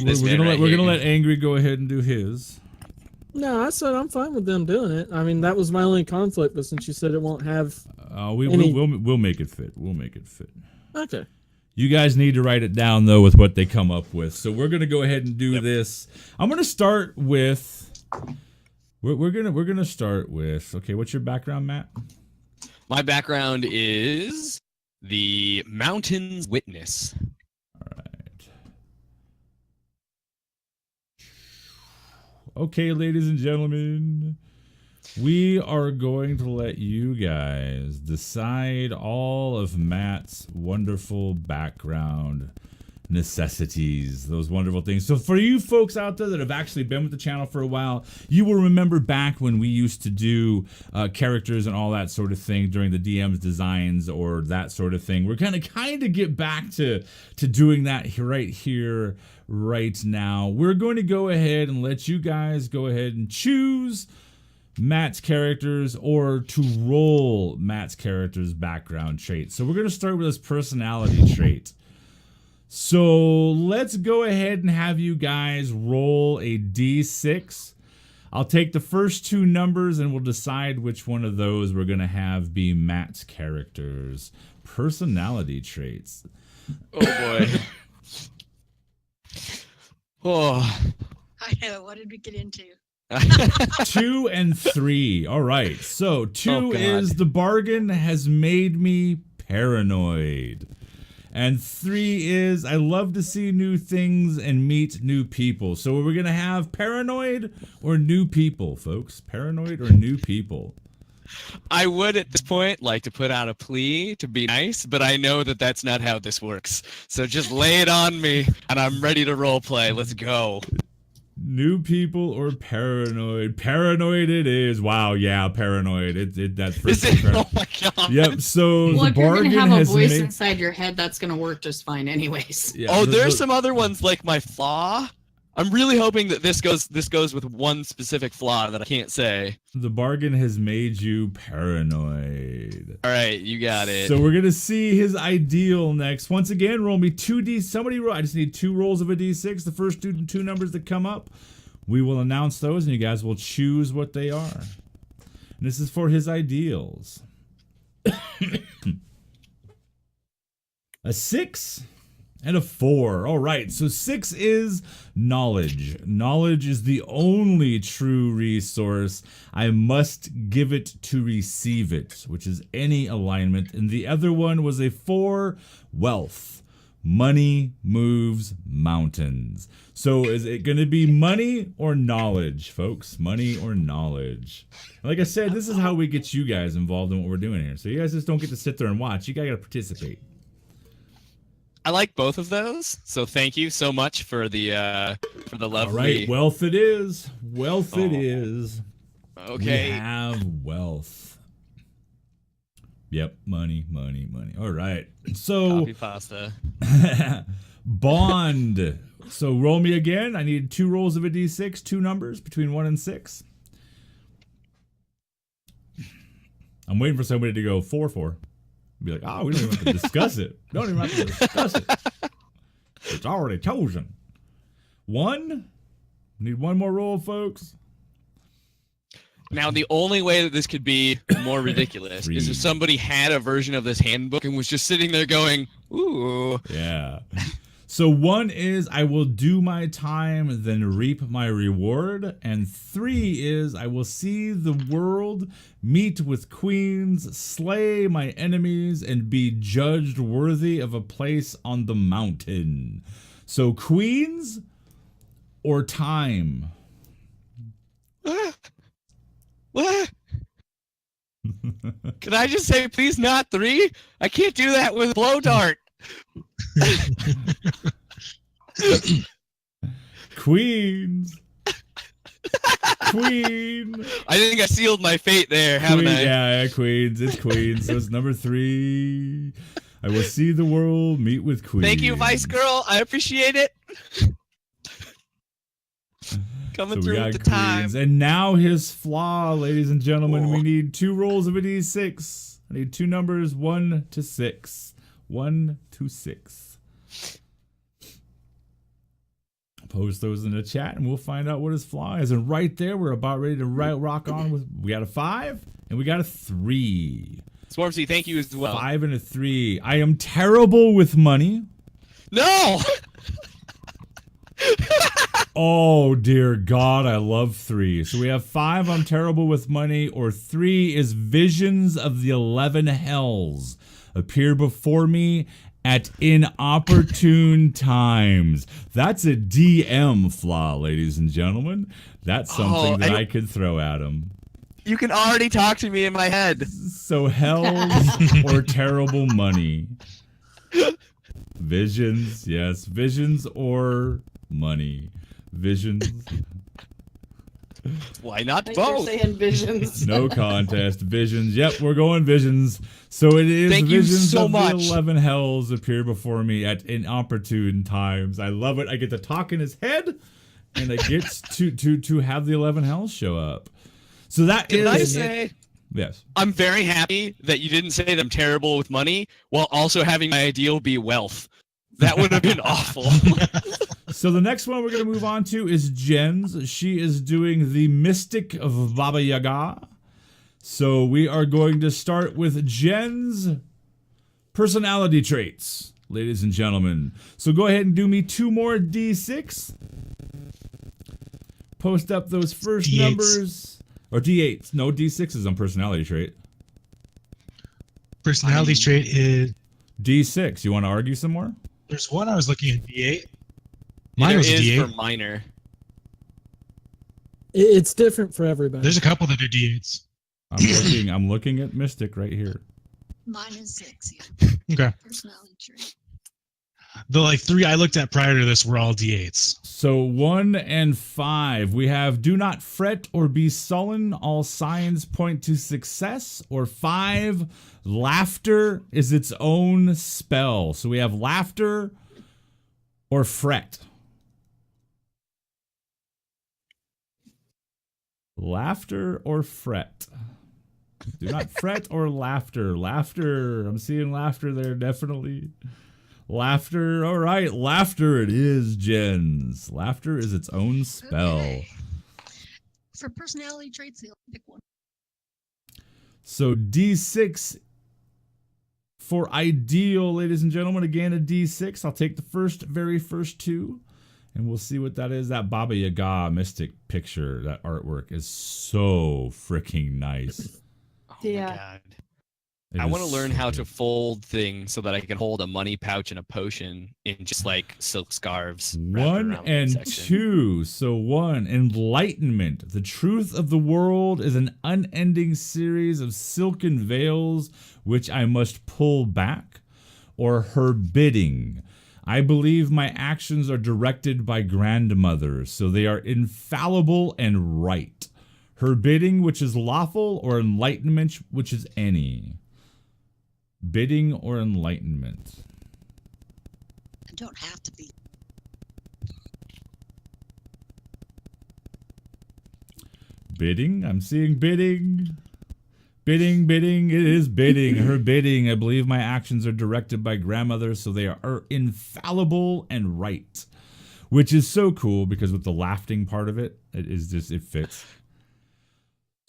A: We're gonna let Angry go ahead and do his.
B: No, I said I'm fine with them doing it. I mean, that was my only conflict, but since you said it won't have.
A: We'll make it fit. We'll make it fit.
B: Okay.
A: You guys need to write it down though with what they come up with. So we're gonna go ahead and do this. I'm gonna start with. We're gonna start with. Okay, what's your background, Matt?
E: My background is the Mountain's Witness.
A: All right. Okay, ladies and gentlemen, we are going to let you guys decide all of Matt's wonderful background necessities, those wonderful things. So for you folks out there that have actually been with the channel for a while, you will remember back when we used to do characters and all that sort of thing during the DM's designs or that sort of thing. We're gonna kind of get back to doing that right here, right now. We're going to go ahead and let you guys go ahead and choose Matt's characters or to roll Matt's character's background trait. So we're going to start with his personality trait. So let's go ahead and have you guys roll a d6. I'll take the first two numbers and we'll decide which one of those we're going to have be Matt's character's personality traits.
E: Oh boy. Oh.
F: I know. What did we get into?
A: 2 and 3. All right. So 2
E: Oh, God.
A: is the bargain has made me paranoid. And 3 is I love to see new things and meet new people. So we're going to have paranoid or new people, folks. Paranoid or new people.
E: I would at this point like to put out a plea to be nice, but I know that that's not how this works. So just lay it on me and I'm ready to role play. Let's go.
A: New people or paranoid? Paranoid it is. Wow, yeah, paranoid. That's for
E: Is it?
A: sure.
E: Oh my god.
A: Yep. So
C: Well,
A: the
C: if you're
A: bargain
C: gonna have a
A: has
C: voice
A: made.
C: inside your head, that's gonna work just fine, anyways.
A: Yeah,
E: Oh,
A: the-
E: there's
A: the-
E: some other ones like my flaw. I'm really hoping that this goes with one specific flaw that I can't say.
A: The bargain has made you paranoid.
E: All right, you got it.
A: So we're gonna see his ideal next. Once again, roll me 2d. Somebody roll. I just need 2 rolls of a d6. The first two numbers that come up, we will announce those, and you guys will choose what they are. And this is for his ideals. A 6 and a 4. All right, so 6 is knowledge. Knowledge is the only true resource. I must give it to receive it, which is any alignment. And the other one was a 4, wealth. Money moves mountains. So is it going to be money or knowledge, folks? Money or knowledge? Like I said, this is how we get you guys involved in what we're doing here. So you guys just don't get to sit there and watch. You got to participate.
E: I like both of those, so thank you so much for the lovely.
A: All right, wealth it is. Wealth it
E: Oh.
A: is.
E: Okay.
A: We have wealth. Yep, money. All right. So
E: Copy pasta.
A: bond. So roll me again. I need 2 rolls of a d6, 2 numbers between 1 and 6. I'm waiting for somebody to go 4. Be like, oh, we don't even have to discuss it. Don't even have to discuss it. It's already chosen. 1. Need 1 more roll, folks.
E: Now, the only way that this could be more ridiculous is
A: 3.
E: if somebody had a version of this handbook and was just sitting there going, ooh.
A: Yeah. So 1 is I will do my time, then reap my reward. And 3 is I will see the world, meet with queens, slay my enemies, and be judged worthy of a place on the mountain. So queens or time?
E: What? Can I just say, please, not 3? I can't do that with blow dart.
A: Queens. Queen.
E: I think I sealed my fate there, haven't
A: Queen.
E: I?
A: Yeah, queens. It's queens. So it's number 3. I will see the world, meet with queens.
E: Thank you, Vice Girl. I appreciate it. Coming
A: So we
E: through
A: got
E: with the time.
A: queens. And now his flaw, ladies and gentlemen. We need 2 rolls of a d6. I need 2 numbers, 1 to 6. 1 to 6. Post those in the chat and we'll find out what his flaw is. And right there, we're about ready to rock on with. We got a 5 and we got a 3.
E: Swarmsy, thank you as well.
A: 5 and a 3. I am terrible with money.
E: No!
A: Oh dear God, I love 3. So we have 5, I'm terrible with money, or 3 is visions of the 11 hells appear before me at inopportune times. That's a DM flaw, ladies and gentlemen. That's something that I could throw at him.
E: You can already talk to me in my head.
A: So hells or terrible money. Visions, yes. Visions or money. Visions.
E: Why not
C: Like you're
E: both?
C: saying visions.
A: No contest. Visions. Yep, we're going visions. So it is
E: Thank you
A: visions
E: so
A: of
E: much.
A: the 11 hells appear before me at inopportune times. I love it. I get to talk in his head, and I get to have the 11 hells show up. So that
E: Can I
A: is
E: say,
A: yes.
E: I'm very happy that you didn't say that I'm terrible with money while also having my ideal be wealth. That would have been awful.
A: So the next one we're going to move on to is Jen's. She is doing the Mystic of Baba Yaga. So we are going to start with Jen's personality traits, ladies and gentlemen. So go ahead and do me 2 more D6. Post up those first
D: D8s.
A: numbers. Or D8s. No, D6s on personality trait.
D: Personality trait is.
A: D6. You want to argue some more?
D: There's one I was looking at D8. Mine
E: There
D: was a
E: is
D: D8.
E: for minor.
B: It's different for everybody.
D: There's a couple that are D8s.
A: I'm looking at Mystic right here.
F: Mine is 6. Yeah.
D: Okay.
F: Personality trait.
D: The 3 I looked at prior to this were all D8s.
A: So 1 and 5, we have do not fret or be sullen. All signs point to success. Or 5, laughter is its own spell. So we have laughter or fret. Laughter or fret. Do not fret or laughter. Laughter. I'm seeing laughter there, definitely. Laughter. All right. Laughter it is, Jens. Laughter is its own spell.
F: Okay. For personality traits, the pick one.
A: So D6 for ideal, ladies and gentlemen. Again, a D6. I'll take the very first 2. And we'll see what that is. That Baba Yaga mystic picture, that artwork is so freaking nice.
E: Oh
C: Yeah.
E: my god.
A: It
E: I
A: is
E: want to learn
A: so
E: how
A: good.
E: to fold things so that I can hold a money pouch and a potion in just like silk scarves. wrapped
A: 1
E: around the
A: and
E: section.
A: 2. So 1, enlightenment. The truth of the world is an unending series of silken veils which I must pull back. Or her bidding. I believe my actions are directed by grandmothers, so they are infallible and right. Her bidding, which is lawful, or enlightenment, which is any. Bidding or enlightenment.
F: It don't have to be.
A: Bidding? I'm seeing bidding. Bidding. It is bidding. Her bidding. I believe my actions are directed by grandmother, so they are infallible and right. Which is so cool because with the laughing part of it, it fits.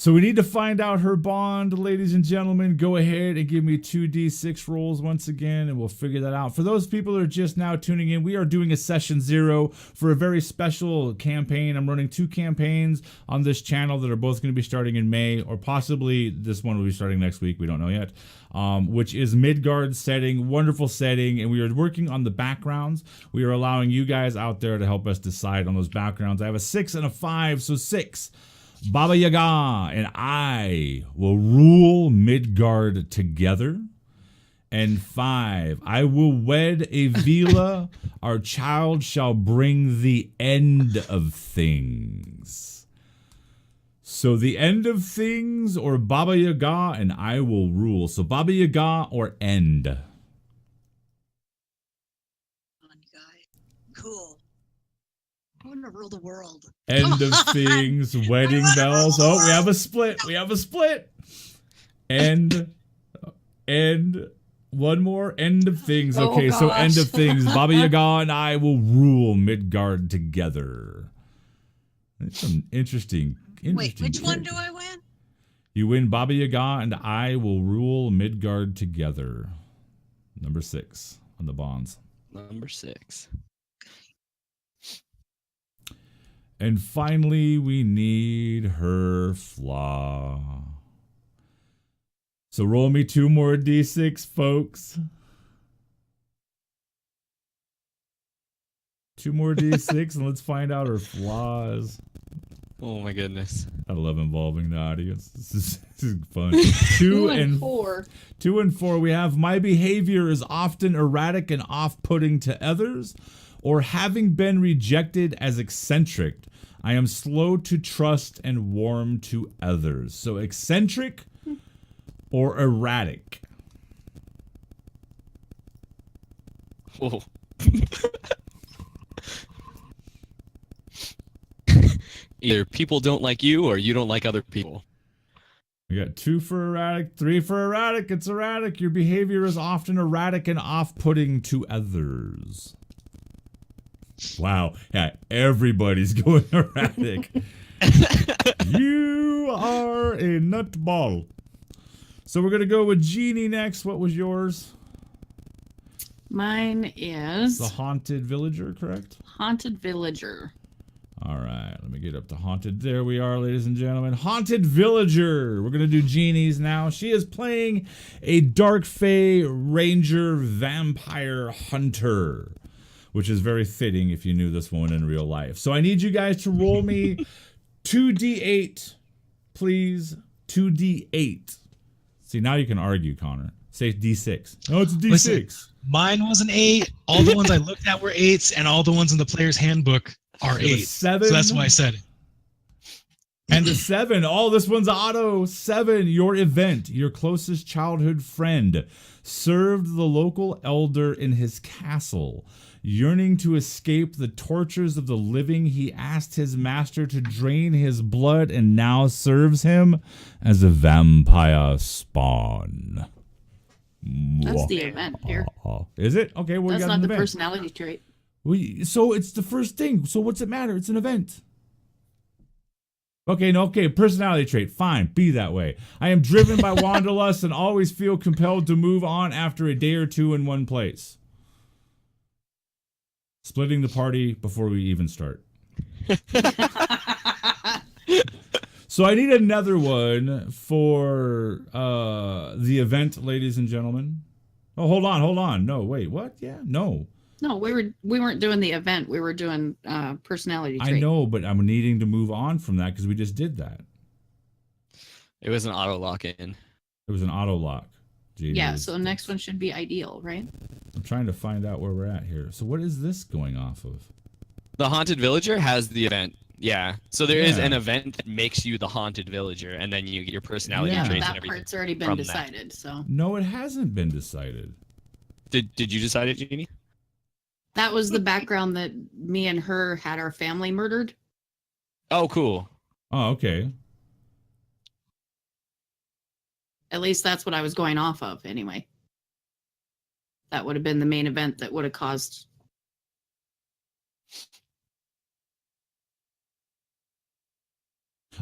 A: So we need to find out her bond, ladies and gentlemen. Go ahead and give me 2d6 rolls once again, and we'll figure that out. For those people that are just now tuning in, we are doing a session 0 for a very special campaign. I'm running 2 campaigns on this channel that are both going to be starting in May, or possibly this one will be starting next week. We don't know yet. Which is Midgard setting, wonderful setting, and we are working on the backgrounds. We are allowing you guys out there to help us decide on those backgrounds. I have a 6 and a 5, so 6. Baba Yaga and I will rule Midgard together. And 5, I will wed a Vila. Our child shall bring the end of things. So the end of things, or Baba Yaga and I will rule. So Baba Yaga or end.
F: Fun guy. Cool. I want to rule the world.
A: End
F: Come
A: of
F: on.
A: things, wedding
F: I wanna
A: bells.
F: rule the
A: Oh, we have a
F: world.
A: split. We have a split. End. One more. End of things.
C: Oh,
A: Okay, so end
C: gosh.
A: of things. Baba Yaga and I will rule Midgard together. It's some interesting.
F: Wait, which one do
A: character.
F: I win?
A: You win. Baba Yaga and I will rule Midgard together. Number 6 on the bonds.
E: Number 6.
A: And finally, we need her flaw. So roll me 2 more d6, folks. 2 more d6, and let's find out her flaws.
E: Oh my goodness.
A: I love involving the audience. This is fun.
C: 2 and 4.
A: 2 and 4, we have my behavior is often erratic and off-putting to others, or having been rejected as eccentric. I am slow to trust and warm to others. So eccentric or erratic.
E: Whoa. Either people don't like you or you don't like other people.
A: We got 2 for erratic, 3 for erratic. It's erratic. Your behavior is often erratic and off-putting to others. Wow. Yeah, everybody's going erratic. You are a nutball. So we're going to go with Jeannie next. What was yours?
C: Mine is
A: The Haunted Villager, correct?
C: Haunted Villager.
A: All right, let me get up to Haunted. There we are, ladies and gentlemen. Haunted Villager. We're going to do Jeannie's now. She is playing a Dark Fae Ranger Vampire Hunter, which is very fitting if you knew this woman in real life. So I need you guys to roll me 2d8, please. 2d8. See, now you can argue, Connor. Say d6. No, it's a d6.
D: Listen, mine was an 8. All the ones I looked at were 8s, and all the ones in the player's handbook are
A: It was
D: 8.
A: 7.
D: So that's why I said it.
A: And the 7. Oh, this one's auto. 7. Your event. Your closest childhood friend served the local elder in his castle. Yearning to escape the tortures of the living, he asked his master to drain his blood and now serves him as a vampire spawn.
C: That's the event here.
A: Is it? Okay, well, we
C: That's
A: got
C: not
A: an
C: the
A: event.
C: personality trait.
A: So it's the first thing. So what's it matter? It's an event. Okay, no, okay, personality trait. Fine, be that way. I am driven by wanderlust and always feel compelled to move on after a day or two in one place. Splitting the party before we even start. So I need another one for the event, ladies and gentlemen. Oh, hold on. No, wait, what? Yeah, no.
C: No, we weren't doing the event. We were doing personality trait.
A: I know, but I'm needing to move on from that because we just did that.
E: It was an auto lock-in.
A: It was an auto lock. Jeez.
C: Yeah, so next one should be ideal, right?
A: I'm trying to find out where we're at here. So what is this going off of?
E: The Haunted Villager has the event. Yeah. So there is
A: Yeah.
E: an event that makes you the Haunted Villager, and then you get your personality
A: Yeah.
C: Yeah,
E: traits and
C: that
E: everything.
C: part's already been
E: from that.
C: decided. So
A: No, it hasn't been decided.
E: Did you decide it, Jeannie?
C: that was the background that me and her had our family murdered.
E: Oh, cool.
A: Oh, okay.
C: At least that's what I was going off of anyway. That would have been the main event that would have caused.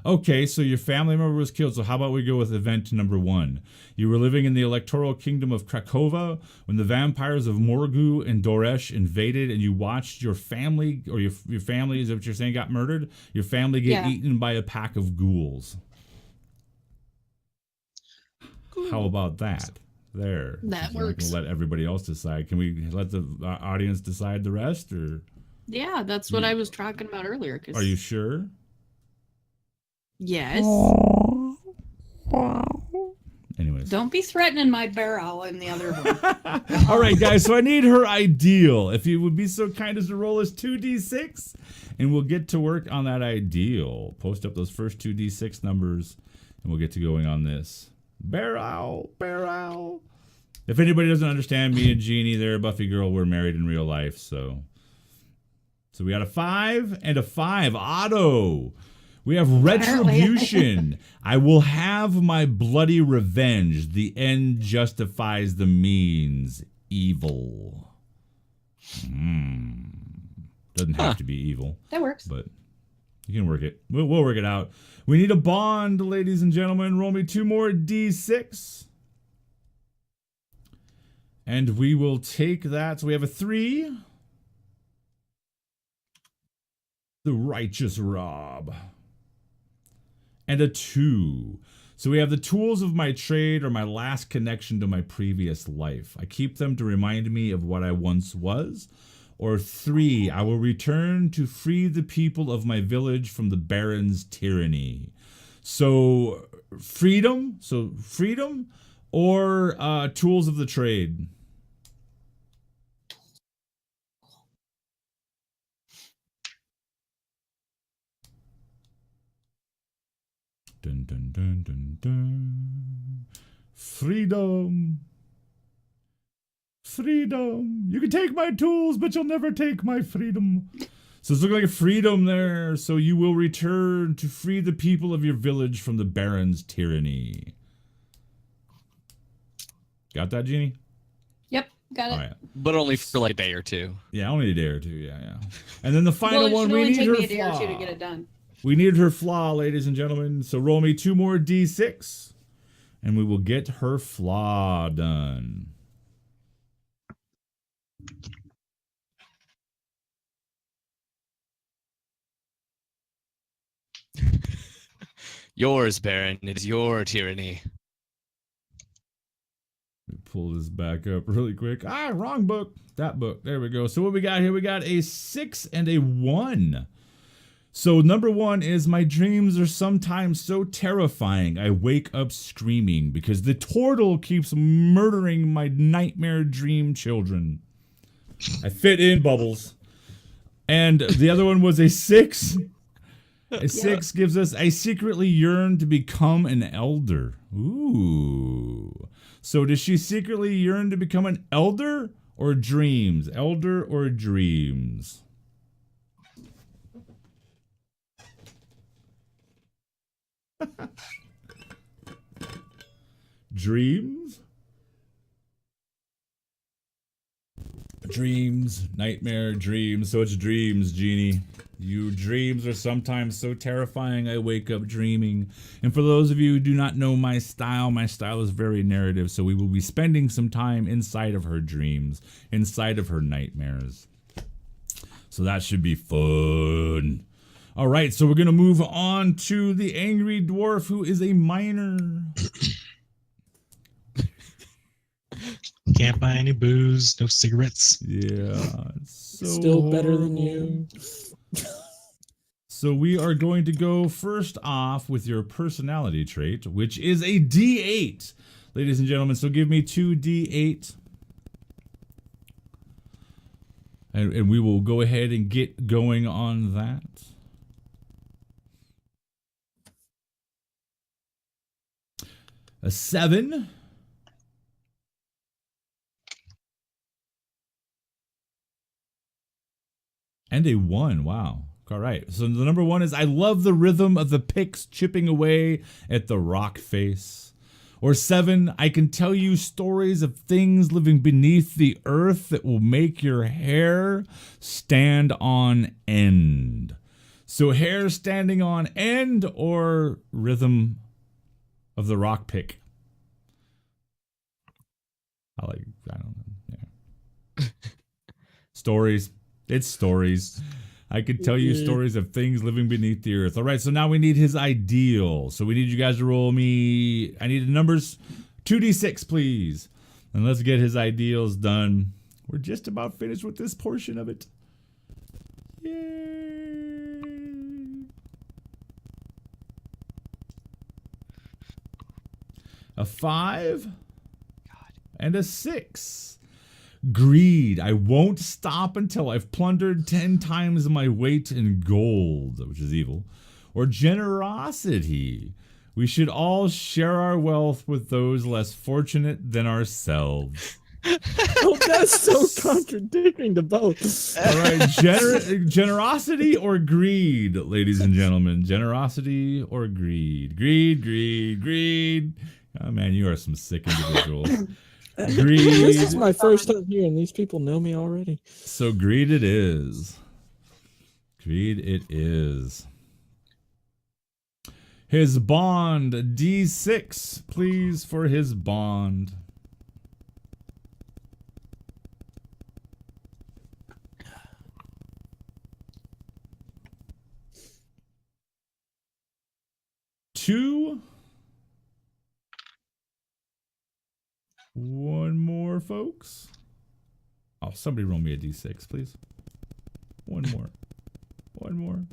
A: Okay, so your family member was killed. So how about we go with event number 1? You were living in the electoral kingdom of Krakova when the vampires of Morgu and Doresh invaded, and you watched your family, or your family, is that what you're saying, got murdered? Your family get eaten by a pack of ghouls. How about that? There.
C: That
A: We're not
C: works.
A: gonna let everybody else decide. Can we let the audience decide the rest, or
C: Yeah, that's what I was talking about earlier.
A: are you sure?
C: Yes.
A: Anyways.
C: Don't be threatening my barrel in the other one.
A: All right, guys. So I need her ideal. If you would be so kind as to roll us 2d6, and we'll get to work on that ideal. Post up those first 2d6 numbers, and we'll get to going on this. Barrel. If anybody doesn't understand, me and Jeannie, they're a Buffy girl. We're married in real life, so we got a 5 and a 5. Otto. We have retribution. I will have my bloody revenge. The end justifies the means. Evil. Doesn't have to be evil.
C: That works.
A: But you can work it. We'll work it out. We need a bond, ladies and gentlemen. Roll me 2 more d6. And we will take that. So we have a 3. The righteous Rob. And a 2. So we have the tools of my trade, or my last connection to my previous life. I keep them to remind me of what I once was. Or 3, I will return to free the people of my village from the Baron's tyranny. So freedom or tools of the trade. Dun, dun, dun, dun, dun. Freedom. You can take my tools, but you'll never take my freedom. So it's looking like a freedom there. So you will return to free the people of your village from the Baron's tyranny. Got that, Jeannie?
C: Yep, got it.
A: All right.
E: But only for like a day or two.
A: Yeah, only a day or two. Yeah. And then the final
C: Well, it
A: one,
C: should
A: we
C: only
A: need
C: take
A: her
C: me a day or
A: flaw.
C: two to get it done.
A: We needed her flaw, ladies and gentlemen. So roll me 2 more d6, and we will get her flaw done.
E: Yours, Baron. It is your tyranny.
A: Let me pull this back up really quick. Wrong book. That book. There we go. So what we got here? We got a 6 and a 1. So number 1 is my dreams are sometimes so terrifying I wake up screaming because the turtle keeps murdering my nightmare dream children. I fit in, Bubbles. And the other one was a 6. A 6 gives us I secretly yearn to become an elder. Ooh. So does she secretly yearn to become an elder or dreams? Elder or dreams? Dreams? Dreams, nightmare, dreams. So it's dreams, Jeannie. You dreams are sometimes so terrifying I wake up dreaming. And for those of you who do not know my style is very narrative. So we will be spending some time inside of her dreams, inside of her nightmares. So that should be fun. All right, so we're going to move on to the angry dwarf who is a miner.
D: Can't buy any booze, no cigarettes.
A: Yeah. So
B: Still better than you.
A: So we are going to go first off with your personality trait, which is a D8. Ladies and gentlemen, so give me 2 D8. And we will go ahead and get going on that. A 7. And a 1. Wow. All right. So the number 1 is I love the rhythm of the picks chipping away at the rock face. Or 7, I can tell you stories of things living beneath the earth that will make your hair stand on end. So hair standing on end or rhythm of the rock pick. I don't know. Yeah. Stories. It's stories. I could tell you stories of things living beneath the earth. All right, so now we need his ideal. So we need you guys to roll me. I need the numbers 2d6, please. And let's get his ideals done. We're just about finished with this portion of it. Yay. A 5 and a 6. Greed. I won't stop until I've plundered 10 times my weight in gold, which is evil. Or generosity. We should all share our wealth with those less fortunate than ourselves.
B: Oh, that's so contradicting to both.
A: All right, generosity or greed, ladies and gentlemen. Generosity or greed. Greed. Oh, man, you are some sick individual. Greed.
B: This is my first time here, and these people know me already.
A: So greed it is. Greed it is. His bond, D6, please, for his bond. Two. One more, folks. Oh, somebody roll me a D6, please. One more.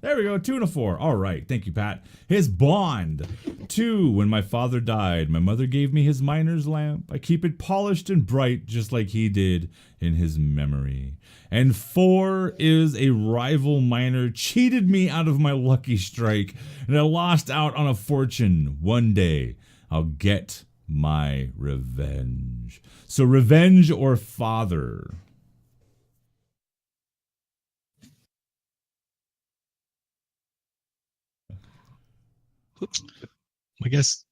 A: There we go. 2 and a 4. All right. Thank you, Pat. His bond. 2. When my father died, my mother gave me his miner's lamp. I keep it polished and bright, just like he did in his memory. And 4 is a rival miner cheated me out of my lucky strike, and I lost out on a fortune. One day, I'll get my revenge. So revenge or father?
D: I guess.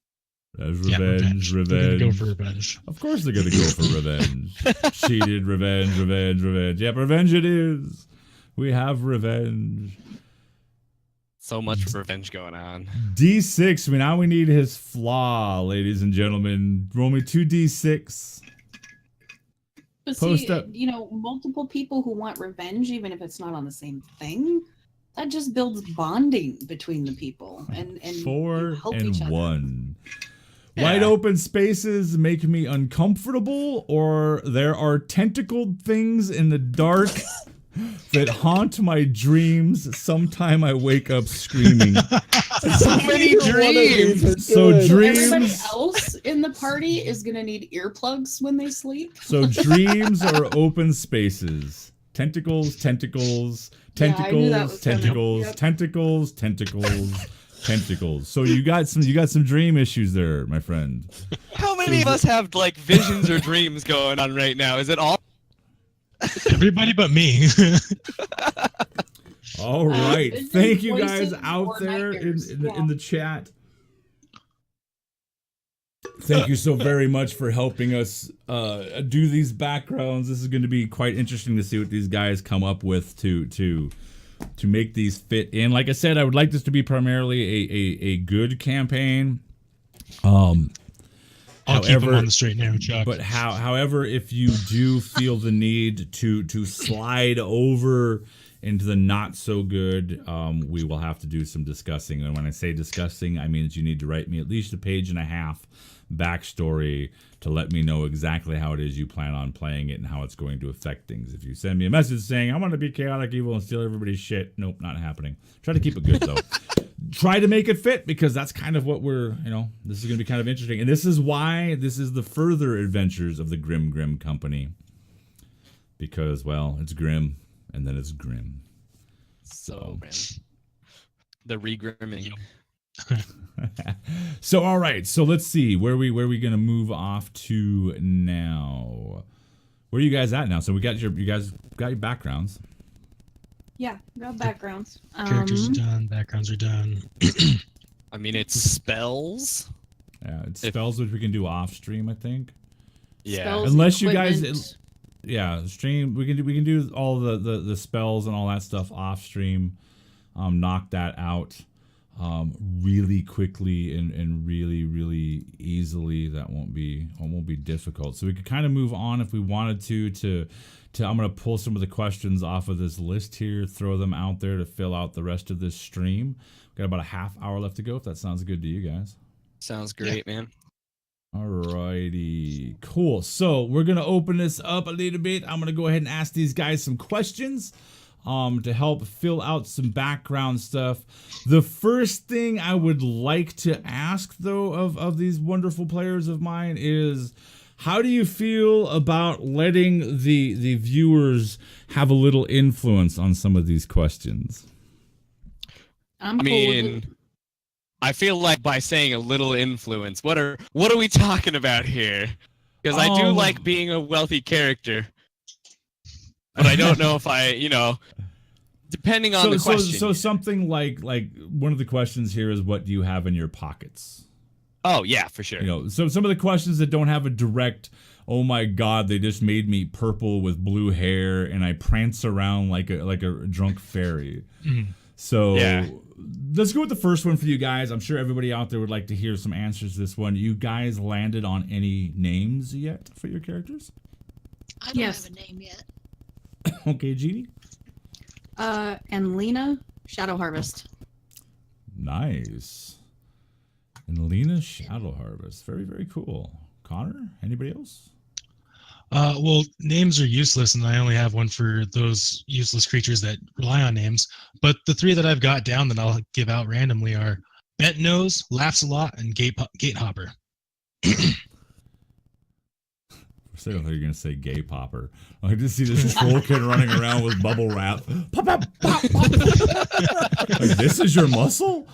A: That's
D: Yeah,
A: revenge.
D: They're gonna go for revenge.
A: Of course they're gonna go for revenge. Cheated, revenge. Yep, revenge it is. We have revenge.
E: So much revenge going on.
A: D6. Now we need his flaw, ladies and gentlemen. Roll me 2 D6.
C: But
A: Post
C: see,
A: up.
C: Multiple people who want revenge, even if it's not on the same thing, that just builds bonding between the people, and
A: 4
C: you help
A: and
C: each other.
A: 1.
E: Yeah.
A: Wide open spaces make me uncomfortable, or there are tentacled things in the dark that haunt my dreams. Sometime I wake up screaming.
E: So many
B: Neither one of these are
A: So
B: good.
A: dreams.
C: Everybody else in the party is gonna need earplugs when they sleep.
A: So dreams are open spaces. Tentacles.
C: Yeah, I knew that was coming.
A: Tentacles. So you got some dream issues there, my friend.
E: How many of us have like visions or dreams going on right now? Is it all?
D: Everybody but me.
A: All right.
C: visions,
A: Thank you guys
C: voices,
A: out
C: or
A: there
C: nightmares.
A: in the chat. Thank you so very much for helping us do these backgrounds. This is going to be quite interesting to see what these guys come up with to make these fit in. Like I said, I would like this to be primarily a good campaign.
D: I'll keep them on the straight and narrow, Chuck.
A: But however, if you do feel the need to slide over into the not so good, we will have to do some discussing. And when I say discussing, I mean that you need to write me at least a page and a half backstory to let me know exactly how it is you plan on playing it and how it's going to affect things. If you send me a message saying, I want to be chaotic evil and steal everybody's shit, nope, not happening. Try to keep it good, though. Try to make it fit, because that's kind of what this is going to be kind of interesting. And this is why this is the further adventures of the Grim Company. Because, well, it's grim, and then it's grim.
E: So grim. The regrimming.
A: So, all right. So let's see where we going to move off to now. Where are you guys at now? So you guys got your backgrounds.
C: Yeah, got backgrounds.
D: Characters are done. Backgrounds are done.
E: I mean, it's spells.
A: Yeah, it's spells which we can do off stream, I think.
E: Yeah.
C: Spells,
A: Unless you guys,
C: equipment.
A: yeah, stream. We can do all the spells and all that stuff off stream. knock that out really quickly and really easily. That won't be difficult. So we could kind of move on if we wanted to I'm going to pull some of the questions off of this list here, throw them out there to fill out the rest of this stream. Got about a half hour left to go, if that sounds good to you guys.
E: Sounds great, man.
A: Alrighty, cool. So we're going to open this up a little bit. I'm going to go ahead and ask these guys some questions to help fill out some background stuff. The first thing I would like to ask, though, of these wonderful players of mine is, how do you feel about letting the viewers have a little influence on some of these questions?
E: I mean, I feel like by saying a little influence, what are we talking about here? Because I do like being a wealthy character, but I don't know if I, depending on the question.
A: So something like one of the questions here is, what do you have in your pockets?
E: Oh yeah, for sure.
A: So some of the questions that don't have a direct, oh my God, they just made me purple with blue hair and I prance around like a drunk fairy. So yeah. Let's go with the first one for you guys. I'm sure everybody out there would like to hear some answers to this one. You guys landed on any names yet for your characters?
F: I don't have a name yet.
A: Okay, Jeannie?
C: And Lena, Shadow Harvest.
A: Nice. And Lena, Shadow Harvest. Very, very cool. Connor, anybody else?
D: Well, names are useless, and I only have one for those useless creatures that rely on names. But the three that I've got down that I'll give out randomly are Bent Nose, Laughs a Lot, and Gate Hopper.
A: I thought you were going to say Gay Popper. I just see this troll kid running around with bubble wrap. Pop, pop, pop, pop. Like, this is your muscle?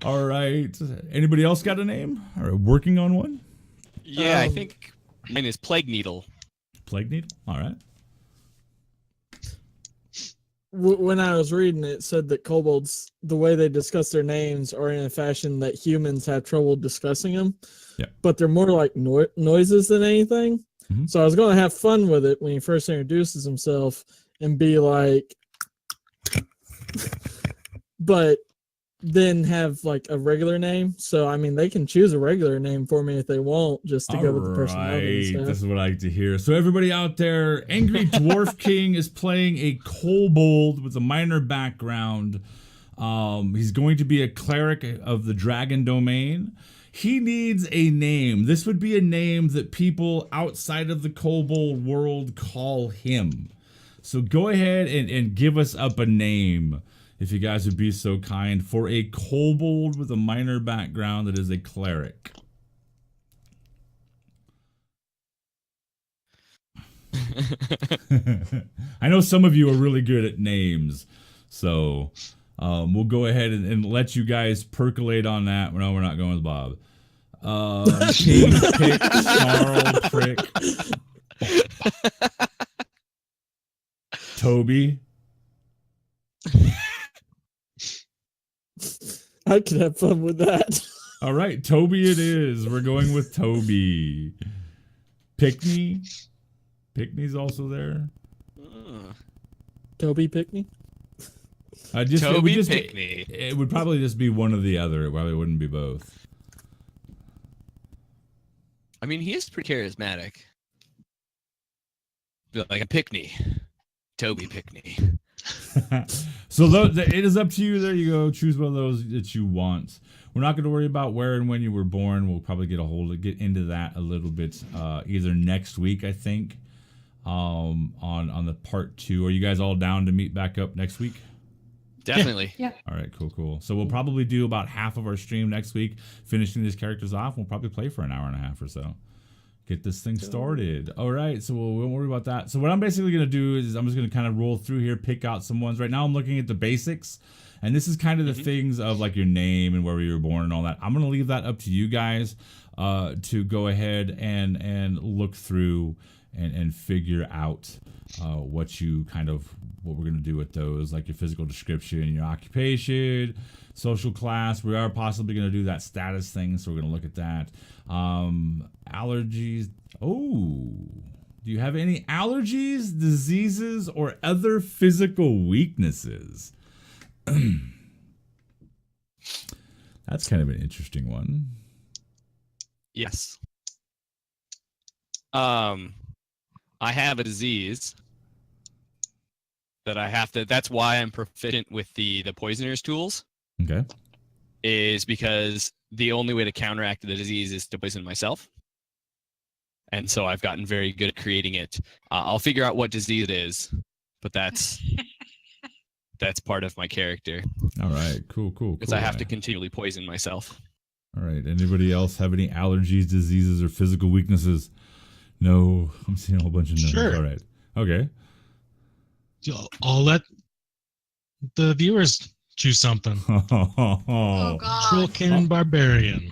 A: All right. Anybody else got a name? Or working on one?
E: Yeah, I think mine is Plague Needle.
A: Plague Needle? All right.
B: When I was reading it, said that kobolds, the way they discuss their names are in a fashion that humans have trouble discussing them.
A: Yeah.
B: But they're more like noises than anything.
A: Mm-hmm.
B: So I was going to have fun with it when he first introduces himself and be like, but then have like a regular name. So I mean, they can choose a regular name for me if they want, just to go with the personality.
A: This is what I like to hear. So everybody out there, Angry Dwarf King is playing a kobold with a minor background. He's going to be a cleric of the dragon domain. He needs a name. This would be a name that people outside of the kobold world call him. So go ahead and give us up a name, if you guys would be so kind, for a kobold with a minor background that is a cleric. I know some of you are really good at names, so we'll go ahead and let you guys percolate on that. No, we're not going with Bob. King, Pick, Snarl, Prick. Toby.
B: I could have fun with that.
A: All right, Toby it is. We're going with Toby. Pickney. Pickney's also there.
B: Toby Pickney?
E: Toby Pickney.
A: It would probably just be one or the other. It probably wouldn't be both.
E: I mean, he is pretty charismatic. Like a Pickney. Toby Pickney.
A: So it is up to you. There you go. Choose one of those that you want. We're not going to worry about where and when you were born. We'll probably get into that a little bit either next week, I think, on the part 2. Are you guys all down to meet back up next week?
E: Definitely.
C: Yeah.
A: All right, cool. So we'll probably do about half of our stream next week, finishing these characters off. We'll probably play for an hour and a half or so. Get this thing started. All right, so we won't worry about that. So what I'm basically going to do is I'm just going to kind of roll through here, pick out some ones. Right now I'm looking at the basics, and this is kind of the things of like your name and where you were born and all that. I'm going to leave that up to you guys to go ahead and look through and figure out what we're going to do with those, like your physical description, your occupation, social class. We are possibly going to do that status thing, so we're going to look at that. Allergies. Oh, Do you have any allergies, diseases, or other physical weaknesses? That's kind of an interesting one.
E: Yes. I have a disease that I have to. That's why I'm proficient with the poisoner's tools.
A: Okay.
E: Is because the only way to counteract the disease is to poison myself. And so I've gotten very good at creating it. I'll figure out what disease it is, but that's part of my character.
A: All right. Cool.
E: Because I have to continually poison myself.
A: All right. Anybody else have any allergies, diseases, or physical weaknesses? No. I'm seeing a whole bunch of no's.
D: Sure.
A: All right. Okay.
D: I'll let the viewers choose something.
F: Oh God.
D: Troll Cannon Barbarian.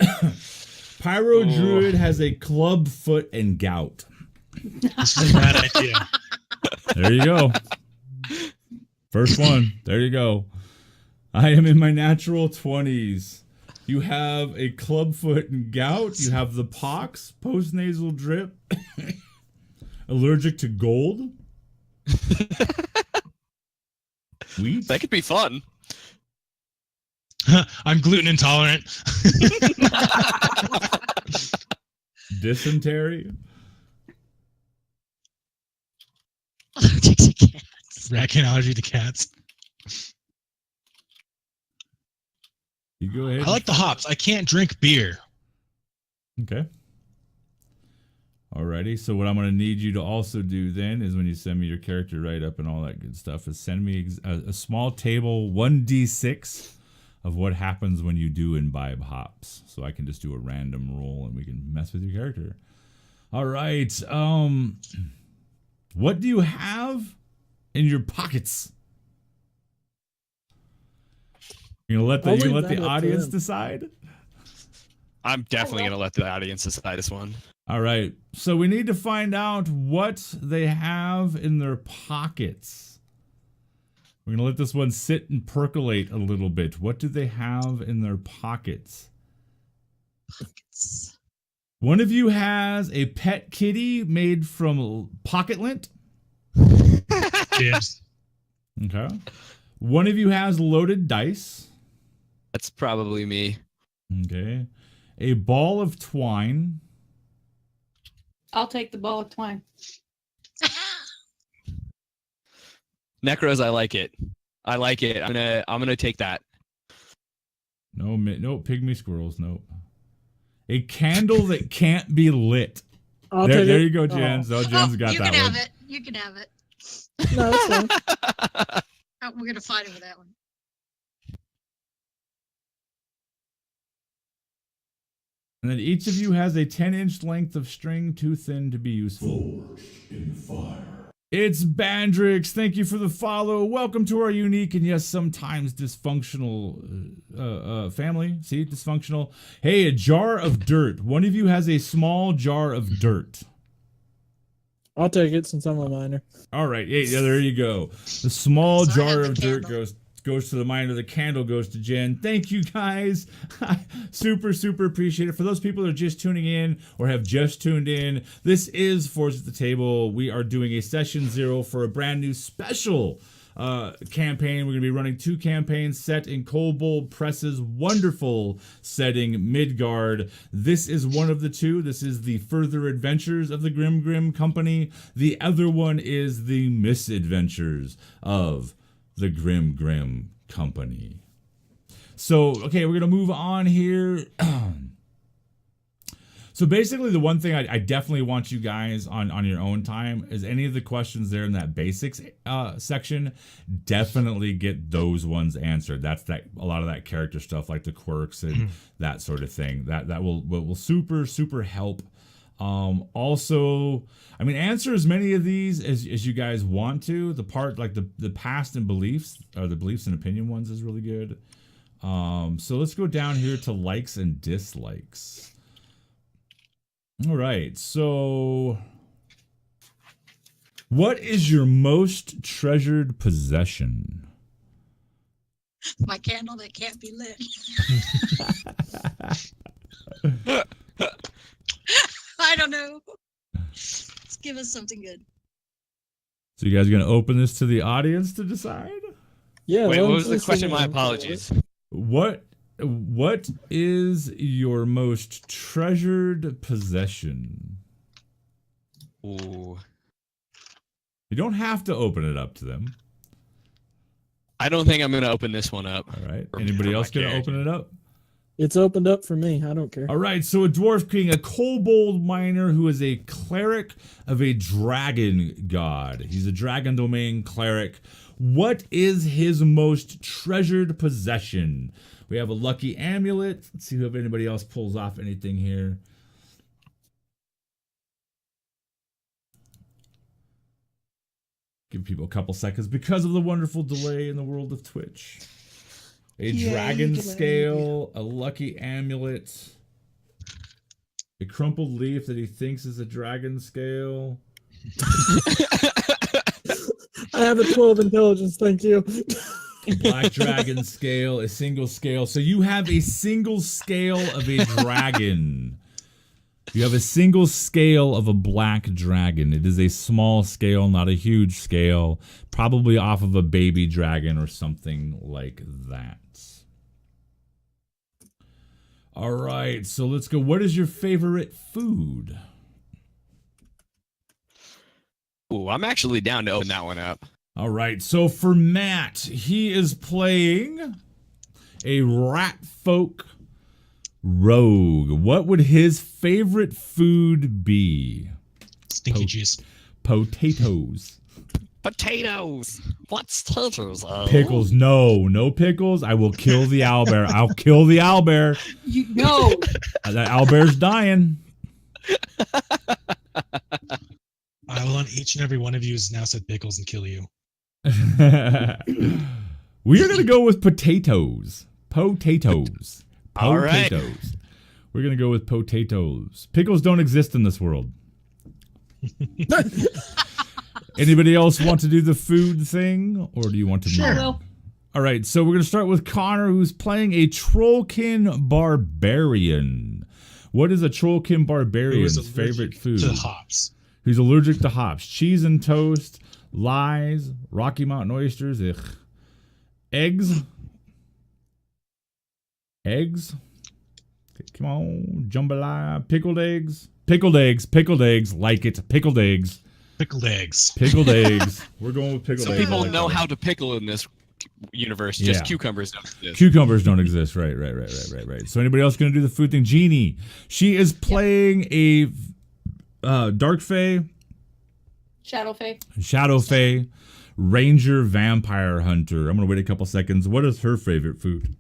A: Pyro Druid has a club foot and gout.
D: This is a bad idea.
A: There you go. First one. There you go. I am in my natural 20s. You have a clubfoot and gout. You have the pox, postnasal drip, allergic to gold. Wheat.
E: That could be fun.
D: I'm gluten intolerant.
A: Dysentery.
F: Allergic to cats.
D: Raccoon allergy to cats.
A: You go ahead.
D: I like the hops. I can't drink beer.
A: Okay. Alrighty. So what I'm going to need you to also do then is when you send me your character write-up and all that good stuff is send me a small table, 1d6 of what happens when you do imbibe hops. So I can just do a random roll and we can mess with your character. All right. What do you have in your pockets? You gonna let the audience decide?
E: I'm definitely going to let the audience decide this one.
A: All right. So we need to find out what they have in their pockets. We're going to let this one sit and percolate a little bit. What do they have in their pockets?
F: Pockets.
A: One of you has a pet kitty made from pocket lint.
D: Dibs.
A: Okay. One of you has loaded dice.
E: That's probably me.
A: Okay. A ball of twine.
C: I'll take the ball of twine.
E: Necros, I like it. I like it. I'm gonna take that.
A: No, pygmy squirrels. No. A candle that can't be lit. There you go, Jens. Oh, Jens got
F: you
A: that
F: can
A: one.
F: have it. You can have it.
B: No, it's fine.
F: Oh, we're gonna fight over that one.
A: And then each of you has a 10-inch length of string too thin to be useful. It's Bandrix. Thank you for the follow. Welcome to our unique and yes, sometimes dysfunctional family. See, dysfunctional. Hey, a jar of dirt. One of you has a small jar of dirt.
B: I'll take it since I'm a minor.
A: All right. Yeah, there you go. The small
F: So I have
A: jar
F: the
A: of dirt
F: candle.
A: goes to the miner. The candle goes to Jen. Thank you guys. super appreciate it. For those people that are just tuning in or have just tuned in, this is Forge at the Table. We are doing a session 0 for a brand new special campaign. We're going to be running 2 campaigns set in Kobold Press's wonderful setting, Midgard. This is one of the 2. This is the Further Adventures of the Grim Company. The other one is the Misadventures of the Grim Company. So, okay, we're going to move on here. So basically the one thing I definitely want you guys on your own time is any of the questions there in that basics section, definitely get those ones answered. That's a lot of that character stuff like the quirks and that sort of thing. That will super help. Also, I mean, answer as many of these as you guys want to. The part like the past and beliefs or the beliefs and opinion ones is really good. So let's go down here to likes and dislikes. All right. So what is your most treasured possession?
F: My candle that can't be lit. I don't know. It's Give us something good.
A: So you guys are gonna open this to the audience to decide?
B: Yeah.
E: Wait,
B: let
E: what
B: him
E: was the
B: finish
E: question?
B: singing.
E: My apologies.
A: What is your most treasured possession?
E: Ooh.
A: You don't have to open it up to them.
E: I don't think I'm gonna open this one up.
A: All right.
E: For
A: Anybody
E: my
A: else gonna
E: character.
A: open it up?
B: It's opened up for me. I don't care.
A: All right. So a dwarf king, a kobold miner who is a cleric of a dragon god. He's a dragon domain cleric. What is his most treasured possession? We have a lucky amulet. Let's see if anybody else pulls off anything here. Give people a couple seconds because of the wonderful delay in the world of Twitch. A dragon scale, a lucky amulet, a crumpled leaf that he thinks is a dragon scale.
B: I have a 12 intelligence. Thank you.
A: A black dragon scale, a single scale. So you have a single scale of a dragon. You have a single scale of a black dragon. It is a small scale, not a huge scale. Probably off of a baby dragon or something like that. All right, so let's go. What is your favorite food?
E: Ooh, I'm actually down to open that one up.
A: All right, so for Matt, he is playing a rat folk rogue. What would his favorite food be?
D: Stinky cheese.
A: Potatoes.
E: Potatoes. What's potatoes?
A: Pickles. No pickles. I will kill the owlbear. I'll kill the owlbear.
C: No.
A: That owlbear's dying.
D: I will on each and every one of you who's now said pickles and kill you.
A: We are going to go with potatoes. Potatoes.
E: All right.
A: Potatoes. We're going to go with potatoes. Pickles don't exist in this world. Anybody else want to do the food thing? Or do you want to move?
C: I will.
A: All right, so we're going to start with Connor, who's playing a Trollkin Barbarian. What is a Trollkin
D: Who
A: Barbarian's
D: is
A: favorite
D: allergic
A: food?
D: to hops.
A: Who's allergic to hops? Cheese and toast, lies, Rocky Mountain oysters, eggs. Eggs. Okay, come on, jambalaya, pickled eggs. Pickled eggs, pickled eggs, like it, pickled eggs.
D: Pickled eggs.
A: Pickled eggs. We're going with pickled
E: So
A: eggs.
E: people know how to pickle in this universe. Just
A: Yeah.
E: cucumbers don't exist.
A: Cucumbers don't exist. Right. So anybody else going to do the food thing? Jeannie. She is playing a Dark Fae, Shadow Fae, Ranger Vampire Hunter. I'm going to wait a couple seconds. What is her favorite food?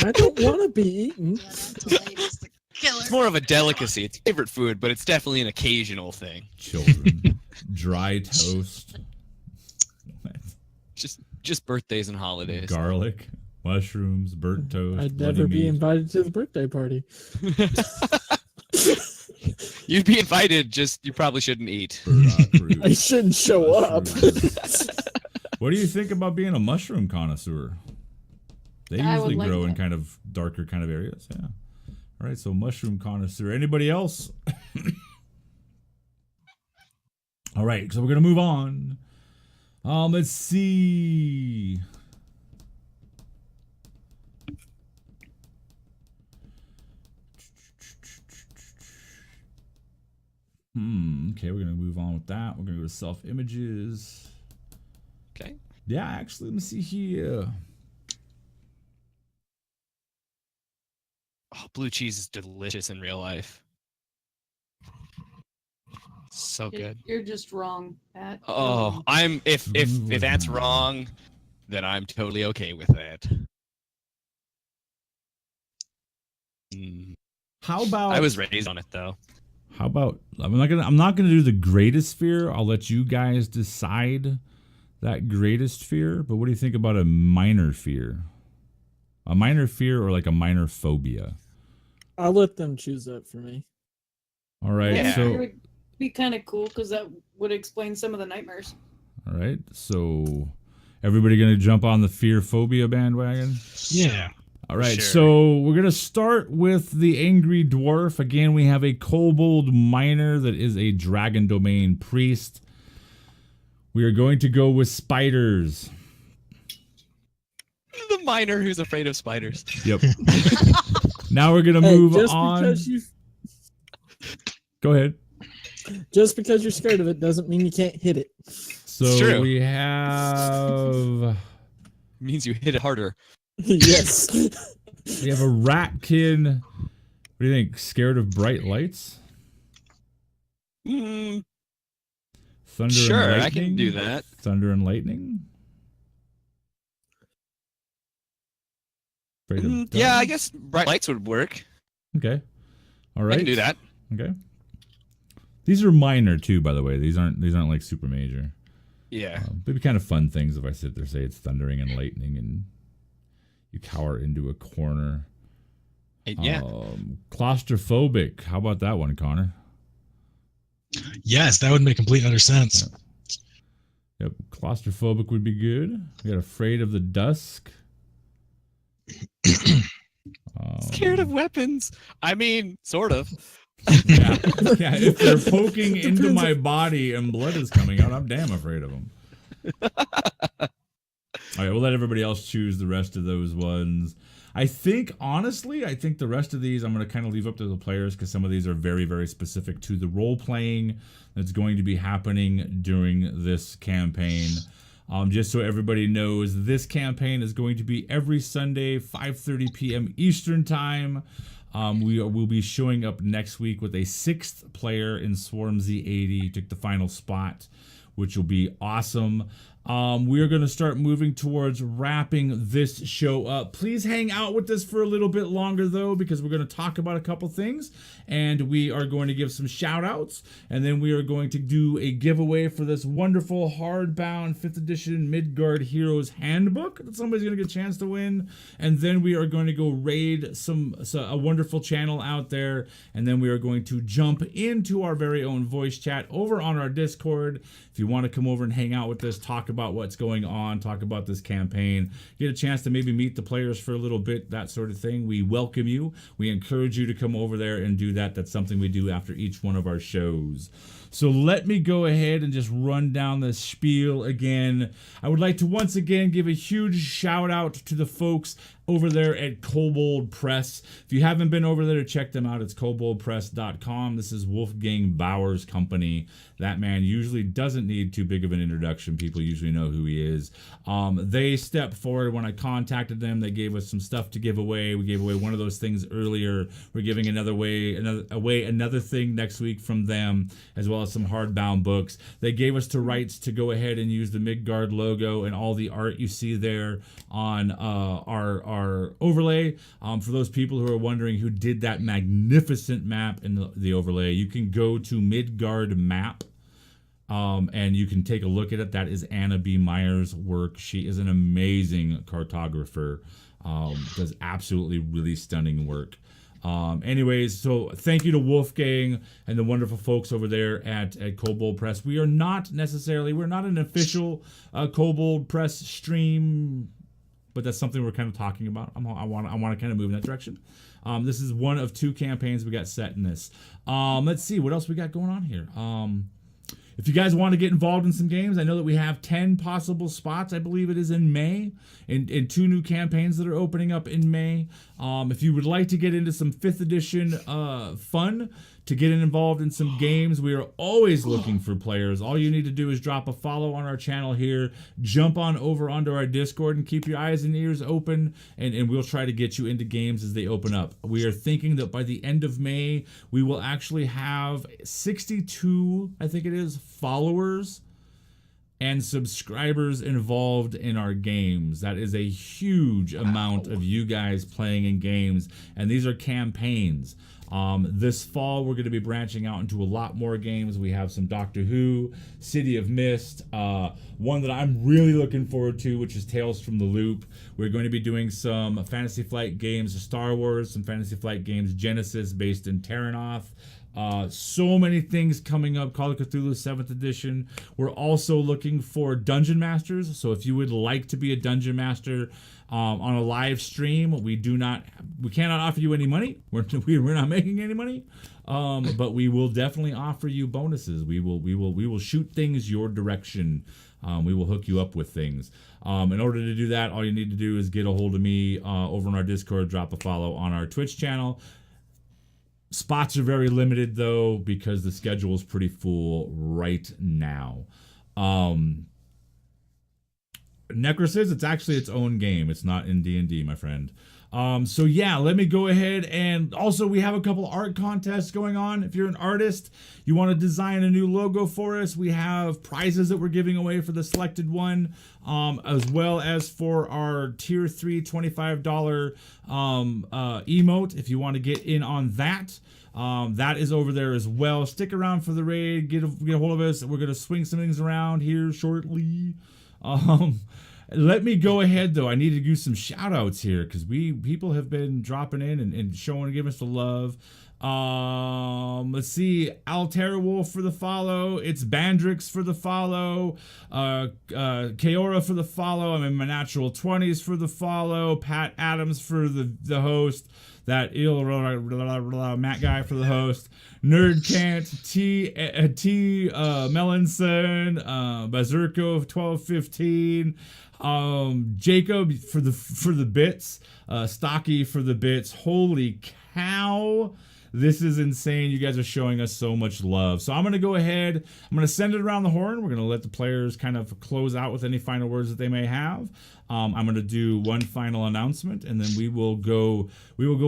B: I don't want to be eaten.
F: Killer.
E: It's more of a delicacy. It's favorite food, but it's definitely an occasional thing.
A: Children. Dry toast.
E: Just birthdays and holidays.
A: Garlic. Mushrooms. Burnt toast.
B: I'd
A: bloody
B: never be
A: meat.
B: invited to the birthday party.
E: You'd be invited, just you probably shouldn't eat.
A: Fruit.
B: I shouldn't show up.
A: What do you think about being a mushroom connoisseur? They
C: I would
A: usually
C: like
A: grow in
C: that.
A: kind of darker kind of areas. Yeah. All right, so mushroom connoisseur. Anybody else? All right, so we're gonna move on. Let's see. Okay, we're gonna move on with that. We're gonna go to self images.
E: Okay.
A: Yeah, actually, let me see here.
E: Oh, blue cheese is delicious in real life. So good.
C: You're just wrong, Pat. You're
E: Oh,
C: wrong.
E: I'm if that's wrong, then I'm totally okay with that. Mm,
A: How about
E: I was raised on it though.
A: How about I'm not gonna do the greatest fear. I'll let you guys decide that greatest fear. But what do you think about a minor fear? A minor fear or like a minor phobia?
B: I'll let them choose that for me.
A: All right.
E: Yeah.
C: It
A: So
C: would be kind of cool because that would explain some of the nightmares.
A: all right. So everybody gonna jump on the fear phobia bandwagon?
D: Yeah.
A: All right,
E: Sure.
A: so we're going to start with the Angry Dwarf. Again, we have a Kobold Miner that is a Dragon Domain Priest. We are going to go with spiders.
E: The miner who's afraid of spiders.
A: Yep. Now we're going to
B: Hey,
A: move
B: just
A: on.
B: because you
A: Go ahead.
B: just because you're scared of it doesn't mean you can't hit it.
A: So
E: true.
A: we have
E: Means you hit it harder.
B: Yes.
A: we have a Ratkin. What do you think? Scared of bright lights?
E: Mm,
A: Thunder
E: sure,
A: and
E: I
A: lightning?
E: can do that.
A: Thunder and lightning? Afraid of
E: Yeah, I
A: dark?
E: guess bright lights would work.
A: Okay. All right.
E: I can do that.
A: Okay. These are minor too, by the way. These aren't like super major.
E: Yeah.
A: They'd be kind of fun things if I sit there say it's thundering and lightning and you cower into a corner.
E: Yeah.
A: Claustrophobic. How about that one, Connor?
D: Yes, that would make complete utter sense.
A: Yep. Claustrophobic would be good. We got afraid of the dusk.
E: Scared of weapons. I mean, sort of.
A: Yeah. Yeah. If they're poking into my body and blood is coming out, I'm damn afraid of them. All right, we'll let everybody else choose the rest of those ones. I think, honestly, the rest of these I'm going to kind of leave up to the players because some of these are very, very specific to the role playing that's going to be happening during this campaign. Just so everybody knows, this campaign is going to be every Sunday, 5:30 p.m. Eastern Time. We'll be showing up next week with a 6th player in Swarm Z80, took the final spot, which will be awesome. We are going to start moving towards wrapping this show up. Please hang out with us for a little bit longer, though, because we're going to talk about a couple things, and we are going to give some shout outs, and then we are going to do a giveaway for this wonderful hardbound 5th edition Midgard Heroes Handbook that somebody's going to get a chance to win, and then we are going to go raid a wonderful channel out there, and then we are going to jump into our very own voice chat over on our Discord. If you want to come over and hang out with us, talk about what's going on, talk about this campaign, get a chance to maybe meet the players for a little bit, that sort of thing, we welcome you. We encourage you to come over there and do that. That's something we do after each one of our shows. So let me go ahead and just run down the spiel again. I would like to once again give a huge shout out to the folks over there at Kobold Press. If you haven't been over there to check them out, it's koboldpress.com. This is Wolfgang Bauer's company. That man usually doesn't need too big of an introduction. People usually know who he is. They stepped forward when I contacted them. They gave us some stuff to give away. We gave away one of those things earlier. We're giving another thing next week from them, as well as some hardbound books. They gave us the rights to go ahead and use the Midgard logo and all the art you see there on our overlay. For those people who are wondering who did that magnificent map in the overlay, you can go to Midgard Map. And you can take a look at it. That is Anna B. Meyer's work. She is an amazing cartographer. Does absolutely really stunning work. Anyways, so thank you to Wolfgang and the wonderful folks over there at Kobold Press. We're not an official Kobold Press stream, but that's something we're kind of talking about. I want to kind of move in that direction. This is one of 2 campaigns we got set in this. Let's see what else we got going on here. If you guys want to get involved in some games, I know that we have 10 possible spots. I believe it is in May, in 2 new campaigns that are opening up in May. If you would like to get into some 5th edition fun, to get involved in some games, we are always looking for players. All you need to do is drop a follow on our channel here, jump on over onto our Discord, and keep your eyes and ears open, and we'll try to get you into games as they open up. We are thinking that by the end of May, we will actually have 62, I think it is, followers and subscribers involved in our games. That is a huge amount of you guys playing in games, and these are campaigns. This fall, we're going to be branching out into a lot more games. We have some Doctor Who, City of Mist, one that I'm really looking forward to, which is Tales from the Loop. We're going to be doing some Fantasy Flight games, Star Wars, some Fantasy Flight games, Genesis, based in Terranoth. So many things coming up. Call of Cthulhu 7th edition. We're also looking for dungeon masters. So if you would like to be a dungeon master on a live stream, we cannot offer you any money. We're not making any money. But we will definitely offer you bonuses. We will shoot things your direction. We will hook you up with things. In order to do that, all you need to do is get a hold of me over on our Discord, drop a follow on our Twitch channel. Spots are very limited though, because the schedule is pretty full right now. Necrosis, it's actually its own game. It's not in D&D, my friend. So yeah, let me go ahead, and also we have a couple art contests going on. If you're an artist, you want to design a new logo for us, we have prizes that we're giving away for the selected one, as well as for our tier 3 $25 emote. If you want to get in on that, that is over there as well. Stick around for the raid, get a hold of us. We're gonna swing some things around here shortly. Let me go ahead though. I need to do some shout outs here, because people have been dropping in and showing and giving us the love. Let's see, Altera Wolf for the follow. It's Bandrix for the follow. Kaora for the follow. I'm in my natural 20s for the follow. Pat Adams for the host. That Matt guy for the host. Nerdcant, T Melanson, Bazurko 1215, Jacob for the bits, Stocky for the bits. Holy cow, this is insane. You guys are showing us so much love. So I'm gonna go ahead, I'm gonna send it around the horn. We're gonna let the players kind of close out with any final words that they may have. I'm gonna do one final announcement, and then we will go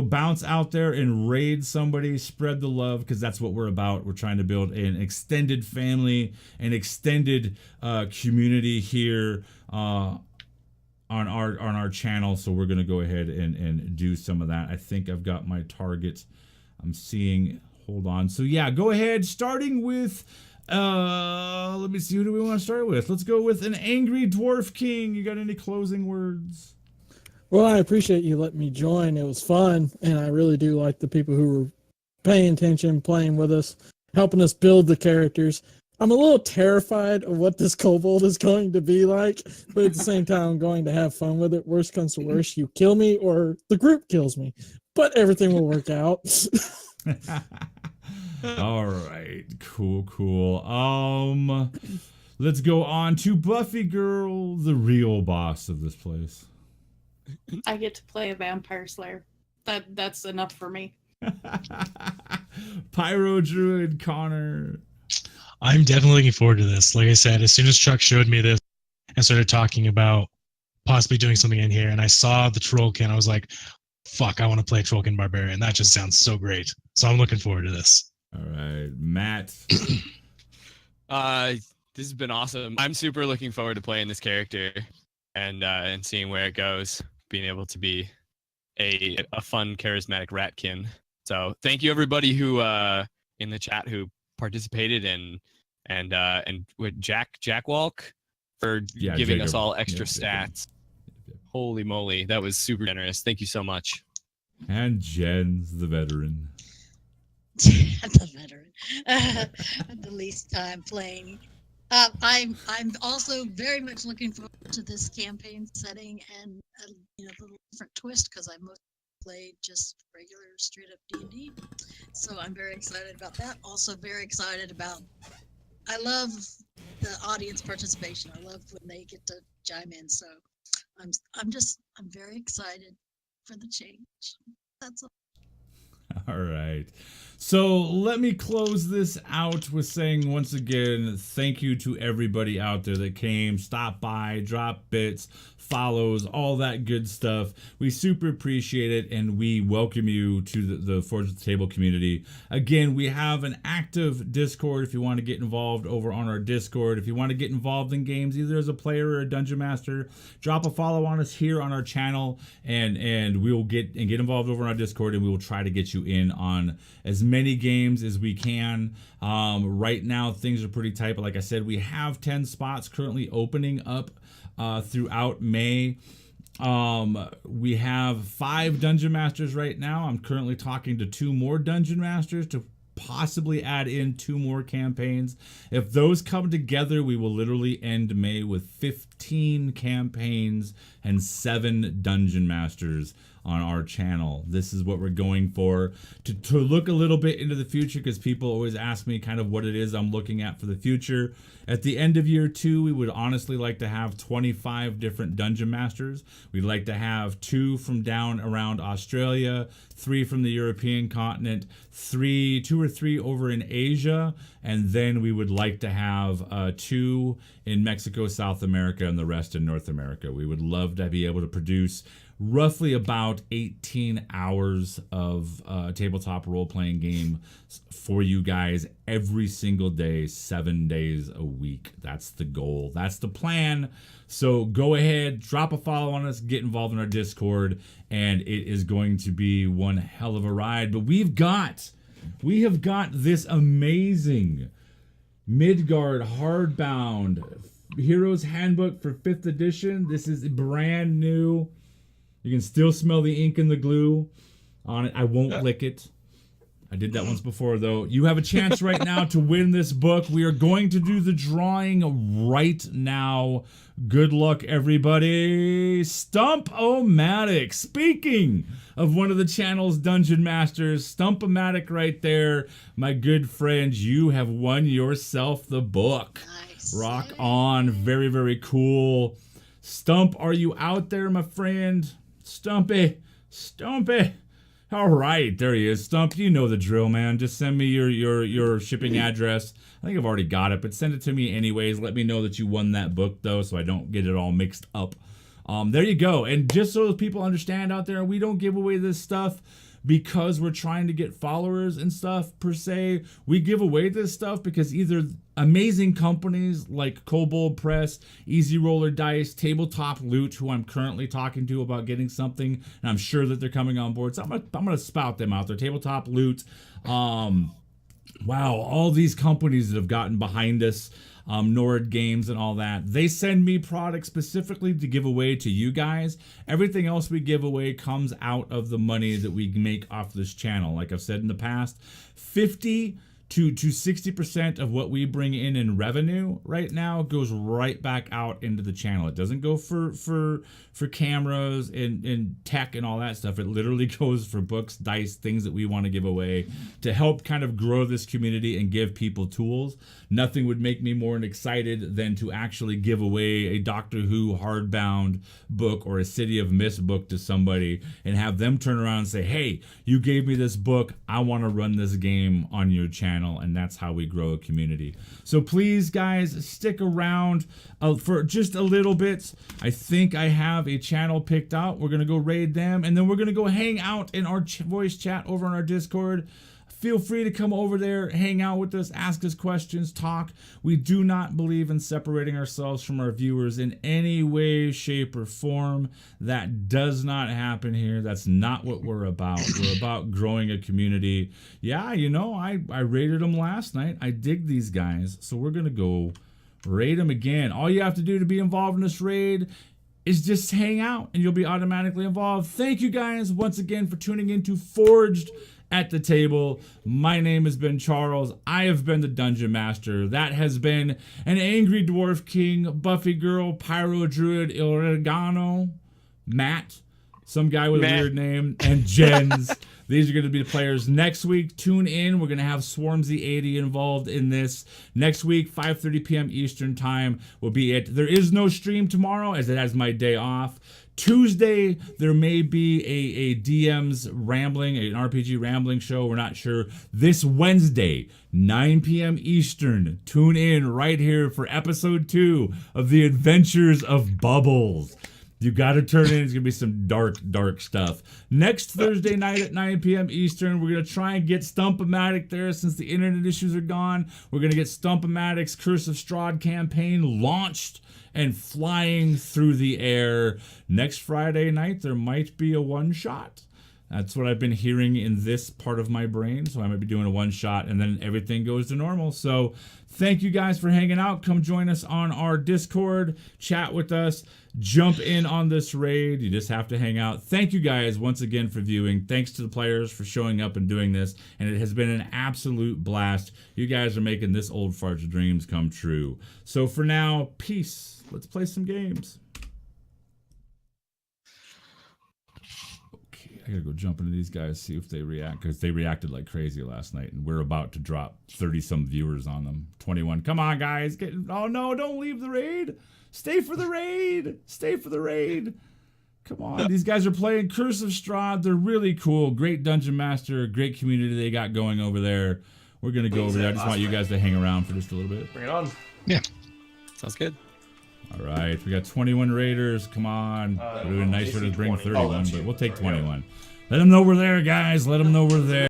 A: bounce out there and raid somebody, spread the love, because that's what we're about. We're trying to build an extended family, an extended community here on our channel. So we're gonna go ahead and do some of that. I think I've got my target. I'm seeing, hold on. So yeah, go ahead, starting with let me see, who do we want to start with? Let's go with an Angry Dwarf King. You got any closing words?
B: Well, I appreciate you letting me join. It was fun, and I really do like the people who were paying attention, playing with us, helping us build the characters. I'm a little terrified of what this kobold is going to be like, but at the same time, I'm going to have fun with it. Worst comes to worst, you kill me or the group kills me, but everything will work out.
A: All right, cool. Let's go on to Buffy Girl, the real boss of this place.
C: I get to play a vampire slayer. That's enough for me.
A: Pyro Druid Connor.
D: I'm definitely looking forward to this. Like I said, as soon as Chuck showed me this and started talking about possibly doing something in here, and I saw the Trollkin, I was like, fuck, I want to play Trollkin Barbarian. That just sounds so great. So I'm looking forward to this.
A: All right, Matt.
E: This has been awesome. I'm super looking forward to playing this character and seeing where it goes. Being able to be a fun, charismatic ratkin. So thank you everybody who in the chat who participated and with Jack Walk for giving
A: Jacob.
E: us all extra
A: Yeah,
E: stats. Holy moly, that was super generous. Thank you so much.
A: And Jen's the veteran.
F: The veteran. The least time playing. I'm also very much looking forward to this campaign setting and a little different twist, because I mostly played just regular straight up D&D. So I'm very excited about that. Also very excited about, I love the audience participation. I love when they get to chime in. So I'm very excited for the change. That's all.
A: All right. So let me close this out with saying once again, thank you to everybody out there that came, stopped by, dropped bits, follows, all that good stuff. We super appreciate it, and we welcome you to the Forge at the Table community. Again, we have an active Discord if you want to get involved over on our Discord. If you want to get involved in games, either as a player or a dungeon master, drop a follow on us here on our channel, and we will get involved over on our Discord, and we will try to get you in on as many games as we can. Right now, things are pretty tight, but like I said, we have 10 spots currently opening up throughout May. We have 5 dungeon masters right now. I'm currently talking to 2 more dungeon masters to possibly add in 2 more campaigns. If those come together, we will literally end May with 15 campaigns and 7 dungeon masters on our channel. This is what we're going for, to look a little bit into the future, because people always ask me kind of what it is I'm looking at for the future. At the end of year 2, we would honestly like to have 25 different dungeon masters. We'd like to have 2 from down around Australia, 3 from the European continent, 2 or 3 over in Asia, and then we would like to have 2 in Mexico, South America, and the rest in North America. We would love to be able to produce roughly about 18 hours of tabletop role-playing game for you guys every single day, 7 days a week. That's the goal. That's the plan. So go ahead, drop a follow on us, get involved in our Discord, and it is going to be one hell of a ride. But we have got this amazing Midgard hardbound Hero's Handbook for 5th edition. This is brand new. You can still smell the ink and the glue on it. I won't lick it. I did that once before, though. You have a chance right now to win this book. We are going to do the drawing right now. Good luck, everybody. Stump-O-Matic. Speaking of one of the channel's Dungeon Masters, Stump-O-Matic right there. My good friends, you have won yourself the book.
F: Nice.
A: Rock on. Very, very cool. Stump, are you out there, my friend? Stumpy. All right, there he is. Stump, you know the drill, man. Just send me your shipping address. I think I've already got it, but send it to me anyways. Let me know that you won that book, though, so I don't get it all mixed up. There you go. And just so people understand out there, we don't give away this stuff because we're trying to get followers and stuff, per se. We give away this stuff because either amazing companies like Kobold Press, Easy Roller Dice, Tabletop Loot, who I'm currently talking to about getting something, and I'm sure that they're coming on board. So I'm gonna spout them out there. Tabletop Loot. Wow, all these companies that have gotten behind us, Nord Games and all that, they send me products specifically to give away to you guys. Everything else we give away comes out of the money that we make off this channel. Like I've said in the past, 50 to 60% of what we bring in revenue right now goes right back out into the channel. It doesn't go for cameras and tech and all that stuff. It literally goes for books, dice, things that we want to give away to help kind of grow this community and give people tools. Nothing would make me more excited than to actually give away a Doctor Who hardbound book or a City of Mist book to somebody and have them turn around and say, hey, you gave me this book, I want to run this game on your channel. And that's how we grow a community. So please, guys, stick around for just a little bit. I think I have a channel picked out. We're going to go raid them, and then we're going to go hang out in our voice chat over on our Discord. Feel free to come over there, hang out with us, ask us questions, talk. We do not believe in separating ourselves from our viewers in any way, shape, or form. That does not happen here. That's not what we're about. We're about growing a community. Yeah, you know, I raided them last night. I dig these guys. So we're going to go raid them again. All you have to do to be involved in this raid is just hang out, and you'll be automatically involved. Thank you guys once again for tuning in to Forged at the Table. My name has been Charles. I have been the Dungeon Master. That has been an Angry Dwarf King, Buffy Girl, Pyro Druid, Oregano, Matt, some guy with a weird name, and Jens. These are going to be the players. Next week, tune in. We're going to have Swarmzy80 involved in this. Next week, 5:30 p.m. Eastern Time will be it. There is no stream tomorrow as it has my day off. Tuesday, there may be a DM's rambling, an RPG rambling show. We're not sure. This Wednesday, 9 p.m. Eastern, tune in right here for episode 2 of The Adventures of Bubbles. You got to turn in. It's going to be some dark, dark stuff. Next Thursday night at 9 p.m. Eastern, we're going to try and get Stump-O-Matic there since the internet issues are gone. We're going to get Stump-O-Matic's Curse of Strahd campaign launched and flying through the air. Next Friday night, there might be a one-shot. That's what I've been hearing in this part of my brain. So I might be doing a one shot and then everything goes to normal. So thank you guys for hanging out. Come join us on our Discord, chat with us, jump in on this raid. You just have to hang out. Thank you guys once again for viewing. Thanks to the players for showing up and doing this. And it has been an absolute blast. You guys are making this old fart's dreams come true. So for now, peace. Let's play some games. I gotta go jump into these guys, see if they react, because they reacted like crazy last night, and we're about to drop 30-some viewers on them. 21. Come on, guys. Oh, no, don't leave the raid. Stay for the raid. Stay for the raid. Come on. These guys are playing Curse of Strahd. They're really cool. Great Dungeon Master. Great community they got going over there. We're going to go over there. I just want you guys to hang around for just a little bit.
G: Bring it on.
D: Yeah.
E: Sounds good.
A: All right. We got 21 raiders. Come on. It would have been nicer to bring 31, but we'll take 21. Let them know we're there, guys. Let them know we're there.